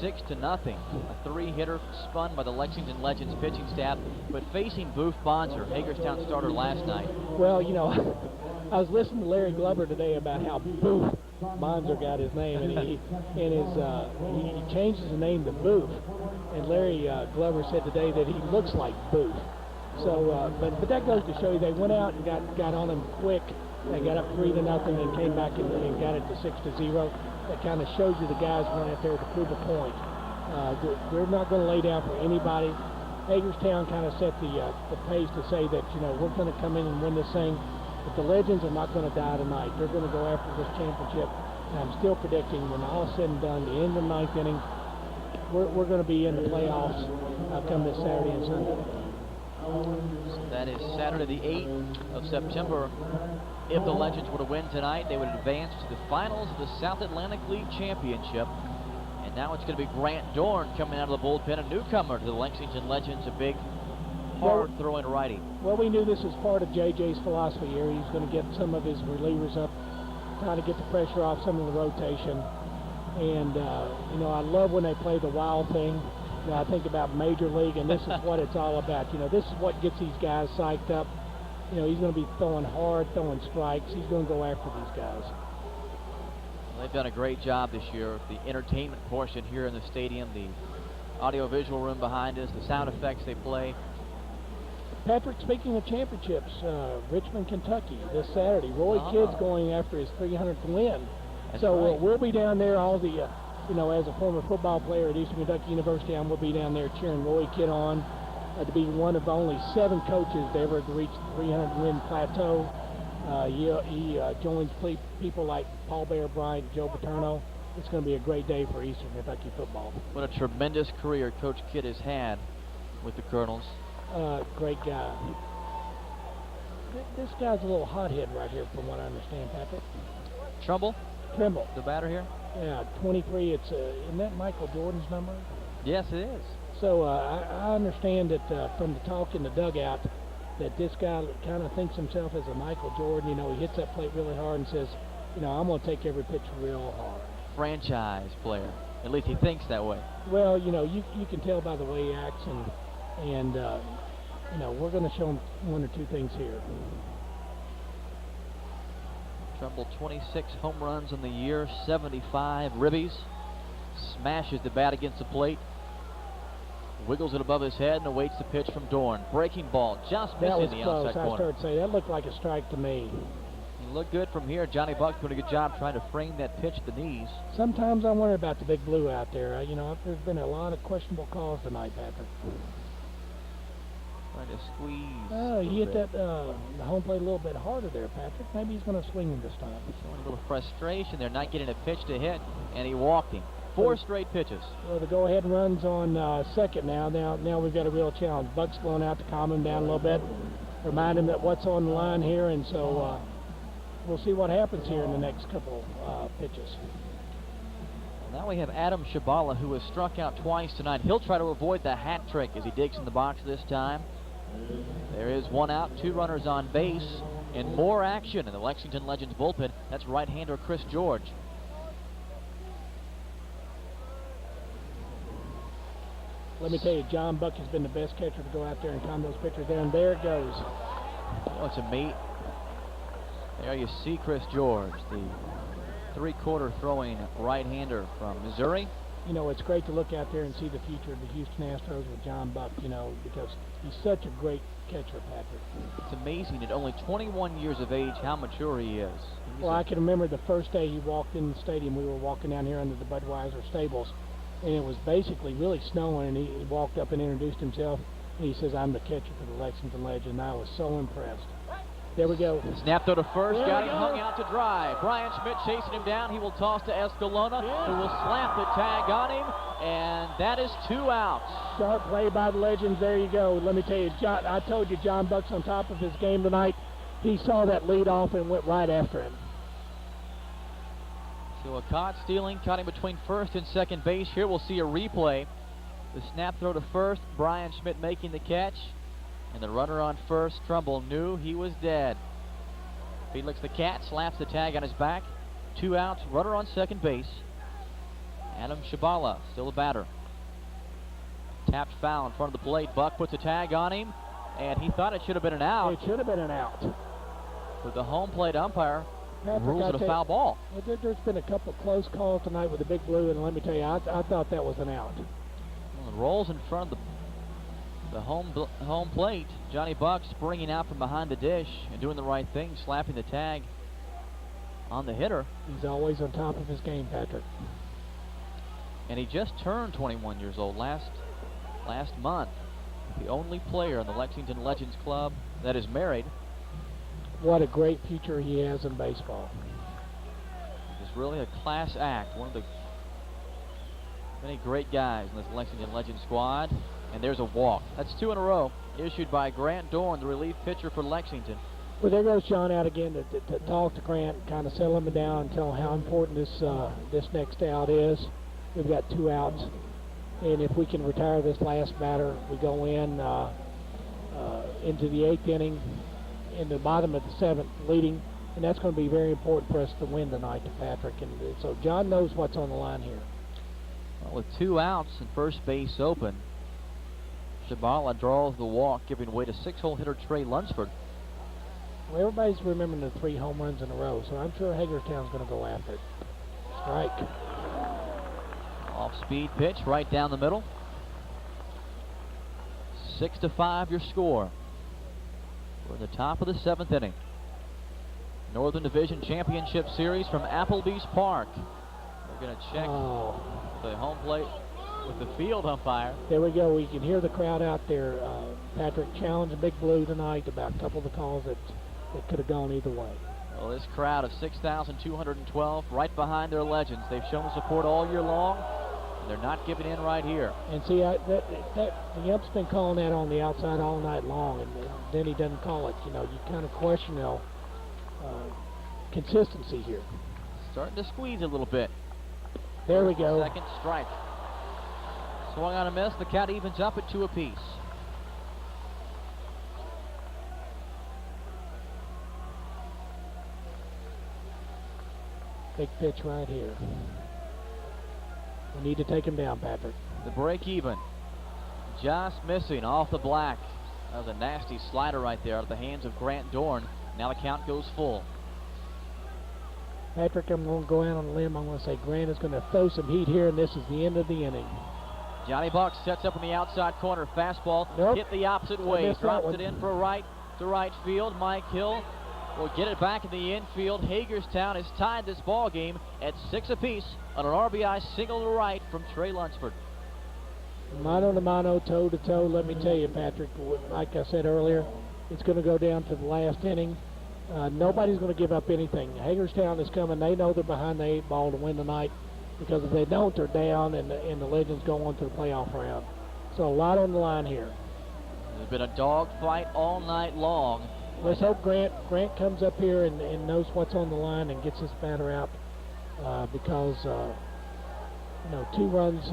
6-0. A 3-hitter spun by the Lexington Legends pitching staff, but facing Booth Bonser, Hagerstown starter last night. Well, you know, I was listening to Larry Glover today about how Booth Bonser got his name, and he changed his name to Booth. And Larry Glover said today that he looks like Booth. So, but that goes to show you they went out and got on him quick. They got up 3-0 and came back and got it to 6-0. That kind of shows you the guys went out there to prove a point. They're not going to lay down for anybody. Hagerstown kind of set the pace to say that, you know, we're going to come in and win this thing. But the Legends are not going to die tonight. They're going to go after this championship. And I'm still predicting when all is said and done, the end of the 9th inning, we're going to be in the playoffs come this Saturday and Sunday. So that is Saturday the 8th of September. If the Legends were to win tonight, they would advance to the finals of the South Atlantic League Championship. And now it's going to be Grant Dorn coming out of the bullpen, a newcomer to the Lexington Legends, a big, hard-throwing righty. Well, we knew this was part of JJ's philosophy here. He's going to get some of his relievers up, trying to get the pressure off some of the rotation. And, you know, I love when they play the wild thing. You know, I think about Major League, and this is what it's all about. You know, this is what gets these guys psyched up. You know, he's going to be throwing hard, throwing strikes. He's going to go after these guys. Well, they've done a great job this year. The entertainment portion here in the stadium, the audio-visual room behind us, the sound effects they play. Patrick, speaking of championships, Richmond, Kentucky, this Saturday. Roy Kidd's going after his 300th win. That's so right. We'll be down there, all the, you know, as a former football player at Eastern Kentucky University, we'll be down there cheering Roy Kidd on. To be one of only 7 coaches to ever reach the 300-win plateau. He joins people like Paul Bear Bryant, Joe Paterno. It's going to be a great day for Eastern Kentucky football. What a tremendous career Coach Kidd has had with the Colonels. Great guy. This guy's a little hothead right here, from what I understand, Patrick. Trimble, the batter here? Yeah, 23. Isn't that Michael Jordan's number? Yes, it is. So I understand that from the talk in the dugout that this guy kind of thinks himself as a Michael Jordan. You know, he hits that plate really hard and says, you know, I'm going to take every pitch real hard. Franchise player. At least he thinks that way. Well, you know, you can tell by the way he acts, and you know, we're going to show him 1 or 2 things here. Trimble 26 home runs in the year, 75 ribbies. Smashes the bat against the plate. Wiggles it above his head and awaits the pitch from Dorn. Breaking ball, just missing the outside corner. I started saying that looked like a strike to me. He looked good from here. Johnny Buck's doing a good job trying to frame that pitch at the knees. Sometimes I wonder about the big blue out there. You know, there's been a lot of questionable calls tonight, Patrick. Trying to squeeze. Oh, he hit that the home plate a little bit harder there, Patrick. Maybe he's going to swing him this time. Showing a little frustration there, not getting a pitch to hit, and he walked him. 4 straight pitches. Well, the go-ahead runs on second now. Now we've got a real challenge. Buck's going out to calm him down a little bit, remind him that what's on the line here, and so we'll see what happens here in the next couple pitches. Now we have Adam Shabala, who has struck out twice tonight. He'll try to avoid the hat trick as he digs in the box this time. There is 1 out, 2 runners on base, and more action in the Lexington Legends bullpen. That's right-hander Chris George. Let me tell you, John Buck has been the best catcher to go out there and calm those pitchers down. There it goes. Oh, it's a meet. There you see Chris George, the 3-quarter throwing right-hander from Missouri. You know, it's great to look out there and see the future of the Houston Astros with John Buck, you know, because he's such a great catcher, Patrick. It's amazing at only 21 years of age how mature he is. Well, I can remember the first day he walked in the stadium. We were walking down here under the Budweiser stables, and it was basically really snowing, and he walked up and introduced himself, and he says, I'm the catcher for the Lexington Legend, and I was so impressed. There we go. Snap throw to first, There got we him go. hung out to dry. Brian Schmidt chasing him down. He will toss to Escalona, who will slap the tag on him, and that is 2 outs. Sharp play by the Legends. There you go. Let me tell you, John, I told you John Buck's on top of his game tonight. He saw that lead off and went right after him. So a caught stealing, caught him between first and second base. Here we'll see a replay. The snap throw to first, Brian Schmidt making the catch. And the runner on first, Trumbull, knew he was dead. Felix the Cat slaps the tag on his back. 2 outs, runner on second base. Adam Shabala, still a batter. Tapped foul in front of the plate. Buck puts a tag on him, and he thought it should have been an out. It should have been an out. But the home plate umpire Patrick, rules it a foul ball. There's been a couple of close calls tonight with the Big Blue, and let me tell you, I thought that was an out. Well, it rolls in front of the home plate. Johnny Buck springing out from behind the dish and doing the right thing, slapping the tag on the hitter. He's always on top of his game, Patrick. And he just turned 21 years old last month. The only player in the Lexington Legends Club that is married. What a great future he has in baseball. It's really a class act. One of the many great guys in this Lexington Legends squad. And there's a walk. That's 2 in a row, issued by Grant Dorn, the relief pitcher for Lexington. Well, there goes John out again to talk to Grant, kind of settle him down and tell him how important this next out is. We've got 2 outs, and if we can retire this last batter, we go in into the 8th inning, in the bottom of the 7th, leading, and that's going to be very important for us to win tonight, to Patrick. And so John knows what's on the line here. Well, with 2 outs and first base open, Shabala draws the walk, giving way to 6-hole hitter Trey Lunsford. Well, everybody's remembering the 3 home runs in a row, so I'm sure Hagerstown's going to go after it. Strike. Off-speed pitch right down the middle. 6-5 your score. We're at the top of the 7th inning. Northern Division Championship Series from Applebee's Park. We're going to check the home plate with the field umpire. There we go. We can hear the crowd out there. Patrick challenged Big Blue tonight about a couple of the calls that could have gone either way. Well, this crowd of 6,212 right behind their Legends. They've shown support all year long, and they're not giving in right here. And see, the ump's been calling that on the outside all night long, and then he doesn't call it. You know, you kind of question consistency here. Starting to squeeze a little bit. There we go. Second strike. Swung on a miss. The count evens up at 2 apiece. Big pitch right here. We need to take him down, Patrick. The break even. Just missing off the black. That was a nasty slider right there out of the hands of Grant Dorn. Now the count goes full. Patrick, I'm going to go out on a limb. I'm going to say Grant is going to throw some heat here, and this is the end of the inning. Johnny Buck sets up in the outside corner. Fastball hit the opposite way. Drops it in for right field. Mike Hill will get it back in the infield. Hagerstown has tied this ball game at 6 apiece on an RBI single to right from Trey Lunsford. Mano to mano, toe to toe. Let me tell you, Patrick, like I said earlier, it's going to go down to the last inning. Nobody's going to give up anything. Hagerstown is coming. They know they're behind the 8 ball to win tonight, because if they don't, they're down, and the Legends go on to the playoff round. So a lot on the line here. There's been a dog fight all night long. Let's hope Grant comes up here and knows what's on the line and gets this batter out, because 2 runs,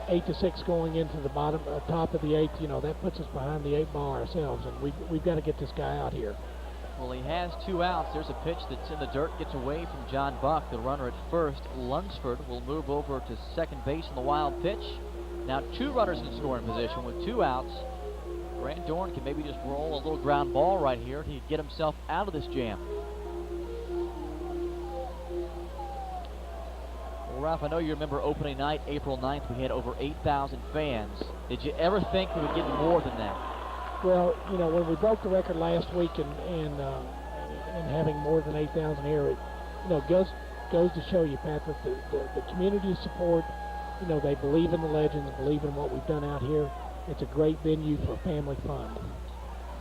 8-6 going into the top of the 8th. That puts us behind the 8 ball ourselves, and we've got to get this guy out here. Well, he has 2 outs. There's a pitch that's in the dirt, gets away from John Buck, the runner at first. Lunsford will move over to second base on the wild pitch. Now 2 runners in scoring position with 2 outs. Grant Dorn can maybe just roll a little ground ball right here to get himself out of this jam. Well, Ralph, I know you remember opening night, April 9th, we had over 8,000 fans. Did you ever think we would get more than that? Well, when we broke the record last week and having more than 8,000 here, it goes to show you, Patrick, the community support. They believe in the Legends, believe in what we've done out here. It's a great venue for family fun.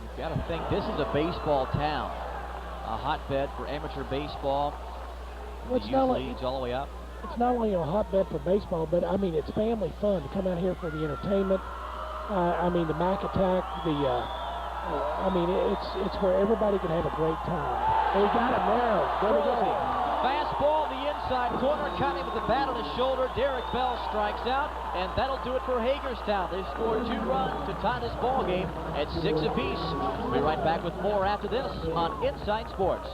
You've got to think this is a baseball town. a hotbed for amateur baseball. Well, it's The not youth like- leagues all the way up. It's not only a hotbed for baseball, but I mean, it's family fun to come out here for the entertainment. I mean, the Mac Attack, I mean, it's where everybody can have a great time. They got him there. There we go. Fastball, the inside corner, caught him with the bat on his shoulder. Derek Bell strikes out, and that'll do it for Hagerstown. They've scored 2 runs to tie this ball game at 6 apiece. We'll be right back with more after this on Inside Sports.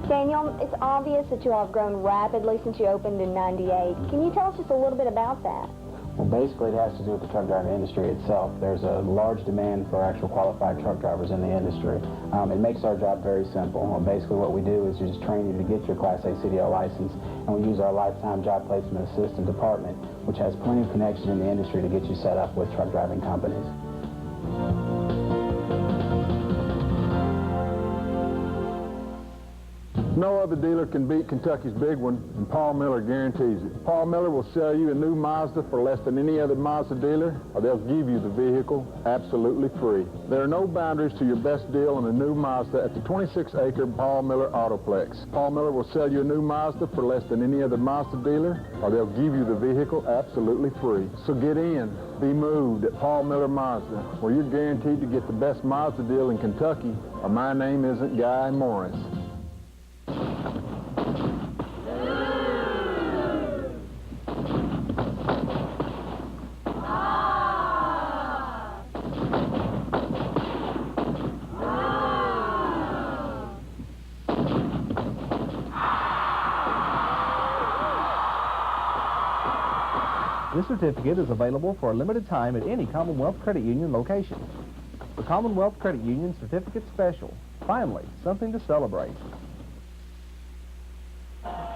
Daniel, it's obvious that you all have grown rapidly since you opened in '98. Can you tell us just a little bit about that? Well, basically, it has to do with the truck driving industry itself. There's a large demand for actual qualified truck drivers in the industry. It makes our job very simple. Well, basically, what we do is just train you to get your Class A CDL license, and we use our lifetime job placement assistant department, which has plenty of connection in the industry to get you set up with truck driving companies. No other dealer can beat Kentucky's big one, and Paul Miller guarantees it. Paul Miller will sell you a new Mazda for less than any other Mazda dealer, or they'll give you the vehicle absolutely free. There are no boundaries to your best deal on a new Mazda at the 26-acre Paul Miller Autoplex. Paul Miller will sell you a new Mazda for less than any other Mazda dealer, or they'll give you the vehicle absolutely free. So get in, be moved at Paul Miller Mazda, where you're guaranteed to get the best Mazda deal in Kentucky, or my name isn't Guy Morris. This certificate is available for a limited time at any Commonwealth Credit Union location. The Commonwealth Credit Union Certificate Special. Finally, something to celebrate.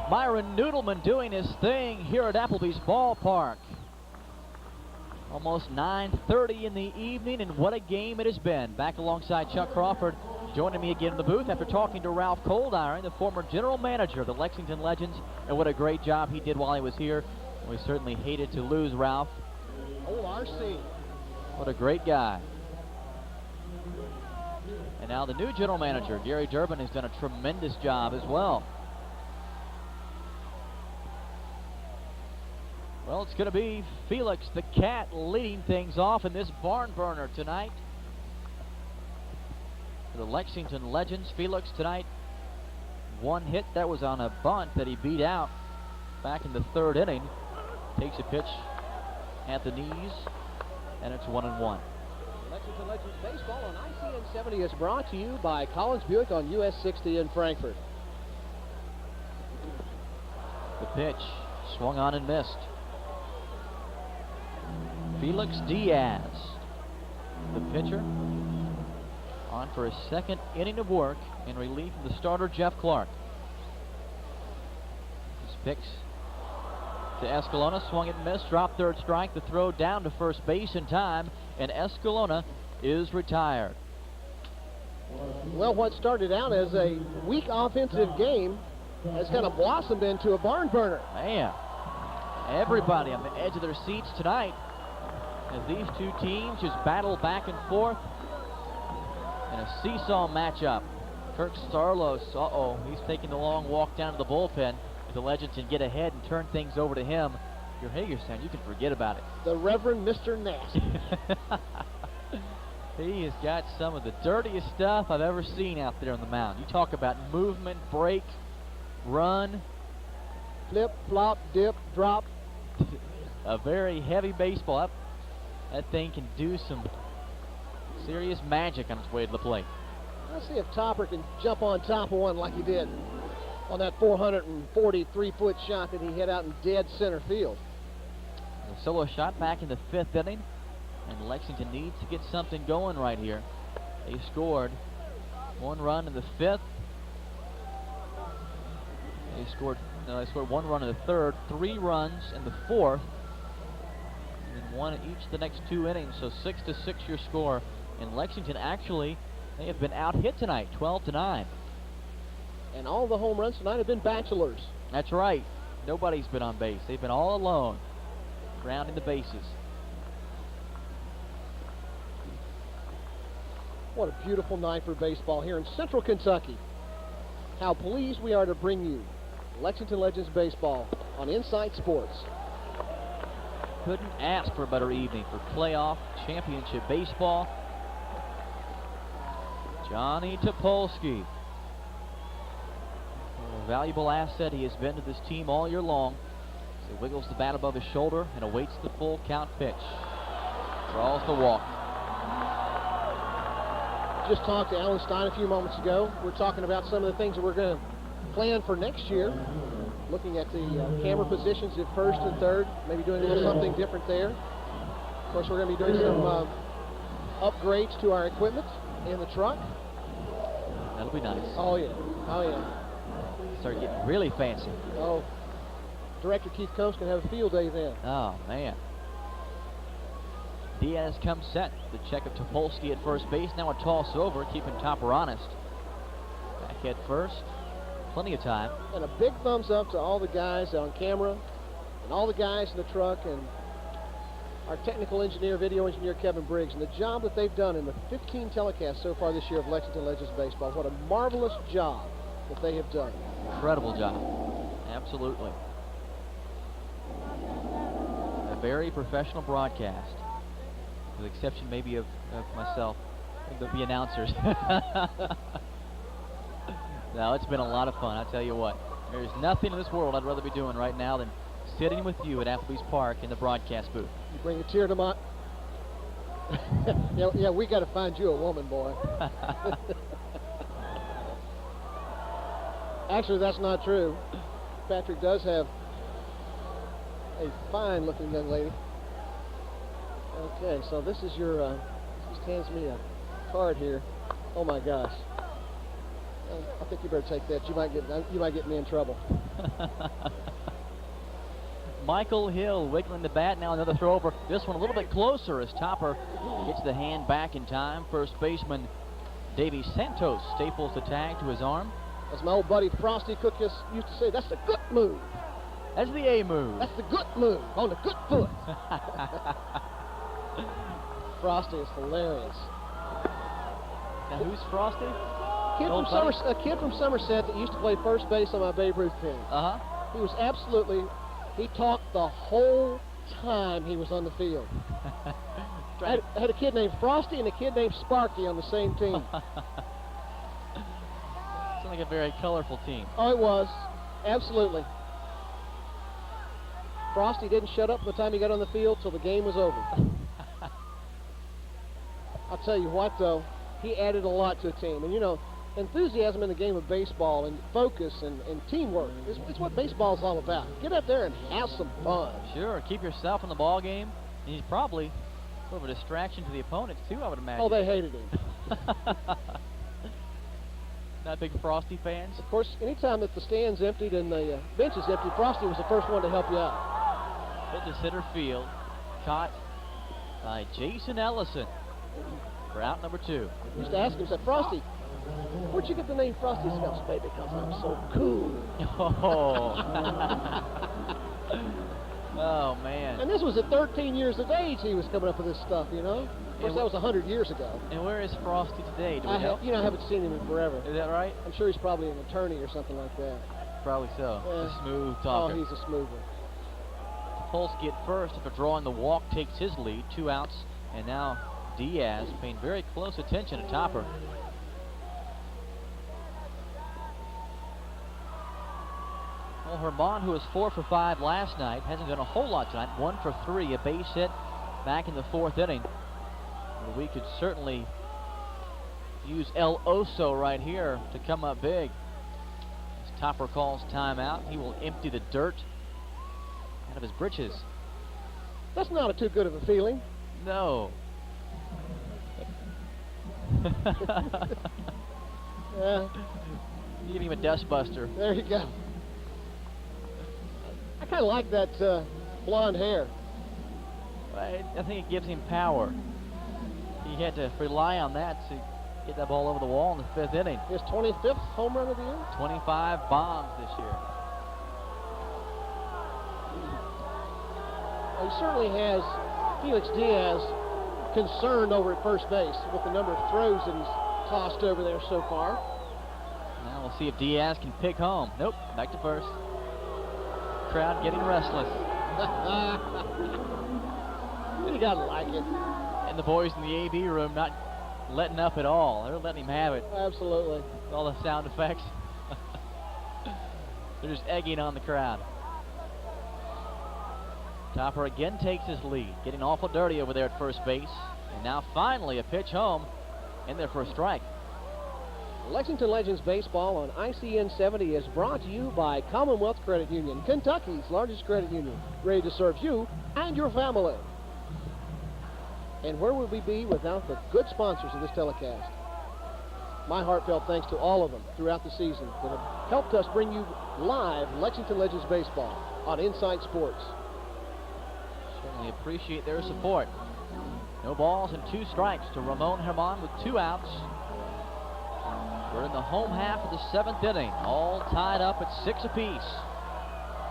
Myron Noodleman doing his thing here at Applebee's ballpark. Almost 9:30 in the evening, and what a game it has been. Back alongside Chuck Crawford, joining me again in the booth after talking to Ralph Coldiron, the former general manager of the Lexington Legends, and what a great job he did while he was here. We certainly hated to lose Ralph. Old RC. What a great guy. And now the new general manager, Gary Durbin, has done a tremendous job as well. Well, it's going to be Felix the Cat leading things off in this barn burner tonight. For the Lexington Legends, Felix tonight, 1 hit. That was on a bunt that he beat out back in the 3rd inning. Takes a pitch at the knees, and it's 1-1. Lexington Legends Baseball on ICN 70 is brought to you by Collins Buick on US 60 in Frankfort. The pitch swung on and missed. Felix Diaz, the pitcher, on for his 2nd inning of work in relief of the starter Jeff Clark. His picks to Escalona, swung and missed, dropped 3rd strike. The throw down to first base in time, and Escalona is retired. Well, what started out as a weak offensive game has kind of blossomed into a barn burner. Man, everybody on the edge of their seats tonight as these two teams just battle back and forth in a seesaw matchup. Kirk Starlos, he's taking the long walk down to the bullpen. If the Legends can get ahead and turn things over to him, if you're Hagerstown, you can forget about it. The Reverend Mr. Nasty. He has got some of the dirtiest stuff I've ever seen out there on the mound. You talk about movement, break, run. Flip, flop, dip, drop. A very heavy baseball. That thing can do some serious magic on its way to the plate. Let's see if Topper can jump on top of one like he did on that 443-foot shot that he hit out in dead center field. A solo shot back in the 5th inning, and Lexington needs to get something going right here. They scored 1 run in the 5th. They scored 1 run in the 3rd, 3 runs in the 4th, and 1 each the next 2 innings, so 6-6 your score. And Lexington actually, they have been out hit tonight, 12-9. And all the home runs tonight have been bachelors. That's right. Nobody's been on base. They've been all alone, rounding the bases. What a beautiful night for baseball here in Central Kentucky. How pleased we are to bring you Lexington Legends Baseball on Insight Sports. Couldn't ask for a better evening for playoff championship baseball. Johnny Topolsky, a valuable asset he has been to this team all year long. So he wiggles the bat above his shoulder and awaits the full count pitch. Draws the walk. Just talked to Alan Stein a few moments ago. We're talking about some of the things that we're going to plan for next year. Looking at the camera positions at first and third, maybe doing a little something different there. Of course, we're going to be doing some upgrades to our equipment in the truck. That'll be nice. Oh, yeah. Oh, yeah. Start getting really fancy. Oh, Director Keith Combs can have a field day then. Oh, man. Diaz comes set. The check of Topolsky at first base. Now a toss over, keeping Topper honest. Back at first. Plenty of time. And a big thumbs up to all the guys on camera and all the guys in the truck and our technical engineer, video engineer Kevin Briggs, and the job that they've done in the 15 telecasts so far this year of Lexington Legends Baseball. What a marvelous job that they have done. Incredible job. Absolutely. A very professional broadcast, with the exception maybe of myself, the announcers. No, it's been a lot of fun, I tell you what. There's nothing in this world I'd rather be doing right now than sitting with you at Applebee's Park in the broadcast booth. You bring a tear to my... yeah, we got to find you a woman, boy. Actually, that's not true. Patrick does have a fine-looking young lady. Okay, so this is your... just hands me a card here. Oh, my gosh. I think you better take that. You might get me in trouble. Michael Hill wiggling the bat. Now another throw over. This one a little bit closer as Topper gets the hand back in time. First baseman Davey Santos staples the tag to his arm. As my old buddy Frosty Cook used to say, that's the good move. That's the A move. That's the good move on the good foot. Frosty is hilarious. Now who's Frosty? A kid from Somerset that used to play first base on my Babe Ruth team. He was he talked the whole time he was on the field. I had a kid named Frosty and a kid named Sparky on the same team. Sounds like a very colorful team. Oh, it was. Absolutely. Frosty didn't shut up from the time he got on the field till the game was over. I'll tell you what, though, he added a lot to the team. And, you know, enthusiasm in the game of baseball and focus and teamwork. It's what baseball's all about. Get up there and have some fun. Sure, keep yourself in the ball game. And he's probably a little bit of a distraction to the opponents, too, I would imagine. Oh, they hated him. Not big Frosty fans? Of course, anytime that the stand's emptied and the bench is empty, Frosty was the first one to help you out. Hit to center field. Caught by Jason Ellison for out number 2. I used to ask him, I said, Frosty, where'd you get the name Frosty Smells? Baby, because I'm so cool. Oh, man. And this was at 13 years of age he was coming up with this stuff, you know? Of course, that was 100 years ago. And where is Frosty today? Do we know? I haven't seen him in forever. Is that right? I'm sure he's probably an attorney or something like that. Probably so. A smooth talker. Oh, he's a smooth one. Topolsky at first, after drawing the walk, takes his lead. 2 outs. And now Diaz paying very close attention to Topper. Well, Herman, who was 4 for 5 last night, hasn't done a whole lot tonight. 1 for 3, a base hit back in the 4th inning. Well, we could certainly use El Oso right here to come up big. As Topper calls timeout, he will empty the dirt out of his britches. That's not too good of a feeling. No. Give him a dust buster. There you go. I kind of like that blonde hair. I think it gives him power. He had to rely on that to get that ball over the wall in the 5th inning. His 25th home run of the year? 25 bombs this year. Well, he certainly has, Felix Diaz concerned over at first base with the number of throws that he's tossed over there so far. Now we'll see if Diaz can pick home. Nope, back to first. Crowd getting restless. He doesn't like it. And the boys in the AB room not letting up at all. They're letting him have it. Absolutely. With all the sound effects. They're just egging on the crowd. Topper again takes his lead, getting awful dirty over there at first base. And now finally a pitch home, in there for a strike. Lexington Legends Baseball on ICN 70 is brought to you by Commonwealth Credit Union, Kentucky's largest credit union, ready to serve you and your family. And where would we be without the good sponsors of this telecast? My heartfelt thanks to all of them throughout the season that have helped us bring you live Lexington Legends Baseball on Inside Sports. Certainly appreciate their support. No balls and 2 strikes to Ramon Herman with 2 outs. We're in the home half of the 7th inning, all tied up at 6 apiece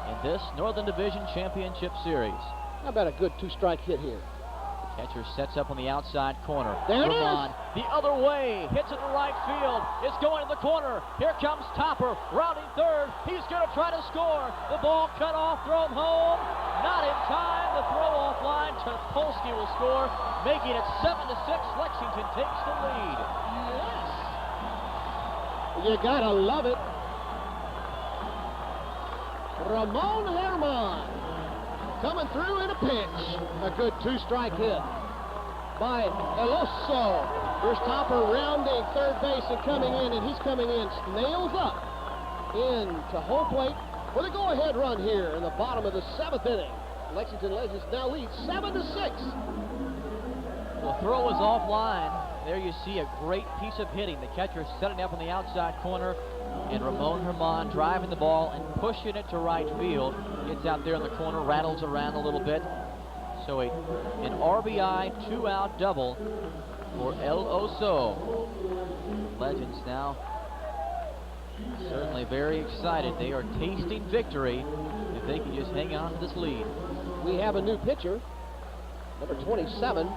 in this Northern Division Championship Series. How about a good 2-strike hit here? Catcher sets up on the outside corner. There it Ramon, is. the other way, hits it to right field. It's going in the corner. Here comes Topper, rounding third. He's going to try to score. The ball cut off, thrown home. Not in time. The throw off line. Topolsky will score, making it 7-6. Lexington takes the lead. Yes. You gotta love it. Ramon Herman coming through in a pinch. A good 2-strike hit by Eloso. Here's Topper rounding third base and coming in, and he's coming in, snails up into home plate with a go-ahead run here in the bottom of the 7th inning. Lexington Legends now leads 7-6. The throw is offline. There you see a great piece of hitting. The catcher setting up on the outside corner, and Ramon Herman driving the ball and pushing it to right field. Gets out there in the corner, rattles around a little bit. So an RBI 2-out double for El Oso. Legends now certainly very excited. They are tasting victory if they can just hang on to this lead. We have a new pitcher, number 27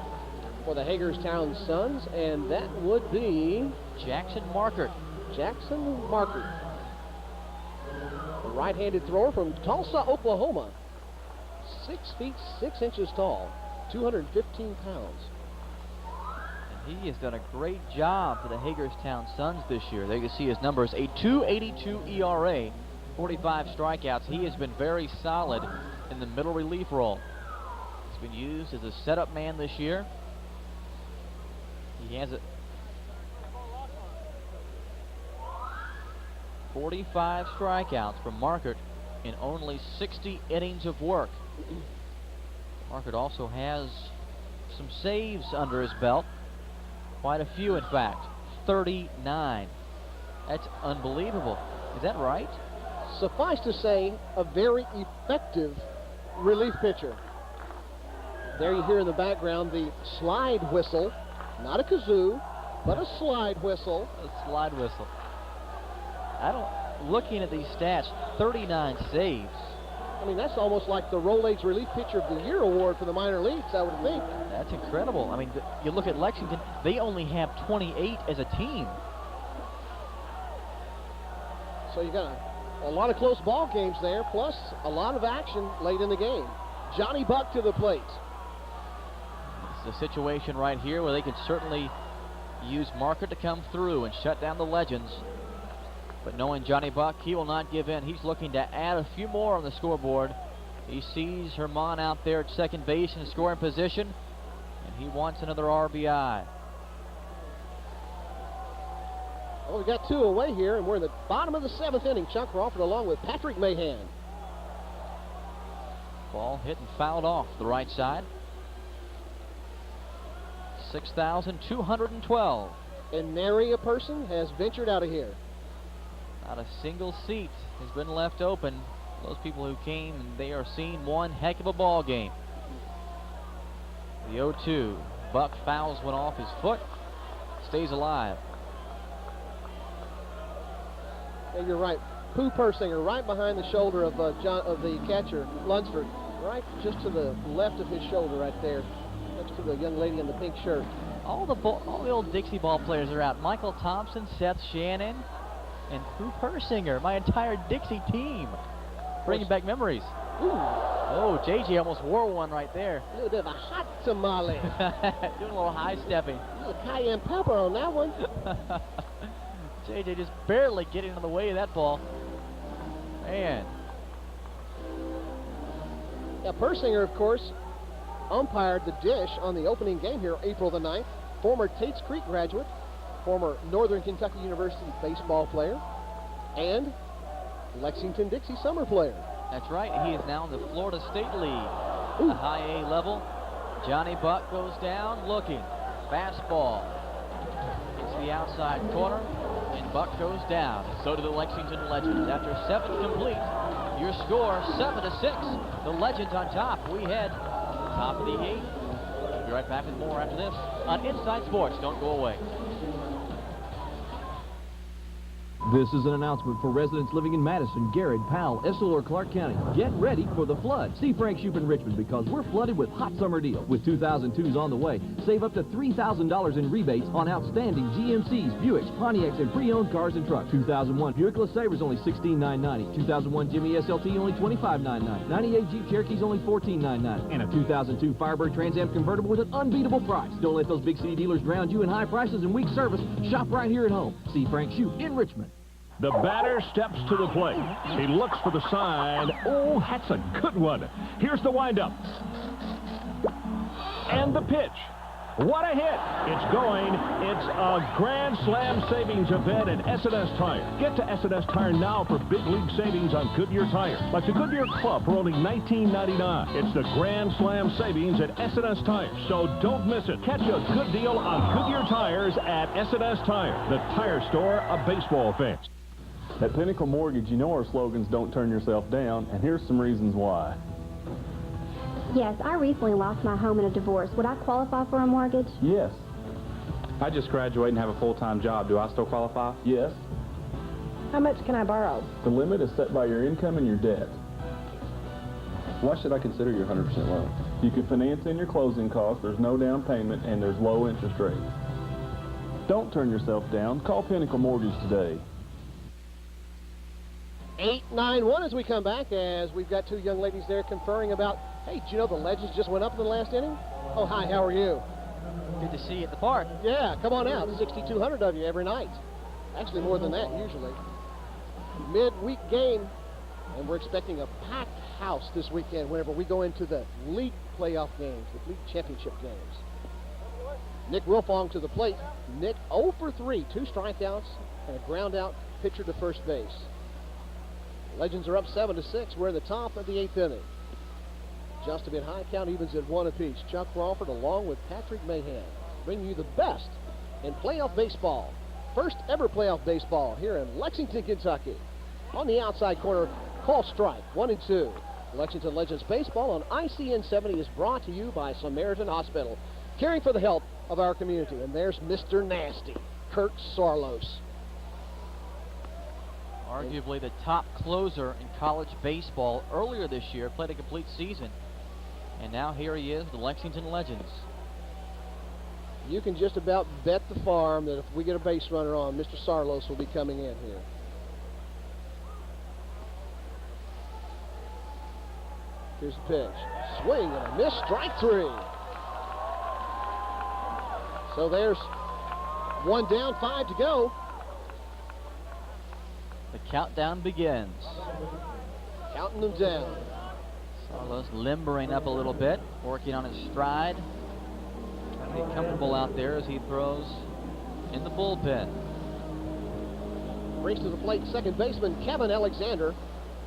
for the Hagerstown Suns, and that would be Jackson Markert. Jackson Markert. A right-handed thrower from Tulsa, Oklahoma. 6 feet 6 inches tall, 215 pounds. And he has done a great job for the Hagerstown Suns this year. There you can see his numbers, a 2.82 ERA, 45 strikeouts. He has been very solid in the middle relief role. He's been used as a setup man this year. He has 45 strikeouts from Markert in only 60 innings of work. Markert also has some saves under his belt. Quite a few, in fact. 39. That's unbelievable. Is that right? Suffice to say, a very effective relief pitcher. There you hear in the background the slide whistle. Not a kazoo, but a slide whistle. A slide whistle. Looking at these stats, 39 saves. I mean, that's almost like the Rolaids Relief Pitcher of the Year award for the minor leagues, I would think. That's incredible. I mean, you look at Lexington, they only have 28 as a team. So you got a lot of close ball games there, plus a lot of action late in the game. Johnny Buck to the plate. It's a situation right here where they can certainly use Markert to come through and shut down the Legends. But knowing Johnny Buck, he will not give in. He's looking to add a few more on the scoreboard. He sees Herman out there at second base in scoring position, and he wants another RBI. Well, we got 2 away here, and we're in the bottom of the 7th inning. Chuck Crawford along with Patrick Mahan. Ball hit and fouled off the right side. 6,212. And nary a person has ventured out of here. Not a single seat has been left open. Those people who came, and they are seeing one heck of a ball game. The 0-2. Buck fouls one off his foot. Stays alive. And you're right. Pooh Persinger right behind the shoulder of the catcher, Lunsford. Right just to the left of his shoulder right there. Next to the young lady in the pink shirt. All the old Dixie ball players are out. Michael Thompson, Seth Shannon, and Prue Persinger. My entire Dixie team. Bringing back memories. Ooh. Oh, JJ almost wore one right there. A little bit of a hot tamale. Doing a little high stepping. A little cayenne pepper on that one. JJ just barely getting in the way of that ball. Man. Now, Persinger, of course, umpired the dish on the opening game here April the 9th. Former Tates Creek graduate, former Northern Kentucky University baseball player, and Lexington Dixie summer player. That's right. He is now in the Florida State League. The high A level. Johnny Buck goes down looking. Fastball. It's the outside corner, and Buck goes down. And so do the Lexington Legends. After 7 complete, your score 7-6. The Legends on top. We head top of the 8th. We'll be right back with more after this on Inside Sports. Don't go away. This is an announcement for residents living in Madison, Garrett, Powell, Estill, or Clark County. Get ready for the flood. See Frank Shoup in Richmond because we're flooded with hot summer deals. With 2002s on the way, save up to $3,000 in rebates on outstanding GMCs, Buicks, Pontiacs, and pre-owned cars and trucks. 2001 Buick LeSabre's only $16,990. 2001 Jimmy SLT only $25,990. 98 Jeep Cherokee's only $14,990. And a 2002 Firebird Trans Am convertible with an unbeatable price. Don't let those big city dealers drown you in high prices and weak service. Shop right here at home. See Frank Shoup in Richmond. The batter steps to the plate. He looks for the sign. Oh, that's a good one. Here's the windup. And the pitch. What a hit. It's going. It's a Grand Slam savings event at S&S Tire. Get to S&S Tire now for big league savings on Goodyear tires. Like the Goodyear Club for only $19.99. It's the Grand Slam savings at S&S Tire. So don't miss it. Catch a good deal on Goodyear tires at S&S Tire, the tire store of baseball fans. At Pinnacle Mortgage, you know our slogans, don't turn yourself down, and here's some reasons why. Yes, I recently lost my home in a divorce. Would I qualify for a mortgage? Yes. I just graduated and have a full-time job. Do I still qualify? Yes. How much can I borrow? The limit is set by your income and your debt. Why should I consider your 100% loan? You can finance in your closing costs, there's no down payment, and there's low interest rates. Don't turn yourself down. Call Pinnacle Mortgage today. 8-9-1 as we come back, as we've got 2 young ladies there conferring about, hey, did you know the Legends just went up in the last inning? Oh, hi, how are you? Good to see you at the park. Yeah, come on out. 6,200 of you every night. Actually, more than that, usually. Midweek game, and we're expecting a packed house this weekend whenever we go into the league playoff games, the league championship games. Nick Wilfong to the plate. Nick 0 for 3, 2 strikeouts, and a ground out pitcher to first base. Legends are up 7-6. We're in the top of the 8th inning. Just a bit high, count evens at 1 apiece. Chuck Crawford along with Patrick Mahan bringing you the best in playoff baseball. First ever playoff baseball here in Lexington, Kentucky. On the outside corner, call strike, 1-2. Lexington Legends baseball on ICN 70 is brought to you by Samaritan Hospital, caring for the health of our community. And there's Mr. Nasty, Kurt Sarlos. Arguably the top closer in college baseball earlier this year, played a complete season. And now here he is, the Lexington Legends. You can just about bet the farm that if we get a base runner on, Mr. Sarlos will be coming in here. Here's the pitch. Swing and a miss, strike 3. So there's 1 down, 5 to go. The countdown begins. Counting them down. Sarlos limbering up a little bit, working on his stride. Trying to be comfortable out there as he throws in the bullpen. Brings to the plate second baseman Kevin Alexander.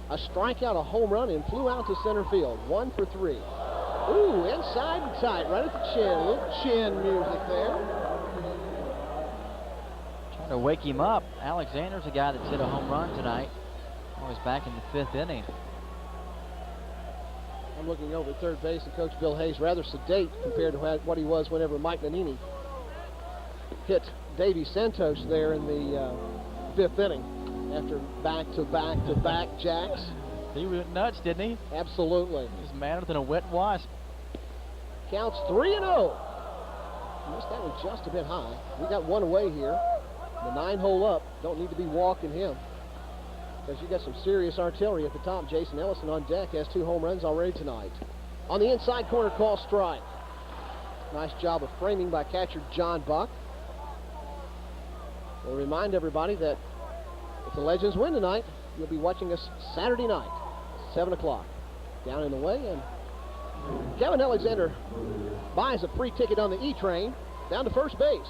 A strikeout, a home run, and flew out to center field. 1 for 3. Ooh, inside and tight, right at the chin. A little chin music there. Trying to wake him up. Alexander's a guy that's hit a home run tonight. Oh, he's back in the 5th inning. I'm looking over at third base, and Coach Bill Hayes rather sedate compared to what he was whenever Mike Nannini hit Davey Santos there in the 5th inning after back-to-back-to-back jacks. He went nuts, didn't he? Absolutely. He's madder than a wet wasp. Counts 3-0. Missed that one just a bit high. We got one away here. The 9-hole up. Don't need to be walking him, because you got some serious artillery at the top. Jason Ellison on deck has 2 home runs already tonight. On the inside corner, call strike. Nice job of framing by catcher John Buck. We'll remind everybody that if the Legends win tonight, you'll be watching us Saturday night, 7 o'clock. Down in the way, and Kevin Alexander buys a free ticket on the E-train down to first base.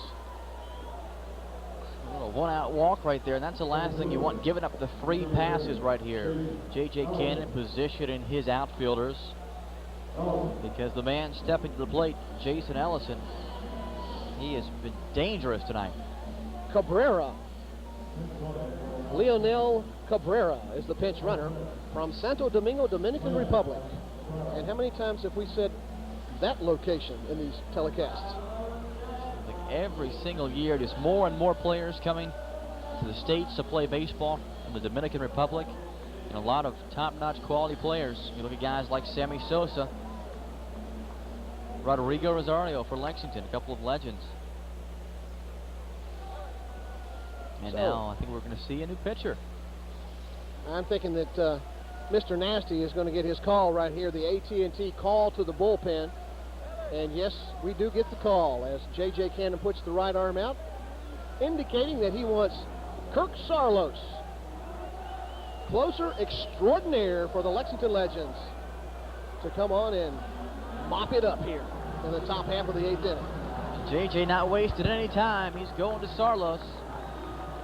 A little one-out walk right there, and that's the last thing you want, giving up the free passes right here. J.J. Cannon positioning his outfielders, because the man stepping to the plate, Jason Ellison, he has been dangerous tonight. Cabrera. Leonel Cabrera is the pinch runner from Santo Domingo, Dominican Republic. And how many times have we said that location in these telecasts? Like every single year, just more and more players coming to the States to play baseball in the Dominican Republic. And a lot of top-notch quality players. You look at guys like Sammy Sosa, Rodrigo Rosario for Lexington, a couple of legends. And So, now I think we're going to see a new pitcher. I'm thinking that Mr. Nasty is going to get his call right here, the AT&T call to the bullpen. And yes, we do get the call as J.J. Cannon puts the right arm out, indicating that he wants Kirk Saarloos, closer extraordinaire for the Lexington Legends, to come on and mop it up here in the top half of the 8th inning. J.J. not wasting any time. He's going to Saarloos.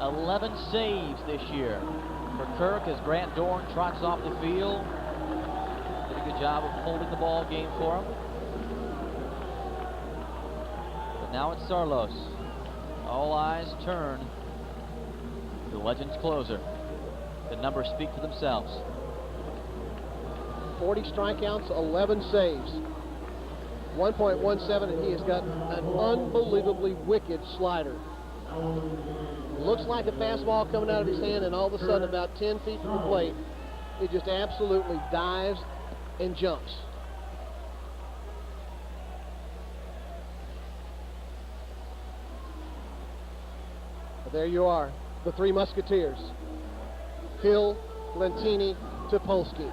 11 saves this year for Kirk as Grant Dorn trots off the field. Did a good job of holding the ball game for him. But now it's Saarloos. All eyes turn to the Legends closer. The numbers speak for themselves. 40 strikeouts, 11 saves. 1.17, and he has got an unbelievably wicked slider. Looks like a fastball coming out of his hand, and all of a sudden, about 10 feet from the plate, it just absolutely dives and jumps. But there you are, the 3 Musketeers. Hill, Lentini, Topolsky.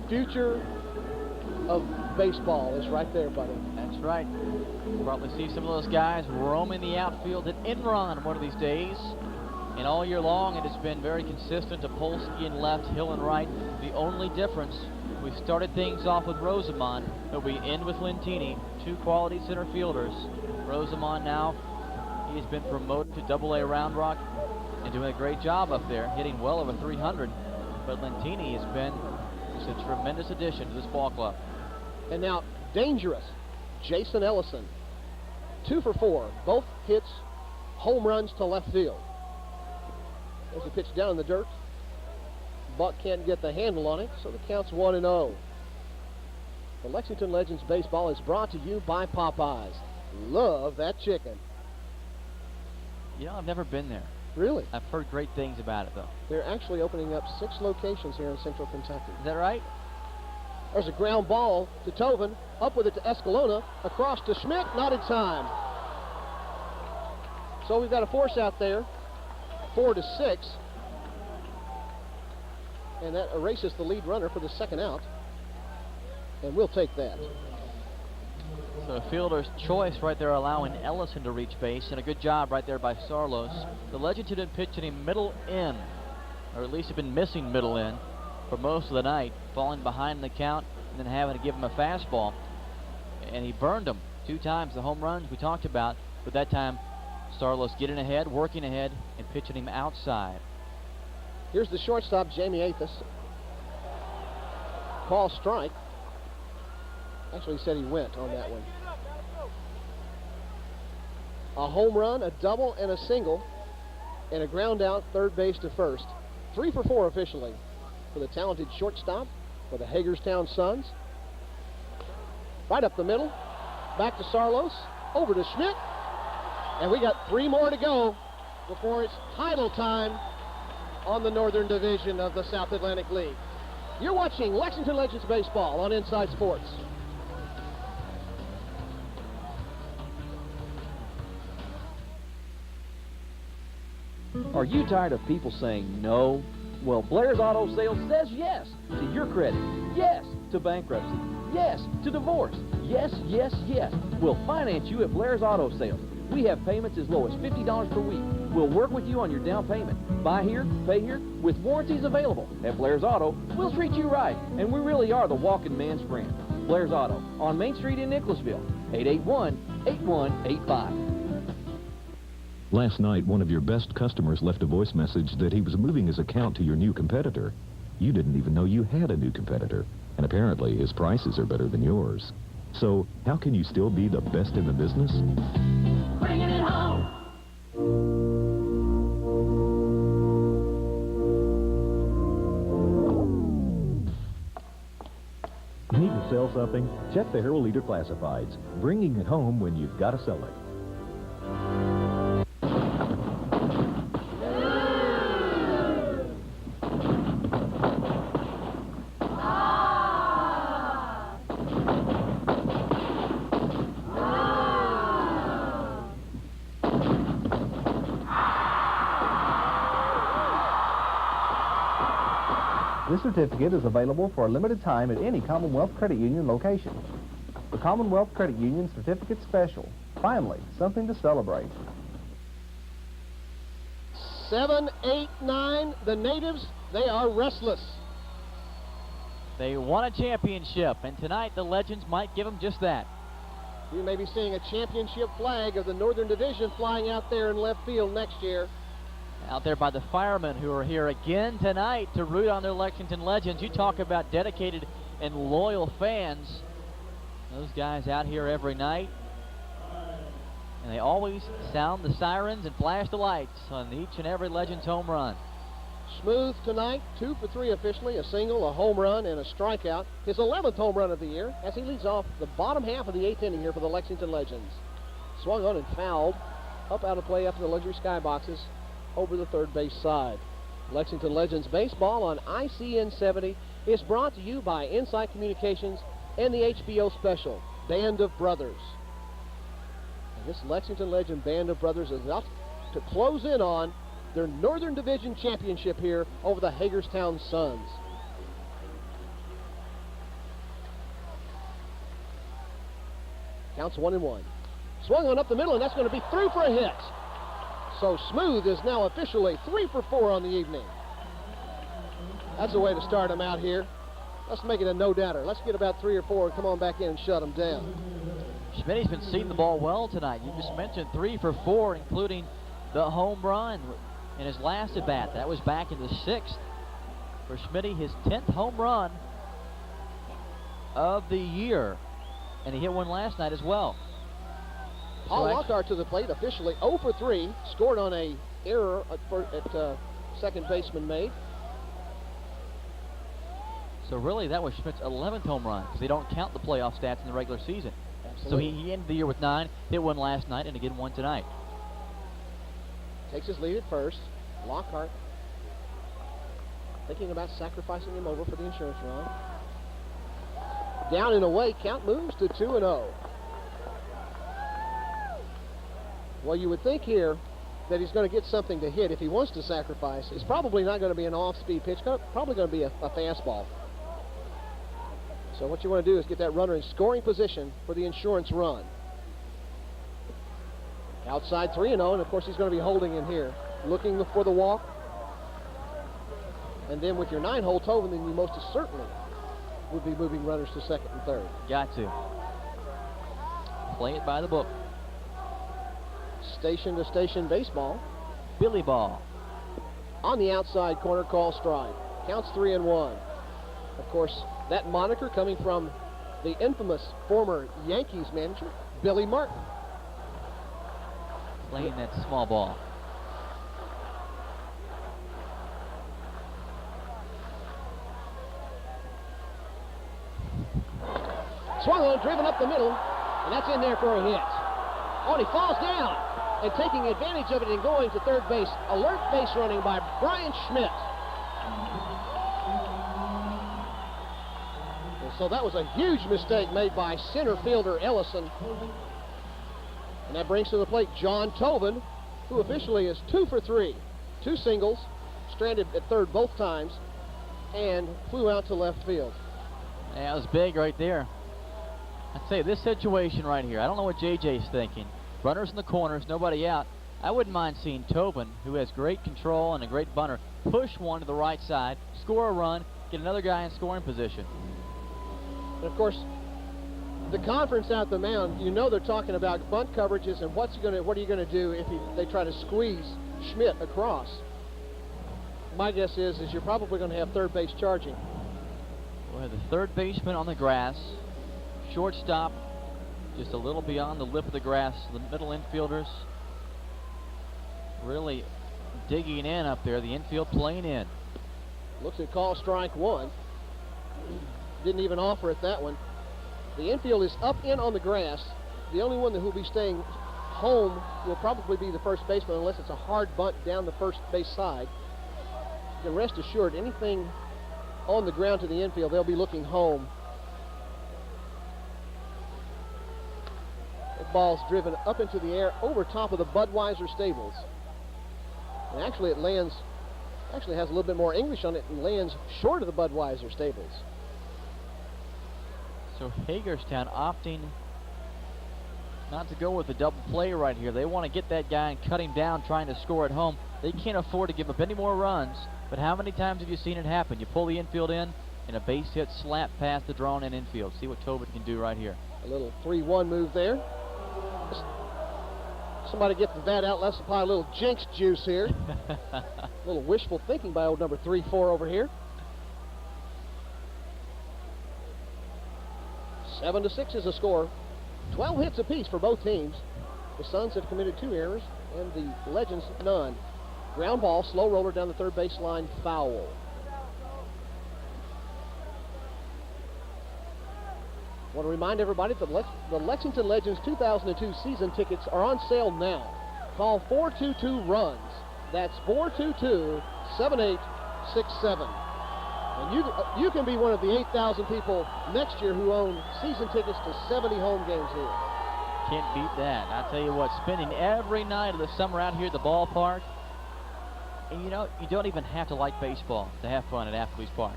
Future of baseball is right there, buddy. That's right. We'll probably see some of those guys roaming the outfield at Enron one of these days. And all year long, it has been very consistent. Topolsky in left, Hill in right. The only difference, we started things off with Rosamond, but we end with Lentini, 2 quality center fielders. Rosamond now, he has been promoted to Double-A Round Rock and doing a great job up there, hitting well over 300. But Lentini has been just a tremendous addition to this ball club. And now, dangerous Jason Ellison. 2 for 4. Both hits home runs to left field. There's a pitch down in the dirt. Buck can't get the handle on it, so the count's 1-0. The Lexington Legends baseball is brought to you by Popeyes. Love that chicken. You know, I've never been there. Really? I've heard great things about it, though. They're actually opening up 6 locations here in central Kentucky. Is that right? There's a ground ball to Tovin, up with it to Escalona, across to Schmidt, not in time. So we've got a force out there, 4-6. And that erases the lead runner for the second out. And we'll take that. So a fielder's choice right there, allowing Ellison to reach base, and a good job right there by Saarloos. The Legends had been pitching him middle in, or at least have been missing middle in for most of the night, falling behind the count and then having to give him a fastball. And he burned him 2 times, the home runs we talked about, but that time Saarloos getting ahead, working ahead, and pitching him outside. Here's the shortstop, Jamie Athas. Call strike. Actually, he said he went on that one. A home run, a double, and a single, and a ground out third base to first. 3 for 4 officially for the talented shortstop for the Hagerstown Suns. Right up the middle, back to Saarloos, over to Schmidt, and we got 3 more to go before it's title time on the Northern Division of the South Atlantic League. You're watching Lexington Legends Baseball on Inside Sports. Are you tired of people saying no? Well, Blair's Auto Sales says yes to your credit, yes to bankruptcy, yes to divorce, yes, yes, yes. We'll finance you at Blair's Auto Sales. We have payments as low as $50 per week. We'll work with you on your down payment. Buy here, pay here, with warranties available. At Blair's Auto, we'll treat you right, and we really are the walking man's friend. Blair's Auto, on Main Street in Nicholasville, 881-8185. Last night, one of your best customers left a voice message that he was moving his account to your new competitor. You didn't even know you had a new competitor, and apparently his prices are better than yours. So, how can you still be the best in the business? Bringing it home. Need to sell something? Check the Herald Leader Classifieds. Bringing it home when you've got to sell it. This certificate is available for a limited time at any Commonwealth Credit Union location. The Commonwealth Credit Union Certificate Special. Finally, something to celebrate. 7, 8, 9, the natives, they are restless. They won a championship, and tonight the Legends might give them just that. You may be seeing a championship flag of the Northern Division flying out there in left field next year. Out there by the firemen who are here again tonight to root on their Lexington Legends. You talk about dedicated and loyal fans. Those guys out here every night. And they always sound the sirens and flash the lights on each and every Legends home run. Smooth tonight, 2 for 3 officially, a single, a home run, and a strikeout. His 11th home run of the year as he leads off the bottom half of the 8th inning here for the Lexington Legends. Swung on and fouled, up out of play up in the luxury skyboxes over the third base side. Lexington Legends baseball on ICN 70 is brought to you by Insight Communications and the HBO special, Band of Brothers. And this Lexington Legend Band of Brothers is up to close in on their Northern Division championship here over the Hagerstown Suns. Counts 1-1. Swung on up the middle, and that's going to be through for a hit. So Smooth is now officially 3 for 4 on the evening. That's the way to start him out here. Let's make it a no-doubter. Let's get about 3 or 4 and come on back in and shut him down. Schmitty's been seeing the ball well tonight. You just mentioned 3 for 4, including the home run in his last at-bat. That was back in the 6th for Schmitty, his 10th home run of the year. And he hit one last night as well. Paul Lockhart to the plate, officially 0 for 3, scored on a error at second baseman made. So really, that was Schmidt's 11th home run, because they don't count the playoff stats in the regular season. Absolutely. So he ended the year with 9, hit one last night, and again one tonight. Takes his lead at first. Lockhart thinking about sacrificing him over for the insurance run. Down and away, count moves to 2-0. Well, you would think here that he's going to get something to hit if he wants to sacrifice. It's probably not going to be an off-speed pitch, probably going to be a fastball. So what you want to do is get that runner in scoring position for the insurance run. Outside 3-0, and of course he's going to be holding in here, looking for the walk. And then with your 9-hole Tovin, then you most certainly would be moving runners to second and third. Got to. Play it by the book. Station-to-station baseball. Billy ball. On the outside corner, call strike. Counts 3-1. Of course, that moniker coming from the infamous former Yankees manager, Billy Martin. Playing that small ball. Swung on, driven up the middle, and that's in there for a hit. Oh, and he falls down, and taking advantage of it and going to third base. Alert base running by Brian Schmidt. And so that was a huge mistake made by center fielder Ellison. And that brings to the plate John Tovin, who officially is 2 for 3. 2 singles, stranded at third both times, and flew out to left field. Yeah, it was big right there. I'd say this situation right here, I don't know what JJ's thinking. Runners in the corners, nobody out. I wouldn't mind seeing Tobin, who has great control and a great bunter, push one to the right side, score a run, get another guy in scoring position. And of course, the conference out the mound, you know they're talking about bunt coverages and what are you going to do if they try to squeeze Schmidt across. My guess is you're probably going to have third base charging. Well, the third baseman on the grass, shortstop just a little beyond the lip of the grass. The middle infielders really digging in up there. The infield playing in. Looks at call strike 1. Didn't even offer at that one. The infield is up in on the grass. The only one that will be staying home will probably be the first baseman unless it's a hard bunt down the first base side. You can rest assured anything on the ground to the infield, they'll be looking home. The ball's driven up into the air over top of the Budweiser stables. And actually it lands, has a little bit more English on it and lands short of the Budweiser stables. So Hagerstown opting not to go with the double play right here. They want to get that guy and cut him down trying to score at home. They can't afford to give up any more runs, but how many times have you seen it happen? You pull the infield in and a base hit slap past the drawn in infield. See what Tobin can do right here. A little 3-1 move there. Somebody get the bat out. Let's apply a little jinx juice here. A little wishful thinking by old number 3-4 over here. 7-6 is the score. 12 hits apiece for both teams. The Suns have committed 2 errors, and the Legends none. Ground ball, slow roller down the third baseline, foul. I want to remind everybody that the Lexington Legends 2002 season tickets are on sale now. Call 422-RUNS. That's 422-7867. And you can be one of the 8,000 people next year who own season tickets to 70 home games here. Can't beat that. I'll tell you what, spending every night of the summer out here at the ballpark, and you know, you don't even have to like baseball to have fun at Applebee's Park.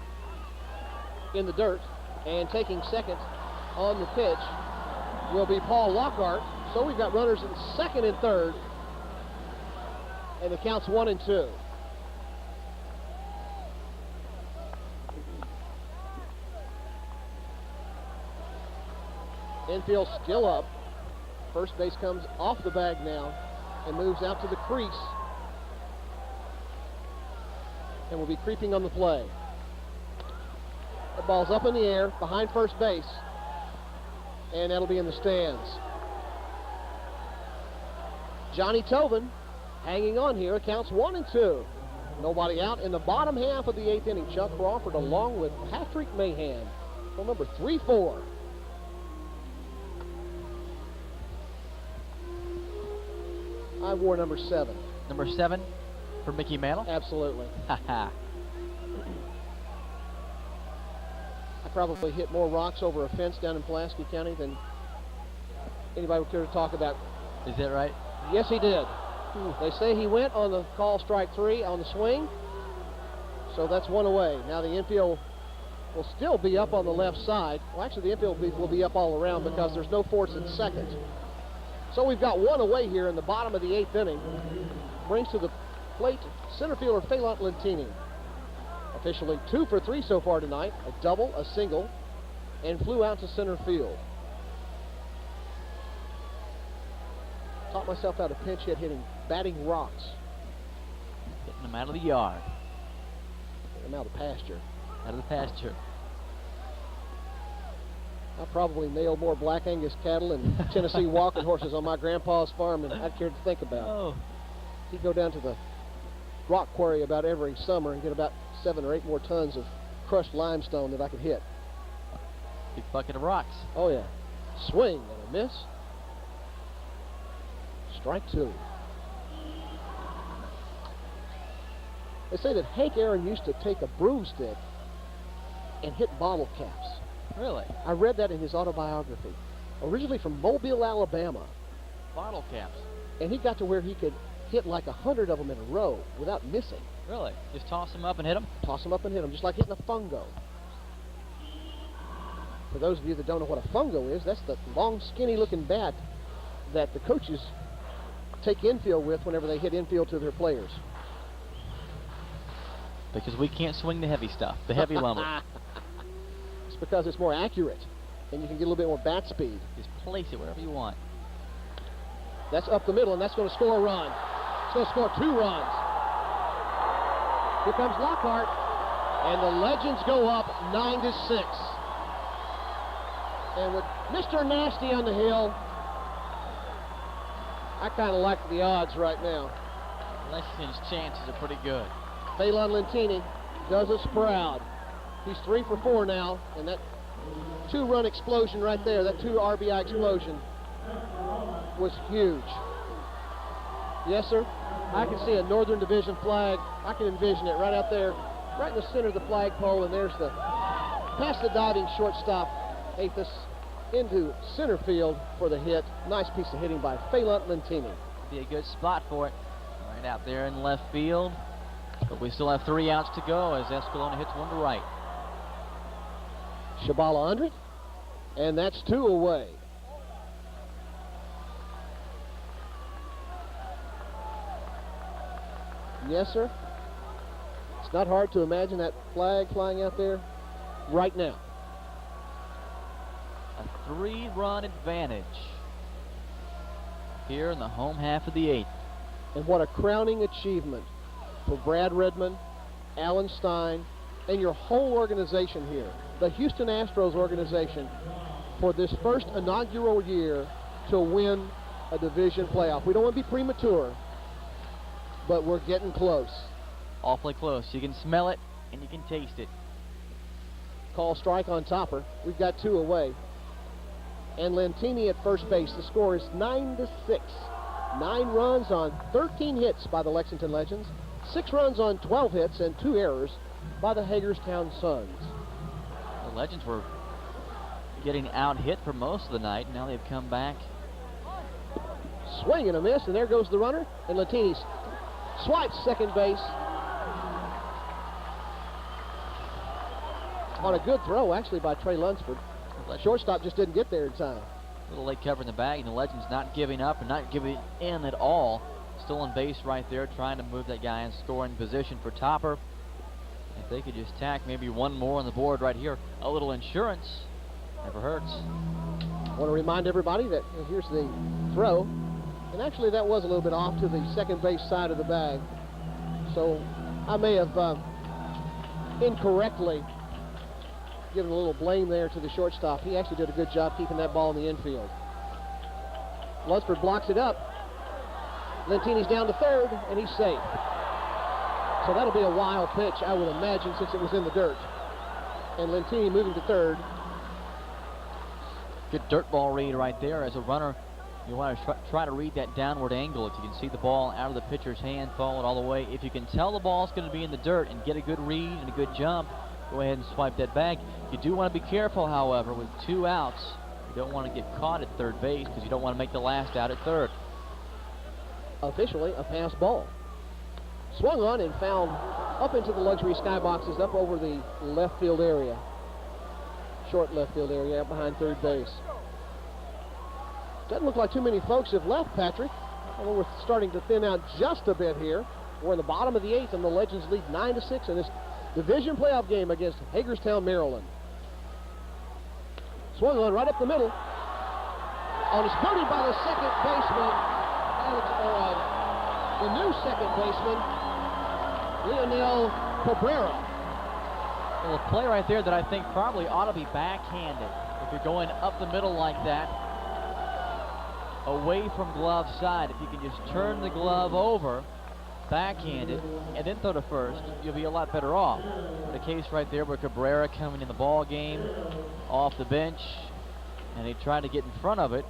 In the dirt, and taking second on the pitch will be Paul Lockhart. So we've got runners in second and third, and the count's 1-2. Infield still up. First base comes off the bag now and moves out to the crease and will be creeping on the play. The ball's up in the air behind first base, and that'll be in the stands. Johnny Tobin hanging on here. Counts 1-2. Nobody out in the bottom half of the 8th inning. Chuck Crawford along with Patrick Mahan. Phone number 3-4. I wore number 7. Number 7 for Mickey Mantle? Absolutely. Ha. I probably hit more rocks over a fence down in Pulaski County than anybody would care to talk about. Is that right? Yes, he did. They say he went on the call strike 3 on the swing. So that's 1 away. Now the infield will still be up on the left side. Well, actually, the infield will be up all around because there's no force at second. So we've got 1 away here in the bottom of the 8th inning. Brings to the plate center fielder Phelan Lentini. Officially 2 for 3 so far tonight. A double, a single, and flew out to center field. Taught myself how to pinch hit hitting, batting rocks. Getting them out of the yard. Getting them out of the pasture. Out of the pasture. I probably nailed more Black Angus cattle and Tennessee walking horses on my grandpa's farm than I'd care to think about. Oh. He'd go down to the rock quarry about every summer and get about 7 or 8 more tons of crushed limestone that I could hit. Big bucket of rocks. Oh, yeah. Swing and a miss. Strike 2. They say that Hank Aaron used to take a broomstick and hit bottle caps. Really? I read that in his autobiography. Originally from Mobile, Alabama. Bottle caps. And he got to where he could hit like 100 of them in a row without missing. Really? Just toss them up and hit them? Toss them up and hit them, just like hitting a fungo. For those of you that don't know what a fungo is, that's the long, skinny-looking bat that the coaches take infield with whenever they hit infield to their players. Because we can't swing the heavy stuff, the heavy lumber. It's because it's more accurate, and you can get a little bit more bat speed. Just place it wherever you want. That's up the middle, and that's going to score a run. It's going to score 2 runs. Here comes Lockhart, and the Legends go up 9-6. And with Mr. Nasty on the hill, I kind of like the odds right now. Lexington's chances are pretty good. Phelan Lentini does us proud. He's 3 for 4 now, and that 2-run explosion right there, that 2 RBI explosion, was huge. Yes, sir. I can see a Northern Division flag. I can envision it right out there, right in the center of the flagpole, and there's the past the diving shortstop, Athos, into center field for the hit. Nice piece of hitting by Phelan Lentini. Be a good spot for it. Right out there in left field. But we still have 3 outs to go as Escalona hits one to right. Shabala under it, and that's 2 away. Yes, sir. It's not hard to imagine that flag flying out there right now. A 3-run advantage here in the home half of the 8th. And what a crowning achievement for Brad Redmond, Alan Stein, and your whole organization here, the Houston Astros organization, for this first inaugural year to win a division playoff. We don't want to be premature, but we're getting close. Awfully close. You can smell it and you can taste it. Call strike on Topper. We've got 2 away. And Lentini at first base. The score is 9-6. 9 runs on 13 hits by the Lexington Legends, 6 runs on 12 hits, and 2 errors by the Hagerstown Suns. The Legends were getting out-hit for most of the night. Now they've come back. Swing and a miss, and there goes the runner. And Lentini swipes second base. On a good throw, actually, by Trey Lunsford. The shortstop just didn't get there in time. A little late covering the bag, and the Legends not giving up and not giving in at all. Still on base right there, trying to move that guy in scoring position for Topper. If they could just tack maybe 1 more on the board right here, a little insurance never hurts. I want to remind everybody that here's the throw, and actually that was a little bit off to the second base side of the bag. So I may have incorrectly given a little blame there to the shortstop. He actually did a good job keeping that ball in the infield. Lunsford blocks it up. Lentini's down to third, and he's safe. So that'll be a wild pitch, I would imagine, since it was in the dirt. And Lentini moving to third. Good dirt ball read right there. As a runner, you want to try to read that downward angle. If you can see the ball out of the pitcher's hand, follow it all the way. If you can tell the ball's going to be in the dirt and get a good read and a good jump, go ahead and swipe that back. You do want to be careful, however, with 2 outs. You don't want to get caught at third base because you don't want to make the last out at third. Officially a pass ball. Swung on and fouled up into the luxury skyboxes, up over the left field area. Short left field area, out behind third base. Doesn't look like too many folks have left, Patrick. Although we're starting to thin out just a bit here. We're in the bottom of the 8th, and the Legends lead 9-6 in this division playoff game against Hagerstown, Maryland. Swung on right up the middle. And it's booted by the second baseman, the new second baseman, Leonel Cabrera. Well, a play right there that I think probably ought to be backhanded. If you're going up the middle like that, away from glove side, if you can just turn the glove over, backhanded, and then throw to first, you'll be a lot better off. The case right there where Cabrera coming in the ball game, off the bench, and he tried to get in front of it,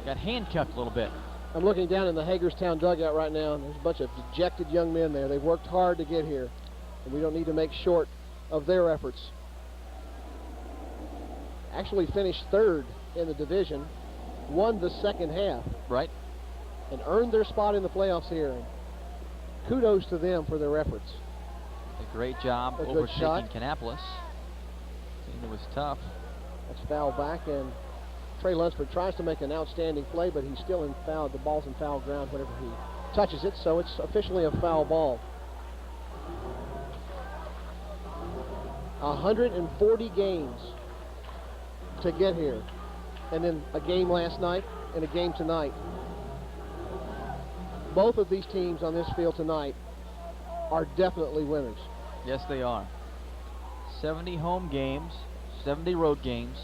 got handcuffed a little bit. I'm looking down in the Hagerstown dugout right now, and there's a bunch of dejected young men there. They've worked hard to get here, and we don't need to make short of their efforts. Actually finished third in the division, won the second half. Right. and earned their spot in the playoffs here. And kudos to them for their efforts. A great job overtaking Kannapolis. It was tough. That's foul back, and Trey Lunsford tries to make an outstanding play, but he's still in foul. The ball's in foul ground whenever he touches it, so it's officially a foul ball. 140 games to get here, and then a game last night and a game tonight. Both of these teams on this field tonight are definitely winners. Yes, they are. 70 home games, 70 road games.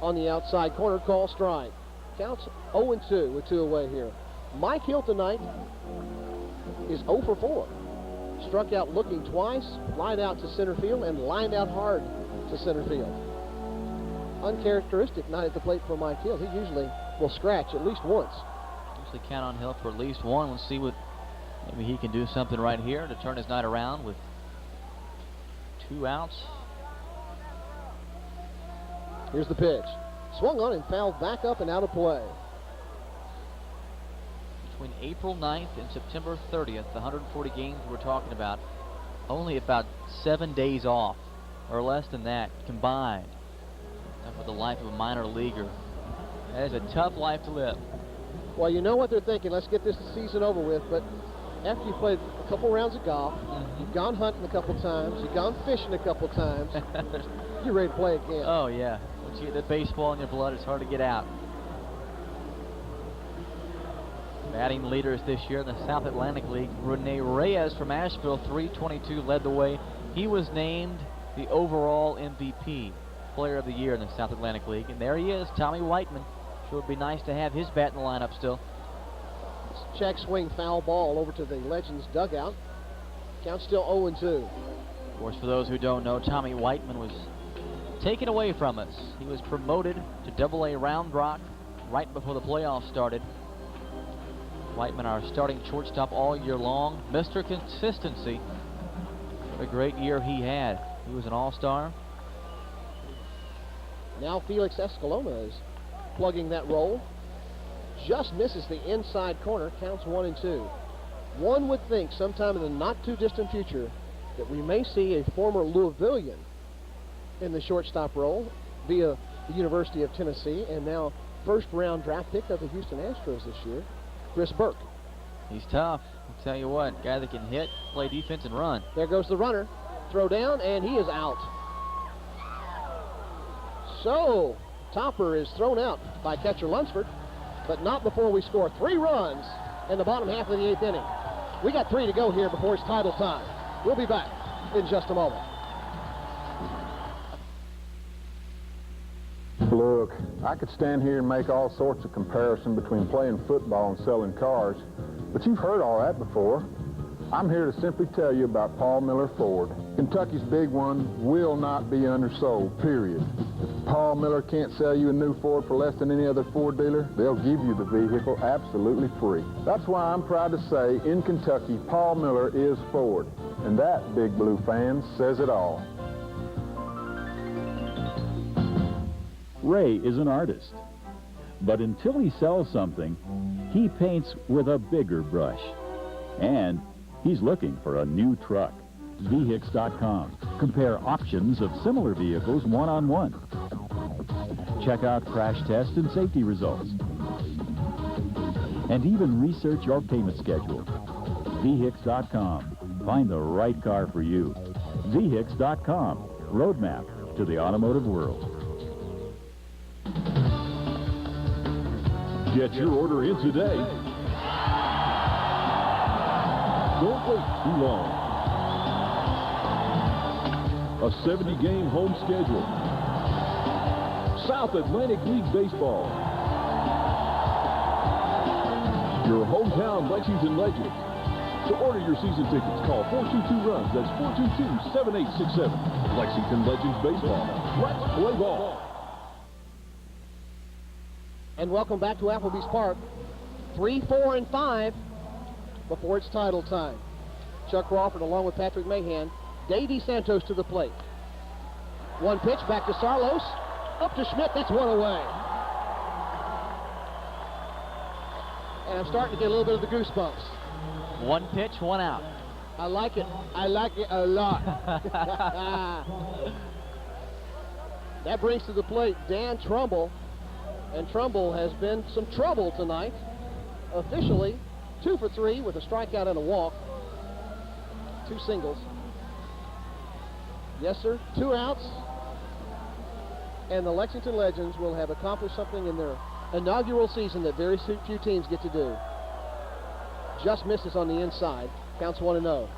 On the outside corner, call strike. Counts 0-2 with 2 away here. Mike Hill tonight is 0 for 4. Struck out looking twice, lined out to center field, and lined out hard to center field. Uncharacteristic night at the plate for Mike Hill. He usually will scratch at least once. Usually count on Hill for at least one. Let's see what maybe he can do something right here to turn his night around with 2 outs. Here's the pitch. Swung on and fouled back up and out of play. Between April 9th and September 30th, the 140 games we're talking about, only about 7 days off, or less than that, combined. And for the life of a minor leaguer, that is a tough life to live. Well, you know what they're thinking. Let's get this season over with. But after you've played a couple rounds of golf, you've gone hunting a couple times, you've gone fishing a couple times, you're ready to play again. Oh, yeah. Once you get the baseball in your blood, it's hard to get out. Batting leaders this year in the South Atlantic League, Rene Reyes from Asheville, 322, led the way. He was named the overall MVP, Player of the Year in the South Atlantic League. And there he is, Tommy Whiteman. Sure would be nice to have his bat in the lineup still. Check swing, foul ball over to the Legends dugout. Count still 0-2. Of course, for those who don't know, Tommy Whiteman was taken away from us. He was promoted to Double-A Round Rock right before the playoffs started. Whiteman, our starting shortstop all year long. Mr. Consistency. What a great year he had. He was an all-star. Now Felix Escalona is plugging that role. Just misses the inside corner. Counts 1-2. One would think sometime in the not-too-distant future that we may see a former Louisvillian in the shortstop role via the University of Tennessee, and now first-round draft pick of the Houston Astros this year, Chris Burke. He's tough. I'll tell you what, guy that can hit, play defense, and run. There goes the runner. Throw down, and he is out. So, Topper is thrown out by catcher Lunsford, but not before we score 3 runs in the bottom half of the 8th inning. We got 3 to go here before it's title time. We'll be back in just a moment. Look, I could stand here and make all sorts of comparison between playing football and selling cars, but you've heard all that before. I'm here to simply tell you about Paul Miller Ford. Kentucky's big one will not be undersold, period. If Paul Miller can't sell you a new Ford for less than any other Ford dealer, they'll give you the vehicle absolutely free. That's why I'm proud to say, in Kentucky, Paul Miller is Ford. And that, Big Blue fans, says it all. Ray is an artist, but until he sells something, he paints with a bigger brush. And he's looking for a new truck. VHIX.com. Compare options of similar vehicles one-on-one. Check out crash test and safety results. And even research your payment schedule. VHIX.com. Find the right car for you. VHIX.com. Roadmap to the automotive world. Get your order in today. Don't wait too long. A 70-game home schedule. South Atlantic League Baseball. Your hometown Lexington Legends. To order your season tickets, call 422-RUNS. That's 422-7867. Lexington Legends Baseball. Let's play ball. And welcome back to Applebee's Park. 3, 4, and 5 before it's title time. Chuck Crawford along with Patrick Mahan. Davey Santos to the plate. One pitch back to Sarlos. Up to Schmidt. That's one away. And I'm starting to get a little bit of the goosebumps. One pitch, one out. I like it. I like it a lot. That brings to the plate Dan Trumbull. And Trumbull has been some trouble tonight. Officially, 2 for 3 with a strikeout and a walk. 2 singles. Yes, sir. 2 outs. And the Lexington Legends will have accomplished something in their inaugural season that very few teams get to do. Just misses on the inside. Counts 1-0.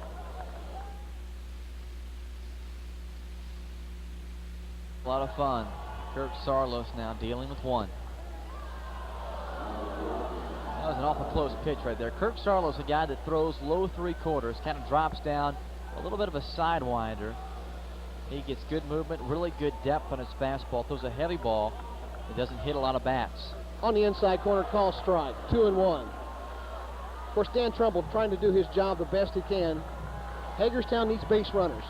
A lot of fun. Kirk Sarlos now dealing with one. That was an awful close pitch right there. Kirk Sarlos, a guy that throws low 3/4, kind of drops down, a little bit of a sidewinder. He gets good movement, really good depth on his fastball. Throws a heavy ball. It doesn't hit a lot of bats. On the inside corner, call strike. 2-1. Of course, Dan Trumbull trying to do his job the best he can. Hagerstown needs base runners.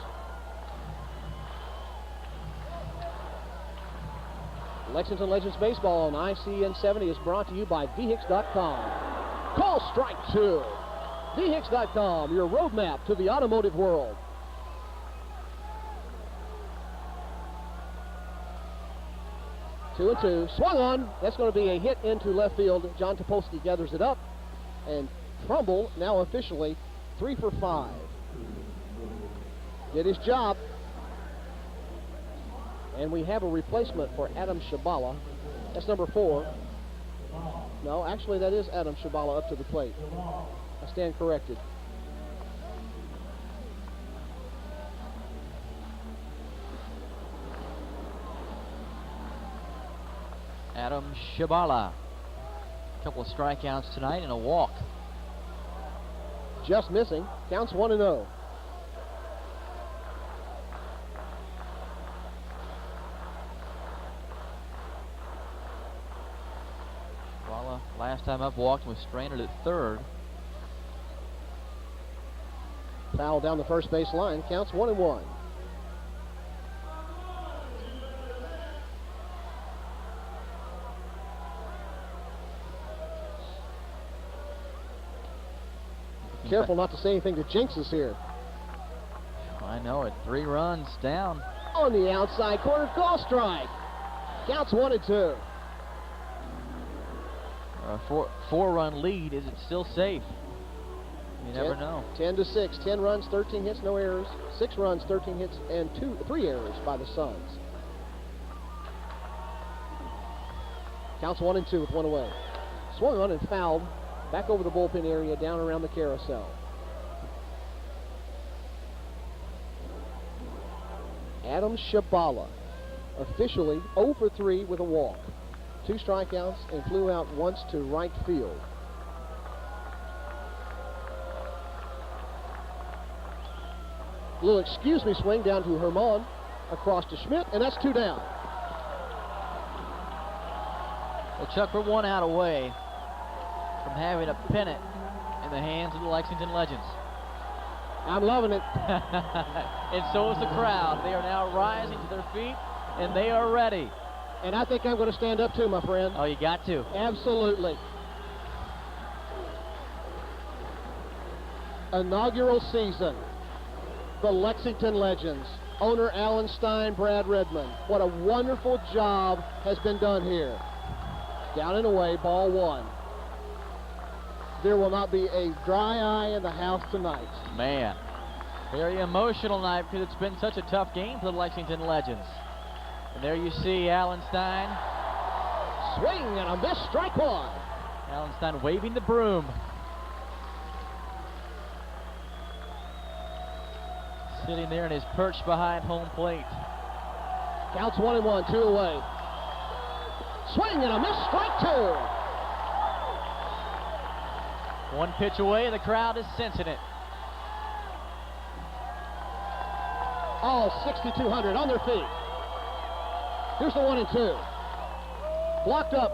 Lexington Legends Baseball on ICN 70 is brought to you by VHIX.com. Call strike 2. VHIX.com, your roadmap to the automotive world. Two and two, swung on. That's going to be a hit into left field. John Topolsky gathers it up, and Trumbull now officially 3 for 5. Did his job. And we have a replacement for Adam Shabala. That's number 4. No, actually that is Adam Shabala up to the plate. I stand corrected. Adam Shabala. A couple of strikeouts tonight and a walk. Just missing. Counts 1-0. Shabala, last time up, walked, was stranded at third. Foul down the first base line. Counts 1-1. Careful not to say anything to jinx us here. I know it. 3 runs down. On the outside corner, call strike. Counts 1-2. A 4-run lead. Is it still safe? You never know. 10-6. 10 runs, 13 hits, no errors. 6 runs, 13 hits, and 3 errors by the Suns. Counts 1-2 with 1 away. Swung on and fouled. Back over the bullpen area, down around the carousel. Adam Shabala, officially 0 for 3 with a walk. 2 strikeouts and flew out once to right field. A little excuse me swing down to Herman, across to Schmidt, and that's 2 down. Well, Chuck, we're 1 out away from having a pennant in the hands of the Lexington Legends. I'm loving it. And so is the crowd. They are now rising to their feet, and they are ready. And I think I'm going to stand up too, my friend. Oh, you got to. Absolutely. Inaugural season. The Lexington Legends. Owner Alan Stein, Brad Redmond. What a wonderful job has been done here. Down and away, ball 1. There will not be a dry eye in the house tonight. Man, very emotional night because it's been such a tough game for the Lexington Legends. And there you see Alan Stein. Swing and a miss, strike 1. Alan Stein waving the broom. Sitting there in his perch behind home plate. Counts 1-1, 2 away. Swing and a miss, strike 2. 1 pitch away, the crowd is sensing it. All 6,200 on their feet. Here's the 1-2. Blocked up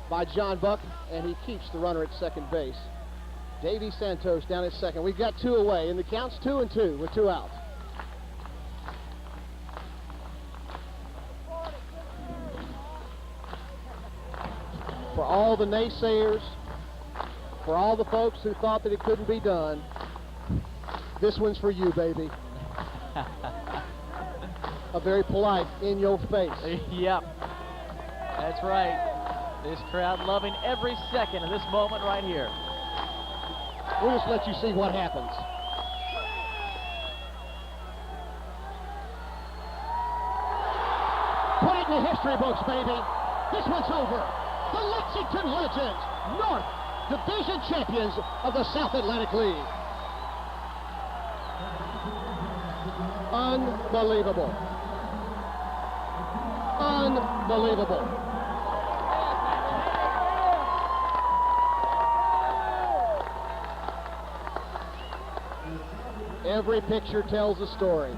by John Buck, and he keeps the runner at second base. Davey Santos down at second. We've got 2 away, and the count's 2-2 with 2 out. for all the naysayers, for all the folks who thought that it couldn't be done, this one's for you, baby. A very polite, in-your-face. Yep, that's right. This crowd loving every second of this moment right here. We'll just let you see what happens. Put it in the history books, baby. This one's over. The Lexington Legends, North Division champions of the South Atlantic League. Unbelievable. Unbelievable. Every picture tells a story.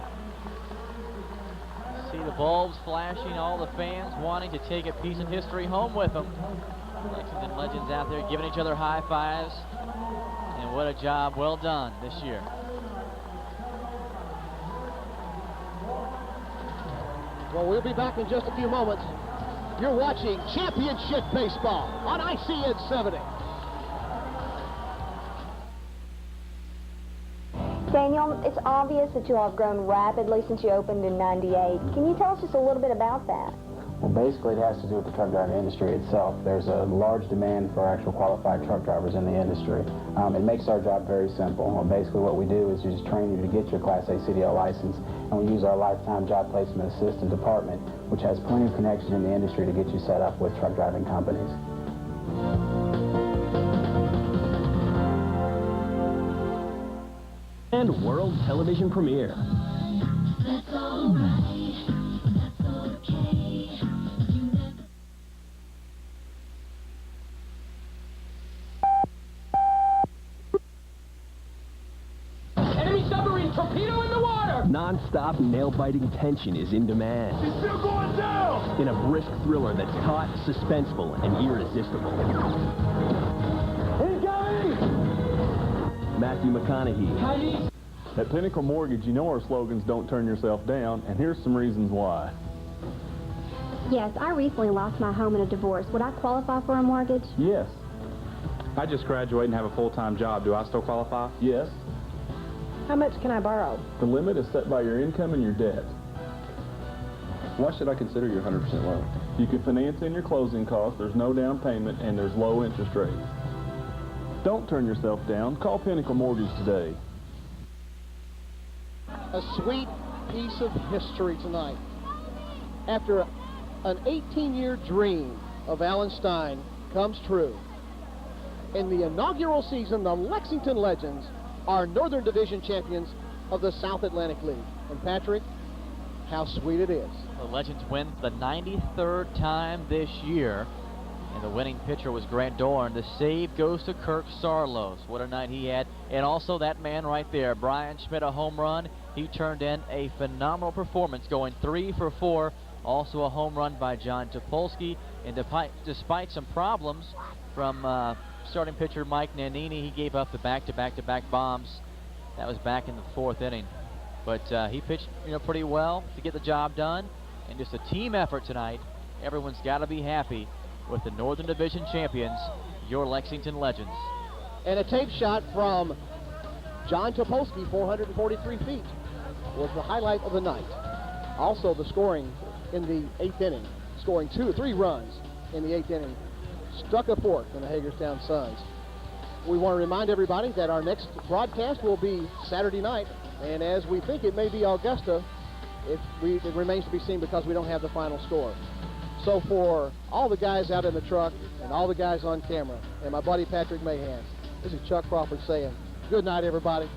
See the bulbs flashing, all the fans wanting to take a piece of history home with them. Lexington Legends out there giving each other high fives. And what a job well done this year. Well, we'll be back in just a few moments. You're watching Championship Baseball on ICN 70. Daniel, it's obvious that you all have grown rapidly since you opened in '98. Can you tell us just a little bit about that? Well, basically, it has to do with the truck driving industry itself. There's a large demand for actual qualified truck drivers in the industry. It makes our job very simple. Well, basically, what we do is we just train you to get your Class A CDL license, and we use our lifetime job placement assistant department, which has plenty of connections in the industry to get you set up with truck driving companies. And world television premiere. That's all right. That's okay. Enemy submarine torpedo in the water! Non-stop, nail-biting tension is in demand. He's still going down! In a brisk thriller that's taut, suspenseful, and irresistible. Matthew McConaughey. At Pinnacle Mortgage, you know our slogans, don't turn yourself down, and here's some reasons why. Yes, I recently lost my home in a divorce. Would I qualify for a mortgage? Yes. I just graduated and have a full-time job. Do I still qualify? Yes. How much can I borrow? The limit is set by your income and your debt. Why should I consider your 100% loan? You can finance in your closing costs, there's no down payment, and there's low interest rates. Don't turn yourself down. Call Pinnacle Mortgage today. A sweet piece of history tonight. After an 18-year dream of Alan Stein comes true. In the inaugural season, the Lexington Legends are Northern Division champions of the South Atlantic League. And Patrick, how sweet it is. The Legends win the 93rd time this year. And the winning pitcher was Grant Dorn. The save goes to Kirk Sarlos. What a night he had. And also that man right there, Brian Schmidt, a home run. He turned in a phenomenal performance, going 3 for 4. Also a home run by John Topolsky. And despite some problems from starting pitcher Mike Nannini, he gave up the back-to-back-to-back bombs. That was back in the 4th inning. But he pitched pretty well to get the job done. And just a team effort tonight. Everyone's got to be happy with the Northern Division champions, your Lexington Legends. And a tape shot from John Topolsky, 443 feet, was the highlight of the night. Also the scoring in the 8th inning, scoring 2 or 3 runs in the 8th inning, struck a 4th in the Hagerstown Suns. We want to remind everybody that our next broadcast will be Saturday night, and as we think it may be Augusta, it remains to be seen because we don't have the final score. So for all the guys out in the truck and all the guys on camera and my buddy Patrick Mahan, this is Chuck Crawford saying good night, everybody.